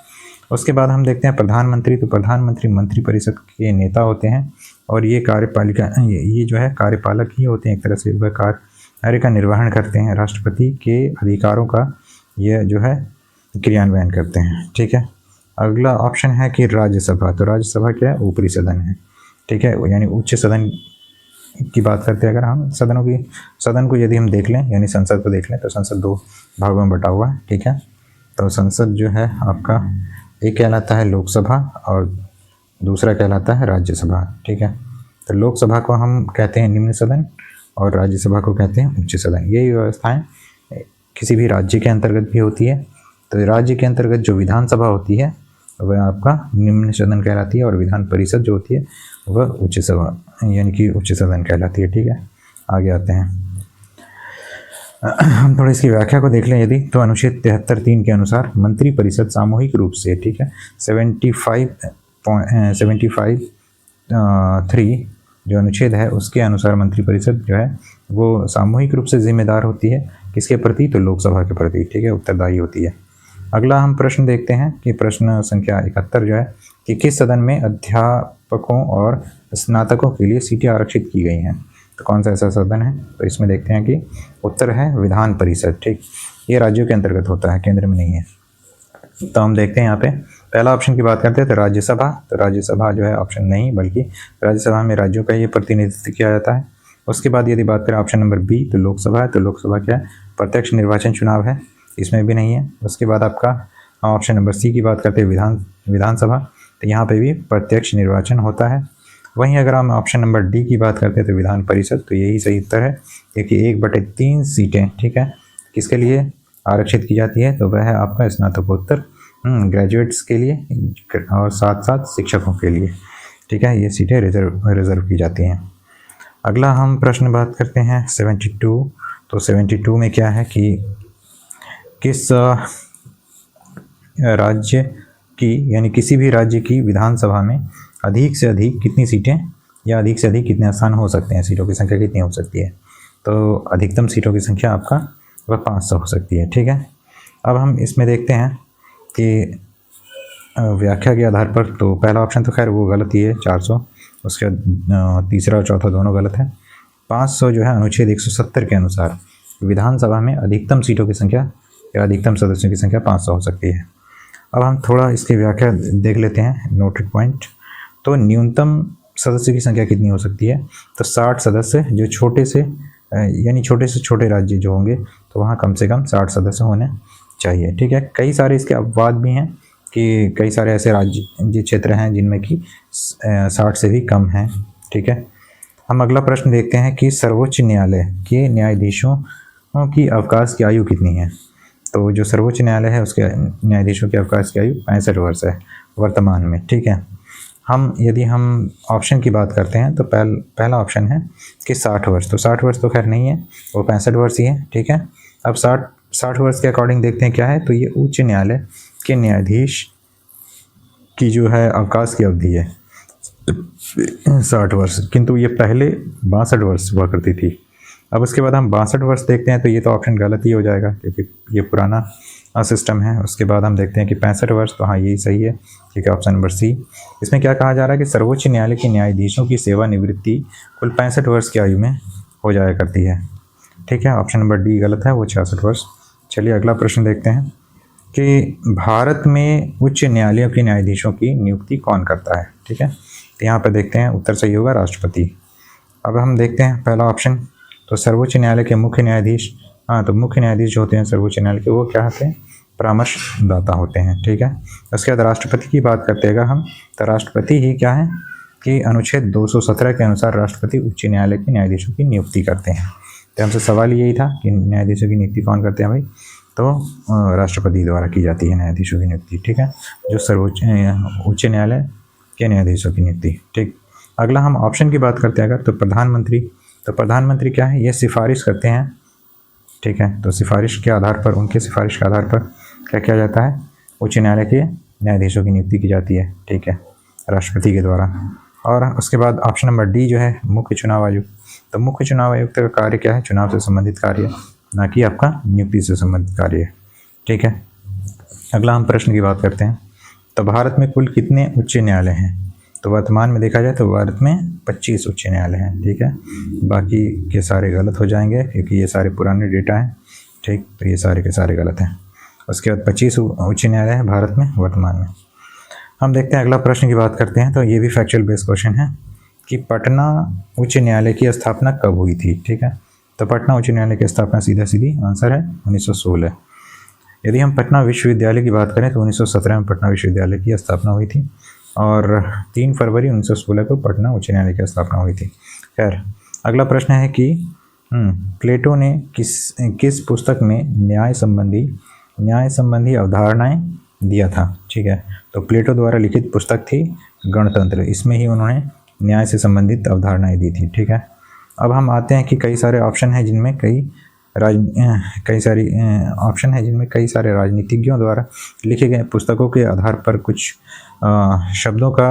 [SPEAKER 1] उसके बाद हम देखते हैं प्रधानमंत्री। तो प्रधानमंत्री मंत्रिपरिषद के नेता होते हैं और ये कार्यपालिका ये जो है कार्यपालक ही होते हैं एक तरह से, वह कार्य का निर्वहन करते हैं, राष्ट्रपति के अधिकारों का यह जो है क्रियान्वयन करते हैं। ठीक है, अगला ऑप्शन है कि राज्यसभा। तो राज्यसभा क्या है, ऊपरी सदन है। ठीक है, यानी उच्च सदन की बात करते हैं। अगर हम सदन को यदि हम देख लें, यानी संसद को देख लें, तो संसद 2 भागों में बटा हुआ है। ठीक है, तो संसद जो है आपका एक कहलाता है लोकसभा और दूसरा कहलाता है राज्यसभा। ठीक है, तो लोकसभा को हम कहते हैं निम्न सदन और राज्यसभा को कहते हैं उच्च सदन। यही व्यवस्थाएं किसी भी राज्य के अंतर्गत भी होती है। तो राज्य के अंतर्गत जो विधानसभा होती है वह आपका निम्न सदन कहलाती है और विधान परिषद जो होती है वह उच्च सभा यानी कि उच्च सदन कहलाती है। ठीक है, आगे आते हैं। हम थोड़ी इसकी व्याख्या को देख लें यदि, तो अनुच्छेद 73(3) के अनुसार मंत्रिपरिषद सामूहिक रूप से, ठीक है, 75(3) जो अनुच्छेद है उसके अनुसार मंत्रिपरिषद जो है वो सामूहिक रूप से जिम्मेदार होती है किसके प्रति, तो लोकसभा के प्रति। ठीक है, उत्तरदायी होती है। अगला हम प्रश्न देखते हैं कि प्रश्न संख्या 71 जो है कि किस सदन में अध्यापकों और स्नातकों के लिए सीटें आरक्षित की गई हैं? तो कौन सा ऐसा सदन है? तो इसमें देखते हैं कि उत्तर है विधान परिषद। ठीक, ये राज्यों के अंतर्गत होता है, केंद्र में नहीं है। तो हम देखते हैं यहाँ पे पहला ऑप्शन की बात करते हैं तो राज्यसभा। तो राज्यसभा जो है ऑप्शन नहीं, बल्कि राज्यसभा में राज्यों का ये प्रतिनिधित्व किया जाता है। उसके बाद यदि बात करें ऑप्शन नंबर बी, तो लोकसभा है। तो लोकसभा क्या है, प्रत्यक्ष निर्वाचन चुनाव है, इसमें भी नहीं है। उसके बाद आपका ऑप्शन नंबर सी की बात करते हैं विधानसभा, तो यहाँ पे भी प्रत्यक्ष निर्वाचन होता है। वहीं अगर हम ऑप्शन नंबर डी की बात करते हैं तो विधान परिषद, तो यही सही उत्तर है, क्योंकि 1/3 सीटें, ठीक है, किसके लिए आरक्षित की जाती है, तो वह है आपका स्नातकोत्तर ग्रेजुएट्स के लिए और साथ साथ शिक्षकों के लिए। ठीक है, ये सीटें रिजर्व की जाती हैं। अगला हम प्रश्न बात करते हैं 72। तो 72 में क्या है कि किस राज्य की यानी किसी भी राज्य की विधानसभा में अधिक से अधिक कितनी सीटें या अधिक से अधिक कितने स्थान हो सकते हैं, सीटों की संख्या कितनी हो सकती है। तो अधिकतम सीटों की संख्या आपका वह 500 हो सकती है, ठीक है। अब हम इसमें देखते हैं कि व्याख्या के आधार पर, तो पहला ऑप्शन तो खैर वो गलत ही है 400, उसके तीसरा और चौथा दोनों गलत है। 500 जो है अनुच्छेद 170 के अनुसार विधानसभा में अधिकतम सीटों की संख्या या अधिकतम सदस्यों की संख्या 500 हो सकती है। अब हम थोड़ा इसकी व्याख्या देख लेते हैं, नोटेड पॉइंट। तो न्यूनतम सदस्य की संख्या कितनी हो सकती है, तो 60 सदस्य, जो छोटे से यानी छोटे से छोटे राज्य जो होंगे तो वहाँ कम से कम 60 सदस्य होने चाहिए, ठीक है। कई सारे इसके अपवाद भी हैं कि कई सारे ऐसे राज्य क्षेत्र हैं जिनमें कि 60 से भी कम हैं, ठीक है। हम अगला प्रश्न देखते हैं कि सर्वोच्च न्यायालय के न्यायाधीशों की अवकाश की आयु कितनी है। तो जो सर्वोच्च न्यायालय है उसके न्यायाधीशों की अवकाश की आयु 65 वर्ष है वर्तमान में, ठीक है। यदि हम ऑप्शन की बात करते हैं तो पहला ऑप्शन है कि 60 वर्ष, तो 60 वर्ष तो खैर नहीं है, वो 65 वर्ष ही है, ठीक है। अब 60 वर्ष के अकॉर्डिंग देखते हैं क्या है, तो ये उच्च न्यायालय के न्यायाधीश की जो है अवकाश की अवधि है 60 वर्ष, किंतु ये पहले 62 वर्ष हुआ करती थी। अब उसके बाद हम 62 वर्ष देखते हैं तो ये तो ऑप्शन गलत ही हो जाएगा क्योंकि ये पुराना सिस्टम है। उसके बाद हम देखते हैं कि 65 वर्ष, तो हाँ यही सही है, ठीक है, ऑप्शन नंबर सी। इसमें क्या कहा जा रहा है कि सर्वोच्च न्यायालय के न्यायाधीशों की सेवानिवृत्ति कुल 65 वर्ष की आयु में हो जाया करती है, ठीक है। ऑप्शन नंबर डी गलत है, वो 66 वर्ष। चलिए अगला प्रश्न देखते हैं कि भारत में उच्च न्यायालयों के न्यायाधीशों की नियुक्ति कौन करता है, ठीक है। तो यहाँ पर देखते हैं उत्तर सही होगा राष्ट्रपति। अब हम देखते हैं पहला ऑप्शन, तो सर्वोच्च न्यायालय के मुख्य न्यायाधीश, तो मुख्य न्यायाधीश जो होते हैं सर्वोच्च न्यायालय के, वो क्या होते हैं, परामर्शदाता होते हैं, ठीक है। उसके बाद राष्ट्रपति की बात करते हैं हम, तो राष्ट्रपति ही क्या है कि अनुच्छेद 217 के अनुसार राष्ट्रपति उच्च न्यायालय के न्यायाधीशों की नियुक्ति करते हैं। तो हमसे सवाल यही था कि न्यायाधीशों की नियुक्ति कौन करते हैं भाई, तो राष्ट्रपति द्वारा की जाती है न्यायाधीशों की नियुक्ति, ठीक है, जो सर्वोच्च उच्च न्यायालय के न्यायाधीशों की नियुक्ति, ठीक। अगला हम ऑप्शन की बात करते हैं अगर, तो प्रधानमंत्री, तो प्रधानमंत्री क्या है, ये सिफारिश करते हैं, ठीक है। तो सिफारिश के आधार पर, उनके सिफारिश के आधार पर क्या किया जाता है, उच्च न्यायालय के न्यायाधीशों की नियुक्ति की जाती है, ठीक है, राष्ट्रपति के द्वारा। और उसके बाद ऑप्शन नंबर डी जो है मुख्य चुनाव आयुक्त, तो मुख्य चुनाव आयुक्त का कार्य क्या है, चुनाव से संबंधित कार्य, ना कि आपका नियुक्ति से संबंधित कार्य, ठीक है। अगला हम प्रश्न की बात करते हैं, तो भारत में कुल कितने उच्च न्यायालय हैं। तो वर्तमान में देखा जाए तो भारत में 25 उच्च न्यायालय हैं, ठीक है। बाकी के सारे गलत हो जाएंगे क्योंकि ये सारे पुराने डेटा हैं, ठीक, तो ये सारे के सारे गलत हैं। उसके बाद 25 उच्च न्यायालय हैं भारत में वर्तमान में। हम देखते हैं अगला प्रश्न की बात करते हैं, तो ये भी फैक्चुअल बेस्ड क्वेश्चन है कि पटना उच्च न्यायालय की स्थापना कब हुई थी, ठीक है। तो पटना उच्च न्यायालय की स्थापना सीधा सीधी आंसर है 1916। यदि हम पटना विश्वविद्यालय की बात करें तो 1917 में पटना विश्वविद्यालय की स्थापना हुई थी और 3 फरवरी 1916 को पटना उच्च न्यायालय की स्थापना हुई थी। खैर अगला प्रश्न है कि प्लेटो ने किस पुस्तक में न्याय संबंधी अवधारणाएं दिया था, ठीक है। तो प्लेटो द्वारा लिखित पुस्तक थी गणतंत्र, इसमें ही उन्होंने न्याय से संबंधित अवधारणाएं दी थी, ठीक है। अब हम आते हैं कि कई सारे ऑप्शन हैं जिनमें कई सारे राजनीतिज्ञों द्वारा लिखे गए पुस्तकों के आधार पर कुछ शब्दों का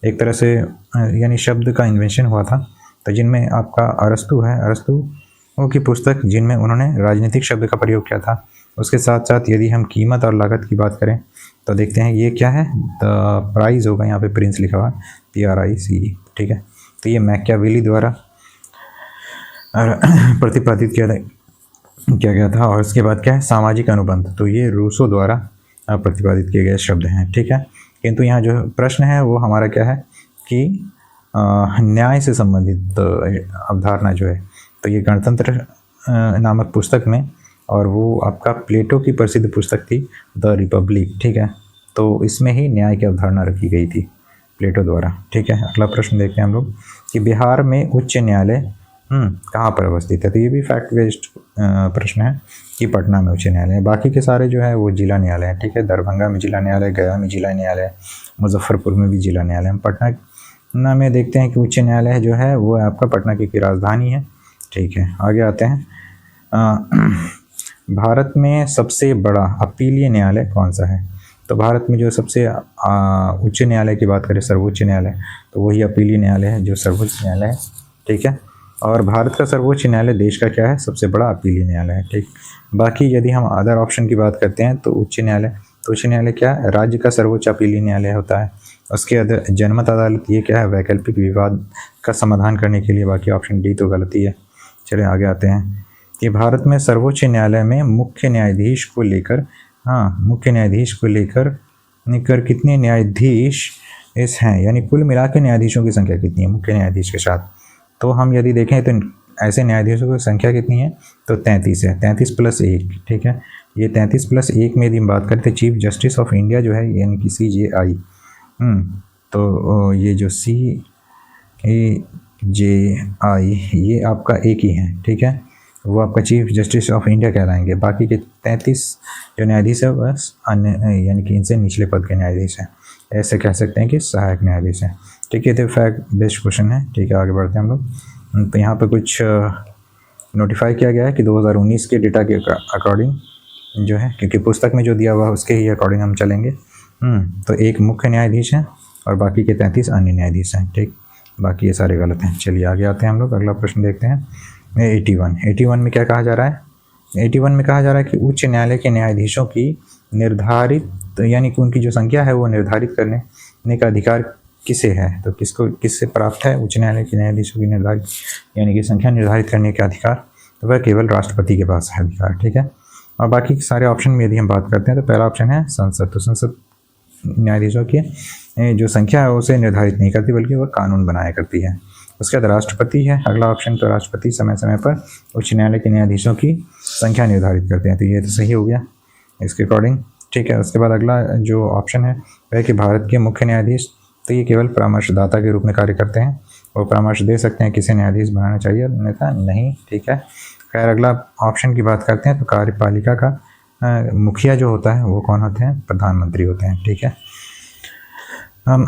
[SPEAKER 1] एक तरह से यानी शब्द का इन्वेंशन हुआ था। तो जिनमें आपका अरस्तु की पुस्तक जिनमें उन्होंने राजनीतिक शब्द का प्रयोग किया था। उसके साथ साथ यदि हम कीमत और लागत की बात करें तो देखते हैं ये क्या है, द प्राइस होगा, यहाँ पे प्रिंस लिखा हुआ PRICE, ठीक है। तो ये मैकियावेली द्वारा प्रतिपादित किया गया था। और उसके बाद क्या है, सामाजिक अनुबंध, तो ये रूसो द्वारा प्रतिपादित किए गए शब्द हैं, ठीक है। किंतु यहाँ जो प्रश्न है वो हमारा क्या है कि न्याय से संबंधित अवधारणा जो है, तो ये गणतंत्र नामक पुस्तक में, और वो आपका प्लेटो की प्रसिद्ध पुस्तक थी द रिपब्लिक, ठीक है। तो इसमें ही न्याय की अवधारणा रखी गई थी प्लेटो द्वारा, ठीक है। अगला प्रश्न देखते हैं हम लोग कि बिहार में उच्च न्यायालय कहाँ पर अवस्थित है। तो ये भी फैक्ट बेस्ड प्रश्न है कि पटना में उच्च न्यायालय है। बाकी के सारे जो है वो जिला न्यायालय है, ठीक है। दरभंगा में जिला न्यायालय, गया में जिला न्यायालय, मुजफ्फरपुर में भी जिला न्यायालय। हम पटना में देखते हैं कि उच्च न्यायालय जो है वो आपका पटना की राजधानी है, ठीक है। आगे आते हैं, भारत में सबसे बड़ा अपीलीय न्यायालय कौन सा है। तो भारत में जो सबसे उच्च न्यायालय की बात करें, सर्वोच्च न्यायालय, तो वही अपीलीय न्यायालय है जो सर्वोच्च न्यायालय है, ठीक है। और भारत का सर्वोच्च न्यायालय देश का क्या है, सबसे बड़ा अपीलीय न्यायालय है, ठीक। बाकी यदि हम अदर ऑप्शन की बात करते हैं तो उच्च न्यायालय, तो उच्च न्यायालय क्या है, राज्य का सर्वोच्च अपीलीय न्यायालय होता है। उसके जनमत अदालत ये क्या है, वैकल्पिक विवाद का समाधान करने के लिए। बाकी ऑप्शन डी तो गलती है। चलिए आगे आते हैं कि भारत में सर्वोच्च न्यायालय में मुख्य न्यायाधीश को लेकर, मुख्य न्यायाधीश को लेकर कितने न्यायाधीश इस हैं, यानी कुल मिला के न्यायाधीशों की संख्या कितनी है मुख्य न्यायाधीश के साथ। तो हम यदि देखें तो ऐसे न्यायाधीशों की संख्या कितनी है, तो 33 है, 33 + 1, ठीक है। ये 33 + 1 में यदि हम बात करते हैं चीफ जस्टिस ऑफ इंडिया जो है, यानी कि CJI, तो ये जो CJI ये आपका एक ही है, ठीक है, वो आपका चीफ जस्टिस ऑफ इंडिया कहलाएंगे। बाकी के 33 जो न्यायाधीश है बस अन्य, यानी कि इनसे निचले पद के न्यायाधीश हैं, ऐसे कह सकते हैं कि सहायक न्यायाधीश हैं, ठीक है। तो फैक्ट बेस्ड क्वेश्चन है, ठीक है। आगे बढ़ते हैं हम लोग। तो यहाँ पर कुछ नोटिफाई किया गया है कि 2019 के डेटा के अकॉर्डिंग जो है, क्योंकि पुस्तक में जो दिया हुआ है उसके ही अकॉर्डिंग हम चलेंगे। तो एक मुख्य न्यायाधीश है और बाकी के 33 अन्य न्यायाधीश हैं, ठीक। बाकी ये सारे गलत हैं। चलिए आगे आते हैं हम लोग, अगला प्रश्न देखते हैं। 81 में क्या कहा जा रहा है, 81 में कहा जा रहा है कि उच्च न्यायालय के न्यायाधीशों की निर्धारित, यानी कि उनकी जो संख्या है वो निर्धारित करने का अधिकार किसे है, तो किससे प्राप्त है उच्च न्यायालय के न्यायाधीशों की निर्धारित यानी कि संख्या निर्धारित करने का अधिकार, तो वह केवल राष्ट्रपति के पास है अधिकार, ठीक है। और बाकी सारे ऑप्शन में यदि हम बात करते हैं तो पहला ऑप्शन है संसद, तो संसद न्यायाधीशों की जो संख्या है उसे निर्धारित नहीं करती बल्कि वह कानून बनाया करती है। उसके बाद राष्ट्रपति है अगला ऑप्शन, तो राष्ट्रपति समय समय पर उच्च न्यायालय के न्यायाधीशों की संख्या निर्धारित करते हैं, तो ये तो सही हो गया इसके अकॉर्डिंग, ठीक है। उसके बाद अगला जो ऑप्शन है वह कि भारत के मुख्य न्यायाधीश, तो ये केवल परामर्शदाता के रूप में कार्य करते हैं, वो परामर्श दे सकते हैं किसे न्यायाधीश बनाना चाहिए अन्यथा नहीं, ठीक है। खैर अगला ऑप्शन की बात करते हैं तो कार्यपालिका का मुखिया जो होता है वो कौन होते हैं, प्रधानमंत्री होते हैं, ठीक है। हम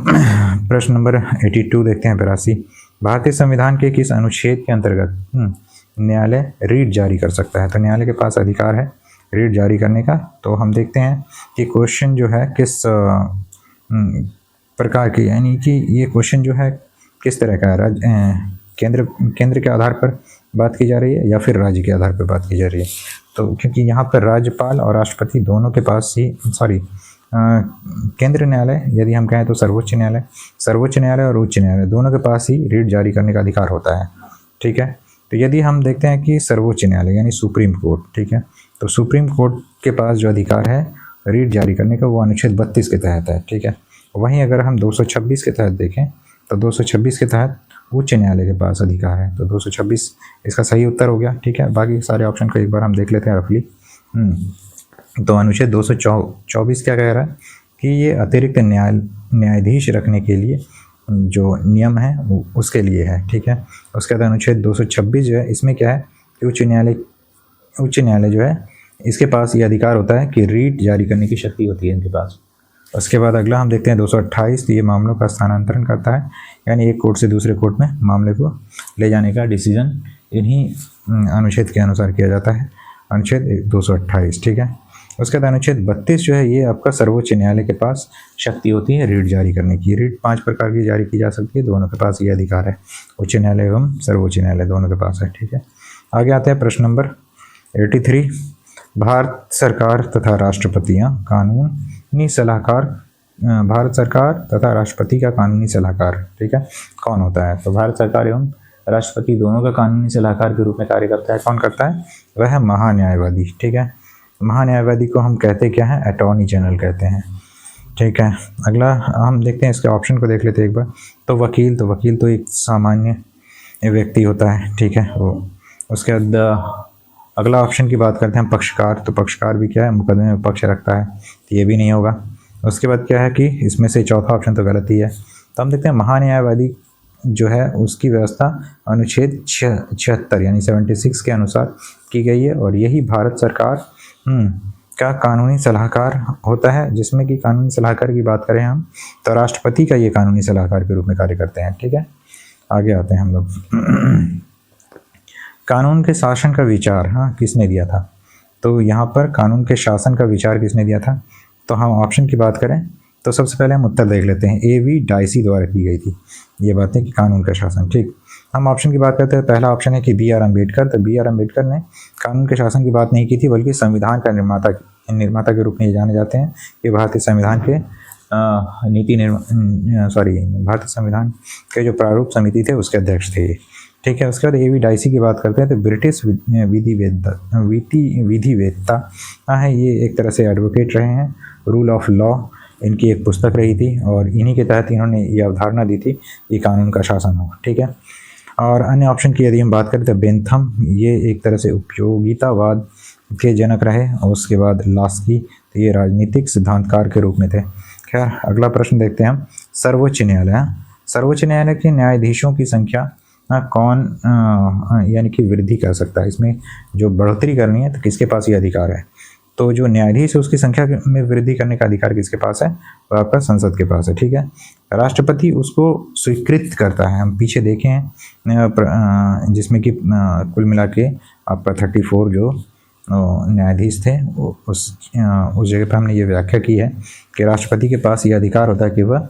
[SPEAKER 1] प्रश्न नंबर 82 देखते हैं। 82, भारतीय संविधान के किस अनुच्छेद के अंतर्गत न्यायालय रीट जारी कर सकता है, तो न्यायालय के पास अधिकार है रीट जारी करने का। तो हम देखते हैं कि क्वेश्चन जो है किस प्रकार की, यानी कि ये क्वेश्चन जो है किस तरह का है, केंद्र के आधार पर बात की जा रही है या फिर राज्य के आधार पर बात की जा रही है। तो क्योंकि यहाँ पर राज्यपाल और राष्ट्रपति दोनों के पास ही केंद्र न्यायालय यदि हम कहें तो सर्वोच्च न्यायालय और उच्च न्यायालय दोनों के पास ही रीट जारी करने का अधिकार होता है, ठीक है। तो यदि हम देखते हैं कि सर्वोच्च न्यायालय यानी सुप्रीम कोर्ट, ठीक है, तो सुप्रीम कोर्ट के पास जो अधिकार है रीट जारी करने का वो अनुच्छेद 32 के तहत है, ठीक है। वहीं अगर हम 226 के तहत देखें तो 226 के तहत उच्च न्यायालय के पास अधिकार है, तो 226 इसका सही उत्तर हो गया, ठीक है। बाकी सारे ऑप्शन को एक बार हम देख लेते हैं रफली। तो अनुच्छेद 224 क्या कह रहा है कि ये अतिरिक्त न्यायाधीश रखने के लिए जो नियम है उसके लिए है, ठीक है। उसके बाद अनुच्छेद 226 जो है इसमें क्या है कि उच्च न्यायालय जो है इसके पास ये अधिकार होता है कि रीट जारी करने की शक्ति होती है इनके पास। उसके बाद अगला हम देखते हैं 228, तो ये मामलों का स्थानांतरण करता है, यानी एक कोर्ट से दूसरे कोर्ट में मामले को ले जाने का डिसीजन इन्हीं अनुच्छेद के अनुसार किया जाता है, अनुच्छेद 228, ठीक है। उसके बाद अनुच्छेद 32 जो है ये आपका सर्वोच्च न्यायालय के पास शक्ति होती है रीट जारी करने की। रीट 5 प्रकार की जारी की जा सकती है, दोनों के पास ये अधिकार है, उच्च न्यायालय एवं सर्वोच्च न्यायालय दोनों के पास है, ठीक है। आगे आते हैं प्रश्न नंबर 83, भारत सरकार तथा राष्ट्रपतियाँ कानूनी सलाहकार, भारत सरकार तथा राष्ट्रपति का कानूनी सलाहकार, ठीक है, कौन होता है, तो भारत सरकार एवं राष्ट्रपति दोनों का कानूनी सलाहकार के रूप में कार्य करता है, कौन करता है, वह है महान्यायवादी, ठीक है। महान्यायवादी को हम कहते क्या हैं, अटॉर्नी जनरल कहते हैं, ठीक है। अगला हम देखते हैं इसके ऑप्शन को देख लेते हैं एक बार। तो वकील तो एक सामान्य व्यक्ति होता है, ठीक है वो। उसके बाद अगला ऑप्शन की बात करते हैं पक्षकार, तो पक्षकार भी क्या है, मुकदमे में पक्ष रखता है, तो ये भी नहीं होगा। उसके बाद क्या है कि इसमें से चौथा ऑप्शन तो गलत ही है। तो हम देखते हैं महान्यायवादी जो है उसकी व्यवस्था अनुच्छेद 76 यानी 76 के अनुसार की गई है, और यही भारत सरकार का कानूनी सलाहकार होता है, जिसमें कि कानूनी सलाहकार की बात करें हम तो राष्ट्रपति का ये कानूनी सलाहकार के रूप में कार्य करते हैं, ठीक है। आगे आते हैं हम लोग। कानून के शासन का विचार किसने दिया था, तो यहाँ पर कानून के शासन का विचार किसने दिया था, तो हम ऑप्शन की बात करें तो सबसे पहले हम उत्तर देख लेते हैं। A.V. डाइसी द्वारा की गई थी ये बातें कि कानून का शासन। ठीक, हम ऑप्शन की बात करते हैं। पहला ऑप्शन है कि B.R. अम्बेडकर। तो B.R. अम्बेडकर ने कानून के शासन की बात नहीं की थी, बल्कि संविधान का निर्माता के रूप में ये जाने जाते हैं कि भारतीय संविधान के भारतीय संविधान के जो प्रारूप समिति थे उसके अध्यक्ष थे। ठीक है, उसके बाद A.V. डाइसी की बात करते हैं तो ब्रिटिश विधिवेत्ता है। ये एक तरह से एडवोकेट रहे हैं। रूल ऑफ लॉ इनकी एक पुस्तक रही थी और इन्हीं के तहत इन्होंने ये अवधारणा दी थी कि कानून का शासन हो। ठीक है, और अन्य ऑप्शन की यदि हम बात करें तो बेंथम, ये एक तरह से उपयोगितावाद के जनक रहे। और उसके बाद लास्की, तो ये राजनीतिक सिद्धांतकार के रूप में थे। खैर, अगला प्रश्न देखते हैं हम। सर्वोच्च न्यायालय के न्यायाधीशों की संख्या कौन यानी कि वृद्धि कर सकता है? इसमें जो बढ़ोतरी करनी है तो किसके पास ये अधिकार है? तो जो न्यायाधीश है उसकी संख्या में वृद्धि करने का अधिकार किसके पास है? वो आपका संसद के पास है। ठीक है, राष्ट्रपति उसको स्वीकृत करता है। हम पीछे देखें हैं जिसमें कि कुल मिला के आपका 34 जो न्यायाधीश थे उस जगह पर हमने ये व्याख्या की है कि राष्ट्रपति के पास ये अधिकार होता है कि वह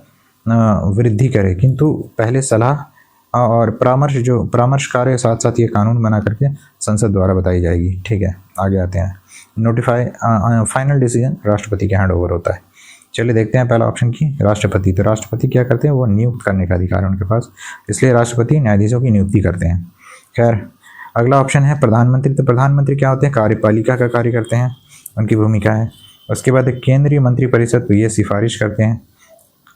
[SPEAKER 1] वृद्धि करे, किंतु पहले सलाह और परामर्श कार्य साथ साथ ये कानून बना करके संसद द्वारा बताई जाएगी। ठीक है, आगे आते हैं। नोटिफाई फाइनल डिसीजन राष्ट्रपति के हैंड ओवर होता है। चलिए देखते हैं पहला ऑप्शन की राष्ट्रपति। तो राष्ट्रपति क्या करते हैं? वो नियुक्त करने का अधिकार है उनके पास, इसलिए राष्ट्रपति न्यायाधीशों की नियुक्ति करते हैं। खैर, अगला ऑप्शन है प्रधानमंत्री। तो प्रधानमंत्री क्या होते हैं? कार्यपालिका का कार्य करते हैं, उनकी भूमिका है। उसके बाद केंद्रीय मंत्रिपरिषद, तो ये सिफारिश करते हैं,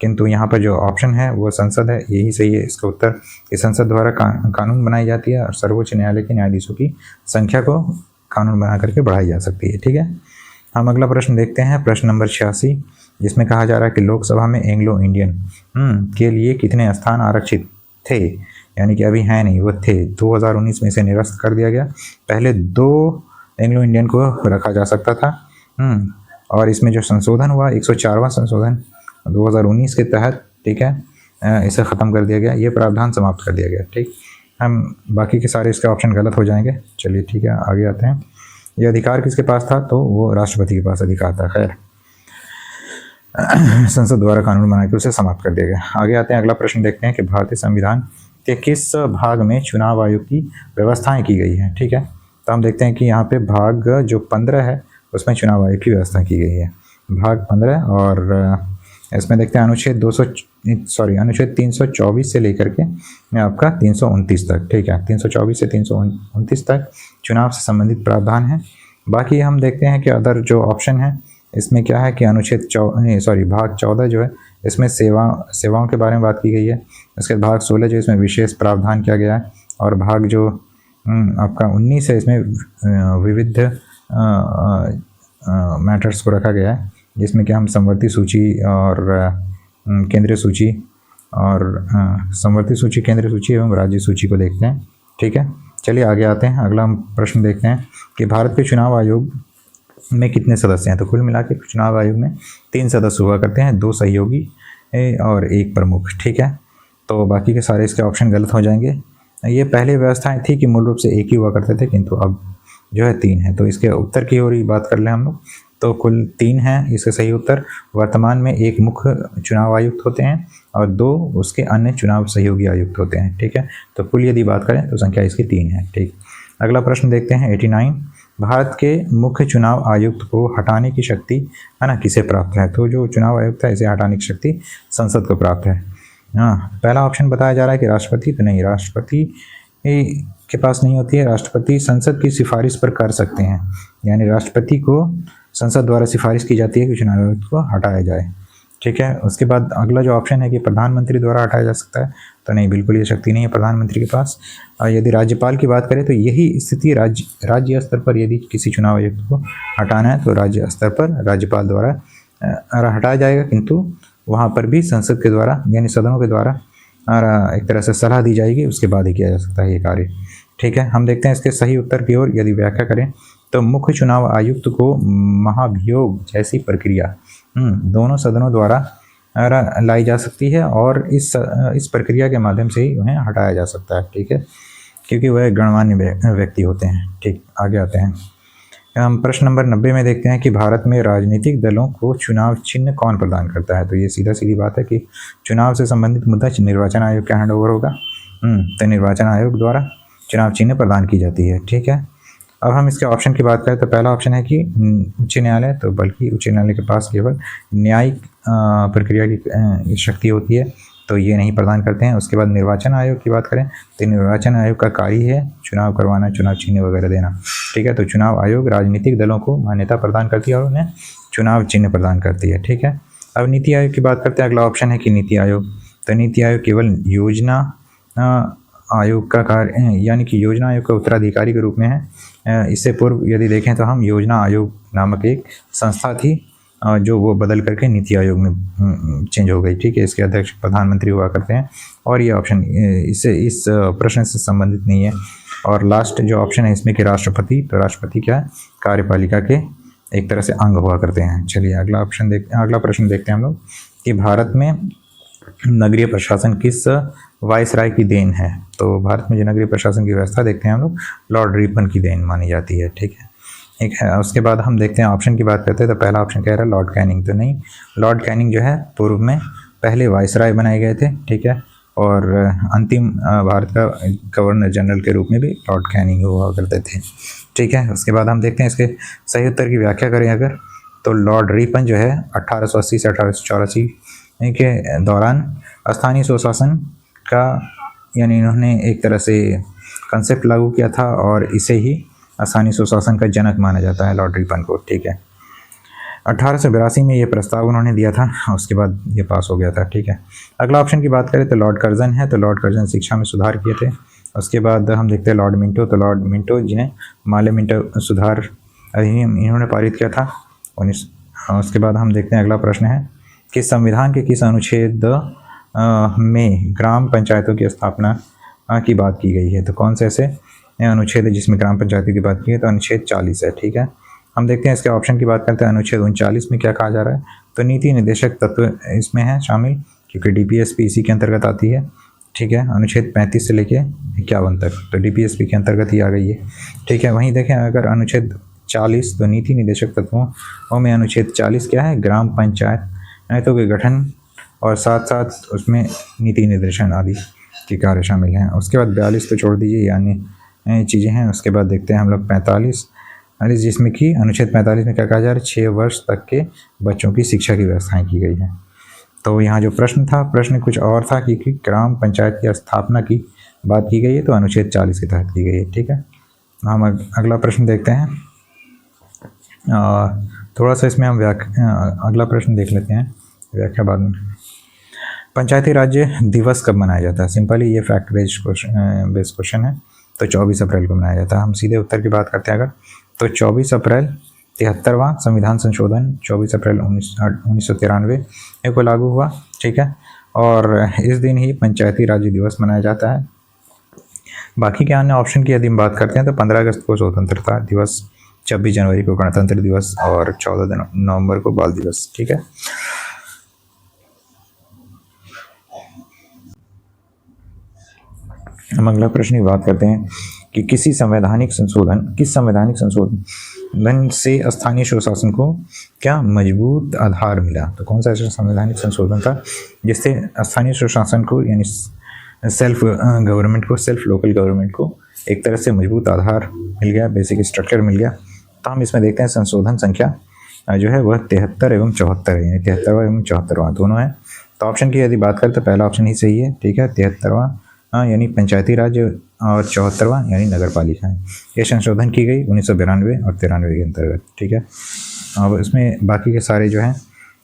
[SPEAKER 1] किंतु यहाँ पर जो ऑप्शन है वो संसद है, यही सही है इसका उत्तर। कि संसद द्वारा कानून बनाई जाती है और सर्वोच्च न्यायालय के न्यायाधीशों की संख्या को कानून बना करके बढ़ाई जा सकती है। ठीक है, हम अगला प्रश्न देखते हैं, प्रश्न नंबर 86, जिसमें कहा जा रहा है कि लोकसभा में एंग्लो इंडियन के लिए कितने स्थान आरक्षित थे? यानी कि अभी हैं नहीं, वो थे। 2019 में इसे निरस्त कर दिया गया। पहले 2 एंग्लो इंडियन को रखा जा सकता था और इसमें जो संशोधन हुआ 104वां संशोधन 2019 के तहत, ठीक है, इसे ख़त्म कर दिया गया, ये प्रावधान समाप्त कर दिया गया। ठीक, हम बाकी के सारे इसके ऑप्शन गलत हो जाएंगे। चलिए ठीक है, आगे आते हैं। ये अधिकार किसके पास था? तो वो राष्ट्रपति के पास अधिकार था। खैर, संसद द्वारा कानून बना के उसे समाप्त कर दिया गया। आगे आते हैं, अगला प्रश्न देखते हैं कि भारतीय संविधान के किस भाग में चुनाव आयोग की व्यवस्थाएं की गई हैं? ठीक है, तो हम देखते हैं कि यहाँ पे भाग जो 15 है उसमें चुनाव आयोग की व्यवस्था की गई है, भाग 15। और इसमें देखते हैं अनुच्छेद 324 से लेकर के आपका 329 तक। ठीक है, 324 से 329 तक चुनाव से संबंधित प्रावधान है। बाकी हम देखते हैं कि अदर जो ऑप्शन है इसमें क्या है कि अनुच्छेद भाग 14 जो है इसमें सेवाओं के बारे में बात की गई है। इसके भाग 16 जो इसमें विशेष प्रावधान किया गया है, और भाग जो आपका 19 है इसमें विविध मैटर्स को रखा गया है, जिसमें कि हम समवर्ती सूची और केंद्रीय सूची और समवर्ती सूची, केंद्रीय सूची एवं राज्य सूची को देखते हैं। ठीक है, चलिए आगे आते हैं। अगला हम प्रश्न देखते हैं कि भारत के चुनाव आयोग में कितने सदस्य हैं? तो कुल मिला के चुनाव आयोग में 3 सदस्य हुआ करते हैं, 2 सहयोगी और 1 प्रमुख। ठीक है, तो बाकी के सारे इसके ऑप्शन गलत हो जाएंगे। ये पहले व्यवस्थाएं थी कि मूल रूप से 1 ही हुआ करते थे, किंतु अब जो है 3 है। तो इसके उत्तर की ओर ही बात कर लें हम लोग, तो कुल 3 हैं इसके सही उत्तर। वर्तमान में 1 मुख्य चुनाव आयुक्त होते हैं और 2 उसके अन्य चुनाव सहयोगी आयुक्त होते हैं। ठीक है, तो कुल यदि बात करें तो संख्या इसकी 3 है। ठीक, अगला प्रश्न देखते हैं 89, भारत के मुख्य चुनाव आयुक्त को हटाने की शक्ति है ना किसे प्राप्त है? तो जो चुनाव आयुक्त है इसे हटाने की शक्ति संसद को प्राप्त है। हाँ, पहला ऑप्शन बताया जा रहा है कि राष्ट्रपति, तो नहीं, राष्ट्रपति के पास नहीं होती है। राष्ट्रपति संसद की सिफारिश पर कर सकते हैं, यानी राष्ट्रपति को संसद द्वारा सिफारिश की जाती है कि चुनाव आयुक्त को हटाया जाए। ठीक है, उसके बाद अगला जो ऑप्शन है कि प्रधानमंत्री द्वारा हटाया जा सकता है, तो नहीं, बिल्कुल ये शक्ति नहीं है प्रधानमंत्री के पास। और यदि राज्यपाल की बात करें तो यही स्थिति राज्य स्तर पर यदि किसी चुनाव आयुक्त को हटाना है तो राज्य स्तर पर राज्यपाल द्वारा हटाया जाएगा, किंतु वहाँ पर भी संसद के द्वारा यानी सदनों के द्वारा एक तरह से सलाह दी जाएगी, उसके बाद ही किया जा सकता है ये कार्य। ठीक है, हम देखते हैं इसके सही उत्तर की ओर। यदि व्याख्या करें तो मुख्य चुनाव आयुक्त को महाभियोग जैसी प्रक्रिया दोनों सदनों द्वारा लाई जा सकती है और इस प्रक्रिया के माध्यम से ही उन्हें हटाया जा सकता है। ठीक है, क्योंकि वह गणमान्य व्यक्ति होते हैं। ठीक, आगे आते हैं। हम प्रश्न नंबर 90 में देखते हैं कि भारत में राजनीतिक दलों को चुनाव चिन्ह कौन प्रदान करता है। तो ये सीधा सीधी बात है कि चुनाव से संबंधित मुद्दा निर्वाचन आयोग के हैंड ओवर होगा। तो निर्वाचन आयोग द्वारा चुनाव चिन्ह प्रदान की जाती है। ठीक है, अब हम इसके ऑप्शन की बात करें तो पहला ऑप्शन है कि उच्च न्यायालय, तो बल्कि उच्च न्यायालय के पास केवल न्यायिक प्रक्रिया की शक्ति होती है, तो ये नहीं प्रदान करते हैं। उसके बाद निर्वाचन आयोग की बात करें तो निर्वाचन आयोग का कार्य है चुनाव करवाना, चुनाव चिन्ह वगैरह देना। ठीक है, तो चुनाव आयोग राजनीतिक दलों को मान्यता प्रदान करती है और उन्हें चुनाव चिन्ह प्रदान करती है। ठीक है, अब नीति आयोग की बात करते हैं। अगला ऑप्शन है कि नीति आयोग, तो नीति आयोग केवल योजना आयोग का कार्य, यानी कि योजना आयोग का उत्तराधिकारी के रूप में है। इससे पूर्व यदि देखें तो हम योजना आयोग नामक एक संस्था थी जो वो बदल करके नीति आयोग में चेंज हो गई। ठीक है, इसके अध्यक्ष प्रधानमंत्री हुआ करते हैं और ये ऑप्शन इससे इस प्रश्न से संबंधित नहीं है। और लास्ट जो ऑप्शन है इसमें कि राष्ट्रपति, तो राष्ट्रपति क्या है, कार्यपालिका के एक तरह से अंग हुआ करते हैं। चलिए अगला प्रश्न देखते हैं हम लोग कि भारत में नगरीय प्रशासन किस वायसराय की देन है। तो भारत में जो नगरीय प्रशासन की व्यवस्था देखते हैं हम लोग लॉर्ड रिपन की देन मानी जाती है। ठीक है, उसके बाद हम देखते हैं ऑप्शन की बात करते हैं तो पहला ऑप्शन कह रहा है लॉर्ड कैनिंग, तो नहीं, लॉर्ड कैनिंग जो है पूर्व में पहले वायसराय बनाए गए थे। ठीक है, और अंतिम भारत का गवर्नर जनरल के रूप में भी लॉर्ड कैनिंग हुआ करते थे। ठीक है, उसके बाद हम देखते हैं इसके सही उत्तर की व्याख्या करें अगर, तो लॉर्ड रिपन जो है 1880 से 1884 के दौरान स्थानीय स्वशासन का, यानी इन्होंने एक तरह से कंसेप्ट लागू किया था और इसे ही स्थानीय स्वशासन का जनक माना जाता है लॉर्ड रिपन को। ठीक है, 1882 में ये प्रस्ताव उन्होंने दिया था, उसके बाद ये पास हो गया था। ठीक है, अगला ऑप्शन की बात करें तो लॉर्ड कर्जन है, तो लॉर्ड कर्जन शिक्षा में सुधार किए थे। उसके बाद हम देखते हैं लॉर्ड मिंटो, तो लॉर्ड मिंटो जिन्हें माले मिंटो सुधार अधिनियम इन्होंने पारित किया था 19। उसके बाद हम देखते हैं अगला प्रश्न है कि संविधान के किस अनुच्छेद में ग्राम पंचायतों की स्थापना की बात की गई है। तो कौन से ऐसे अनुच्छेद है जिसमें ग्राम पंचायतों की बात की है, तो अनुच्छेद 40 है। ठीक है, हम देखते हैं इसके ऑप्शन की बात करते हैं। अनुच्छेद 39 में क्या कहा जा रहा है, तो नीति निर्देशक तत्व इसमें है शामिल, क्योंकि डीपीएसपी इसी के अंतर्गत आती है। ठीक है, अनुच्छेद 35 से लेके 51 तक तो डीपीएसपी के अंतर्गत ही आ गई है। ठीक है, वहीं देखें अगर अनुच्छेद 40 तो नीति निर्देशक तत्वों में अनुच्छेद 40 क्या है, ग्राम पंचायतों के गठन और साथ साथ उसमें नीति निर्देशन आदि के कार्य शामिल हैं। उसके बाद 42 तो छोड़ दीजिए, यानी चीज़ें हैं। उसके बाद देखते हैं हम लोग 45 जिसमें कि अनुच्छेद 45 में क्या कहा जा रहा है, 6 वर्ष तक के बच्चों की शिक्षा की व्यवस्थाएं की गई हैं। तो यहाँ जो प्रश्न था, प्रश्न कुछ और था कि ग्राम पंचायत की स्थापना की बात की गई है, तो अनुच्छेद 40 के तहत की गई है। ठीक है, हम अगला प्रश्न देखते हैं। थोड़ा सा इसमें हम अगला प्रश्न देख लेते हैं, व्याख्या बाद में। पंचायती राज्य दिवस कब मनाया जाता है? सिंपली ये फैक्ट बेस्ड क्वेश्चन है, तो 24 अप्रैल को मनाया जाता है। हम सीधे उत्तर की बात करते हैं अगर, तो 24 अप्रैल 73वां संविधान संशोधन 24 अप्रैल 1993 को लागू हुआ। ठीक है, और इस दिन ही पंचायती राज्य दिवस मनाया जाता है। बाकी के अन्य ऑप्शन की यदि हम बात करते हैं तो 15 अगस्त को स्वतंत्रता दिवस, 26 जनवरी को गणतंत्र दिवस और 14 नवंबर को बाल दिवस। ठीक है, हम अगला प्रश्न की बात करते हैं कि किस संवैधानिक संशोधन से स्थानीय स्वशासन को क्या मजबूत आधार मिला। तो कौन सा ऐसा संवैधानिक संशोधन था जिससे स्थानीय स्वशासन को, यानी सेल्फ गवर्नमेंट को, सेल्फ लोकल गवर्नमेंट को एक तरह से मजबूत आधार मिल गया, बेसिक स्ट्रक्चर मिल गया। तो हम इसमें देखते हैं संशोधन संख्या जो है वह 73 एवं 74 है, यानी 73वां एवं 74वां दोनों है। तो ऑप्शन की यदि बात करें तो पहला ऑप्शन ही सही है। ठीक है, 73वां यानी पंचायती राज और 74वां यानी नगर पालिका है। ये संशोधन की गई 1992 और 93 के अंतर्गत। ठीक है, अब इसमें बाकी के सारे जो हैं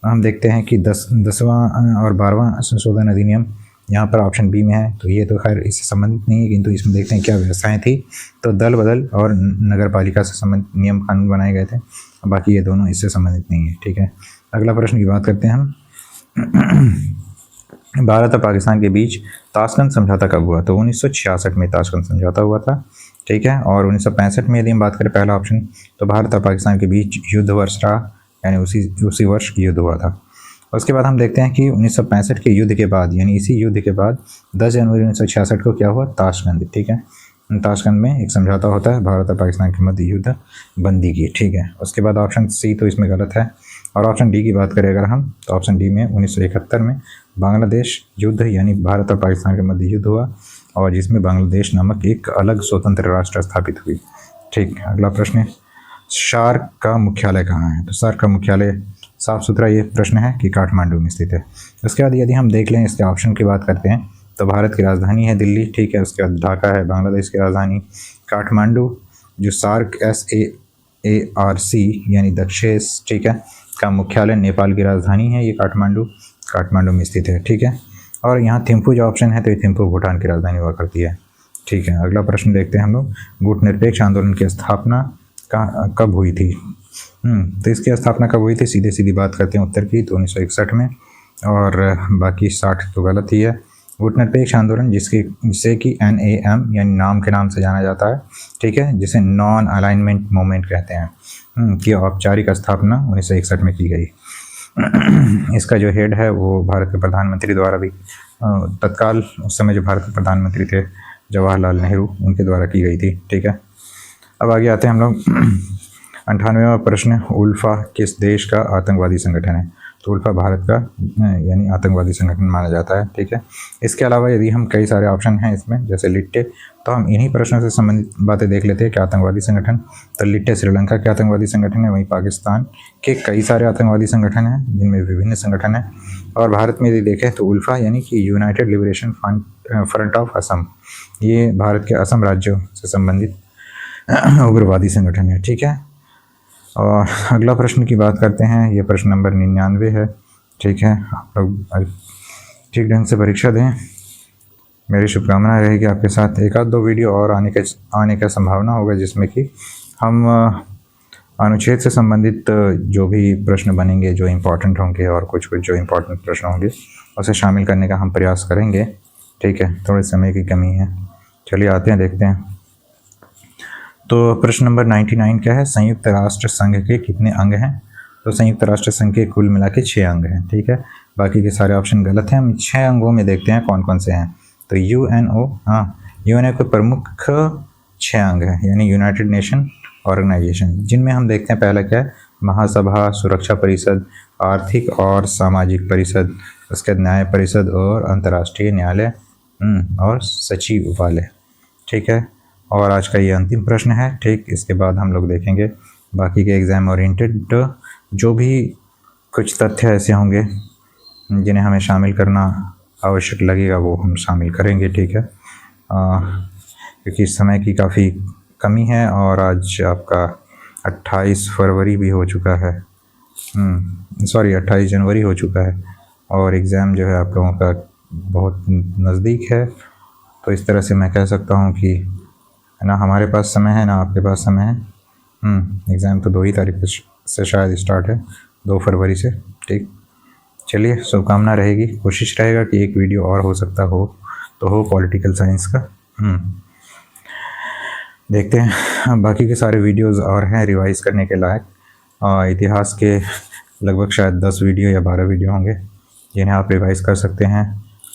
[SPEAKER 1] हम देखते हैं कि 10वां और 12वां संशोधन अधिनियम यहाँ पर ऑप्शन बी में है, तो ये तो खैर इससे संबंधित नहीं है, किंतु इसमें देखते हैं क्या व्यवस्थाएं थी। तो दल बदल और नगर पालिका से संबंधित नियम कानून बनाए गए थे, बाकी ये दोनों इससे संबंधित नहीं है। ठीक है, अगला प्रश्न की बात करते हैं हम। भारत और पाकिस्तान के बीच ताशकंद समझौता कब हुआ? तो 1966 में ताशकंद समझौता हुआ था। ठीक है, और 1965 में यदि हम बात करें पहला ऑप्शन, तो भारत और पाकिस्तान के बीच युद्ध वर्ष रहा, यानी उसी वर्ष युद्ध हुआ था। उसके बाद हम देखते हैं कि 1965 के युद्ध के बाद, यानी इसी युद्ध के बाद 10 जनवरी 1966 को क्या हुआ, ताशकंद। ठीक है, ताशकंद में एक समझौता होता है भारत और पाकिस्तान के मध्य युद्ध बंदी की। ठीक है, उसके बाद ऑप्शन सी तो इसमें गलत है। और ऑप्शन डी की बात करें अगर हम, तो ऑप्शन डी में 1971 में बांग्लादेश युद्ध यानी भारत और पाकिस्तान के मध्य युद्ध हुआ, और जिसमें बांग्लादेश नामक एक अलग स्वतंत्र राष्ट्र स्थापित हुई। ठीक, अगला प्रश्न है, सार्क का मुख्यालय कहाँ है? तो सार्क का मुख्यालय साफ सुथरा ये प्रश्न है कि काठमांडू में स्थित है। उसके बाद यदि हम देख लें इसके ऑप्शन की बात करते हैं, तो भारत की राजधानी है दिल्ली। ठीक है, उसके बाद ढाका है बांग्लादेश की राजधानी। काठमांडू जो सार्क SAARC यानी दक्षेश, ठीक है, का मुख्यालय नेपाल की राजधानी है। ये काठमांडू में स्थित है। ठीक है, और यहाँ थिम्पू जो ऑप्शन है, तो ये थिम्पू भूटान की राजधानी हुआ करती है। ठीक है, अगला प्रश्न देखते हैं हम लोग, गुटनिरपेक्ष आंदोलन की स्थापना कब हुई थी? तो इसकी स्थापना कब हुई थी? सीधी बात करते हैं उत्तर की, तो 1961 में, और बाकी 60 तो गलत ही है। गुटनिरपेक्ष आंदोलन जिसे कि NAM यानी नाम के नाम से जाना जाता है, ठीक है, जिसे नॉन अलाइनमेंट मूवमेंट कहते हैं, की औपचारिक स्थापना 1961 में की गई। इसका जो हेड है वो भारत के प्रधानमंत्री द्वारा भी तत्काल उस समय जो भारत के प्रधानमंत्री थे जवाहरलाल नेहरू, उनके द्वारा की गई थी। ठीक है, अब आगे आते हैं हम लोग। 98वां प्रश्न, उल्फा किस देश का आतंकवादी संगठन है? तो उल्फा भारत का यानी आतंकवादी संगठन माना जाता है। ठीक है, इसके अलावा यदि हम कई सारे ऑप्शन हैं इसमें, जैसे लिट्टे, तो हम इन्हीं प्रश्नों से संबंधित बातें देख लेते हैं कि आतंकवादी संगठन। तो लिट्टे श्रीलंका के आतंकवादी संगठन है, वहीं पाकिस्तान के कई सारे आतंकवादी संगठन हैं जिनमें विभिन्न संगठन हैं। और भारत में यदि देखें तो उल्फा यानी कि United liberation front of Assam, ये भारत के असम राज्यों से संबंधित उग्रवादी संगठन है। ठीक है, और अगला प्रश्न की बात करते हैं, ये प्रश्न नंबर 99 है। ठीक है, आप लोग ठीक ढंग से परीक्षा दें, मेरी शुभकामनाएं रहेगी आपके साथ। एक आध दो वीडियो और आने का संभावना होगा, जिसमें कि हम अनुच्छेद से संबंधित जो भी प्रश्न बनेंगे जो इम्पोर्टेंट होंगे, और कुछ जो इम्पोर्टेंट प्रश्न होंगे उसे शामिल करने का हम प्रयास करेंगे। ठीक है, थोड़े समय की कमी है, चलिए आते हैं, देखते हैं। तो प्रश्न नंबर 99 क्या है? संयुक्त राष्ट्र संघ के कितने अंग हैं? तो संयुक्त राष्ट्र संघ के कुल मिला के 6 अंग हैं। ठीक है, बाकी के सारे ऑप्शन गलत हैं। हम 6 अंगों में देखते हैं कौन कौन से हैं। तो UNO के प्रमुख 6 अंग हैं, यानी यूनाइटेड नेशन ऑर्गेनाइजेशन, जिनमें हम देखते हैं पहला क्या है, महासभा, सुरक्षा परिषद, आर्थिक और सामाजिक परिषद, उसके बाद न्याय परिषद और अंतर्राष्ट्रीय न्यायालय और सचिवालय। ठीक है, और आज का ये अंतिम प्रश्न है। ठीक, इसके बाद हम लोग देखेंगे बाकी के एग्ज़ाम ओरिएंटेड जो भी कुछ तथ्य ऐसे होंगे जिन्हें हमें शामिल करना आवश्यक लगेगा, वो हम शामिल करेंगे। ठीक है, क्योंकि इस समय की काफ़ी कमी है, और आज आपका 28 फरवरी भी हो चुका है, 28 जनवरी हो चुका है, और एग्ज़ाम जो है आप लोगों का बहुत नज़दीक है। तो इस तरह से मैं कह सकता हूँ कि ना हमारे पास समय है ना आपके पास समय है। एग्ज़ाम तो 2 ही तारीख से शायद स्टार्ट है, 2 फरवरी से। ठीक, चलिए, शुभकामना रहेगी, कोशिश रहेगा कि एक वीडियो और हो सकता हो तो हो पॉलिटिकल साइंस का। देखते हैं, बाकी के सारे वीडियोस और हैं रिवाइज़ करने के लायक। इतिहास के लगभग शायद 10 वीडियो या 12 वीडियो होंगे जिन्हें आप रिवाइज़ कर सकते हैं।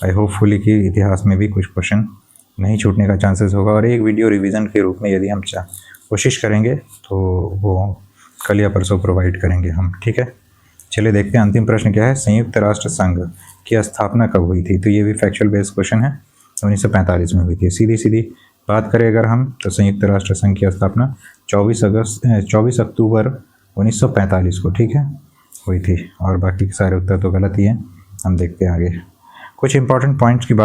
[SPEAKER 1] आई होपफुली कि इतिहास में भी कुछ क्वेश्चन नहीं छूटने का चांसेस होगा, और एक वीडियो रिवीजन के रूप में यदि हम कोशिश करेंगे तो वो कल या परसों प्रोवाइड करेंगे हम। ठीक है, चलिए देखते हैं अंतिम प्रश्न क्या है। संयुक्त राष्ट्र संघ की स्थापना कब हुई थी? तो ये भी फैक्चुअल बेस्ड क्वेश्चन है, 1945 में हुई थी। सीधी बात करें अगर हम, तो संयुक्त राष्ट्र संघ की स्थापना 24 अक्टूबर 1945 को, ठीक है, हुई थी। और बाकी के सारे उत्तर तो गलत ही हैं। हम देखते हैं आगे कुछ इंपॉर्टेंट पॉइंट्स की बात।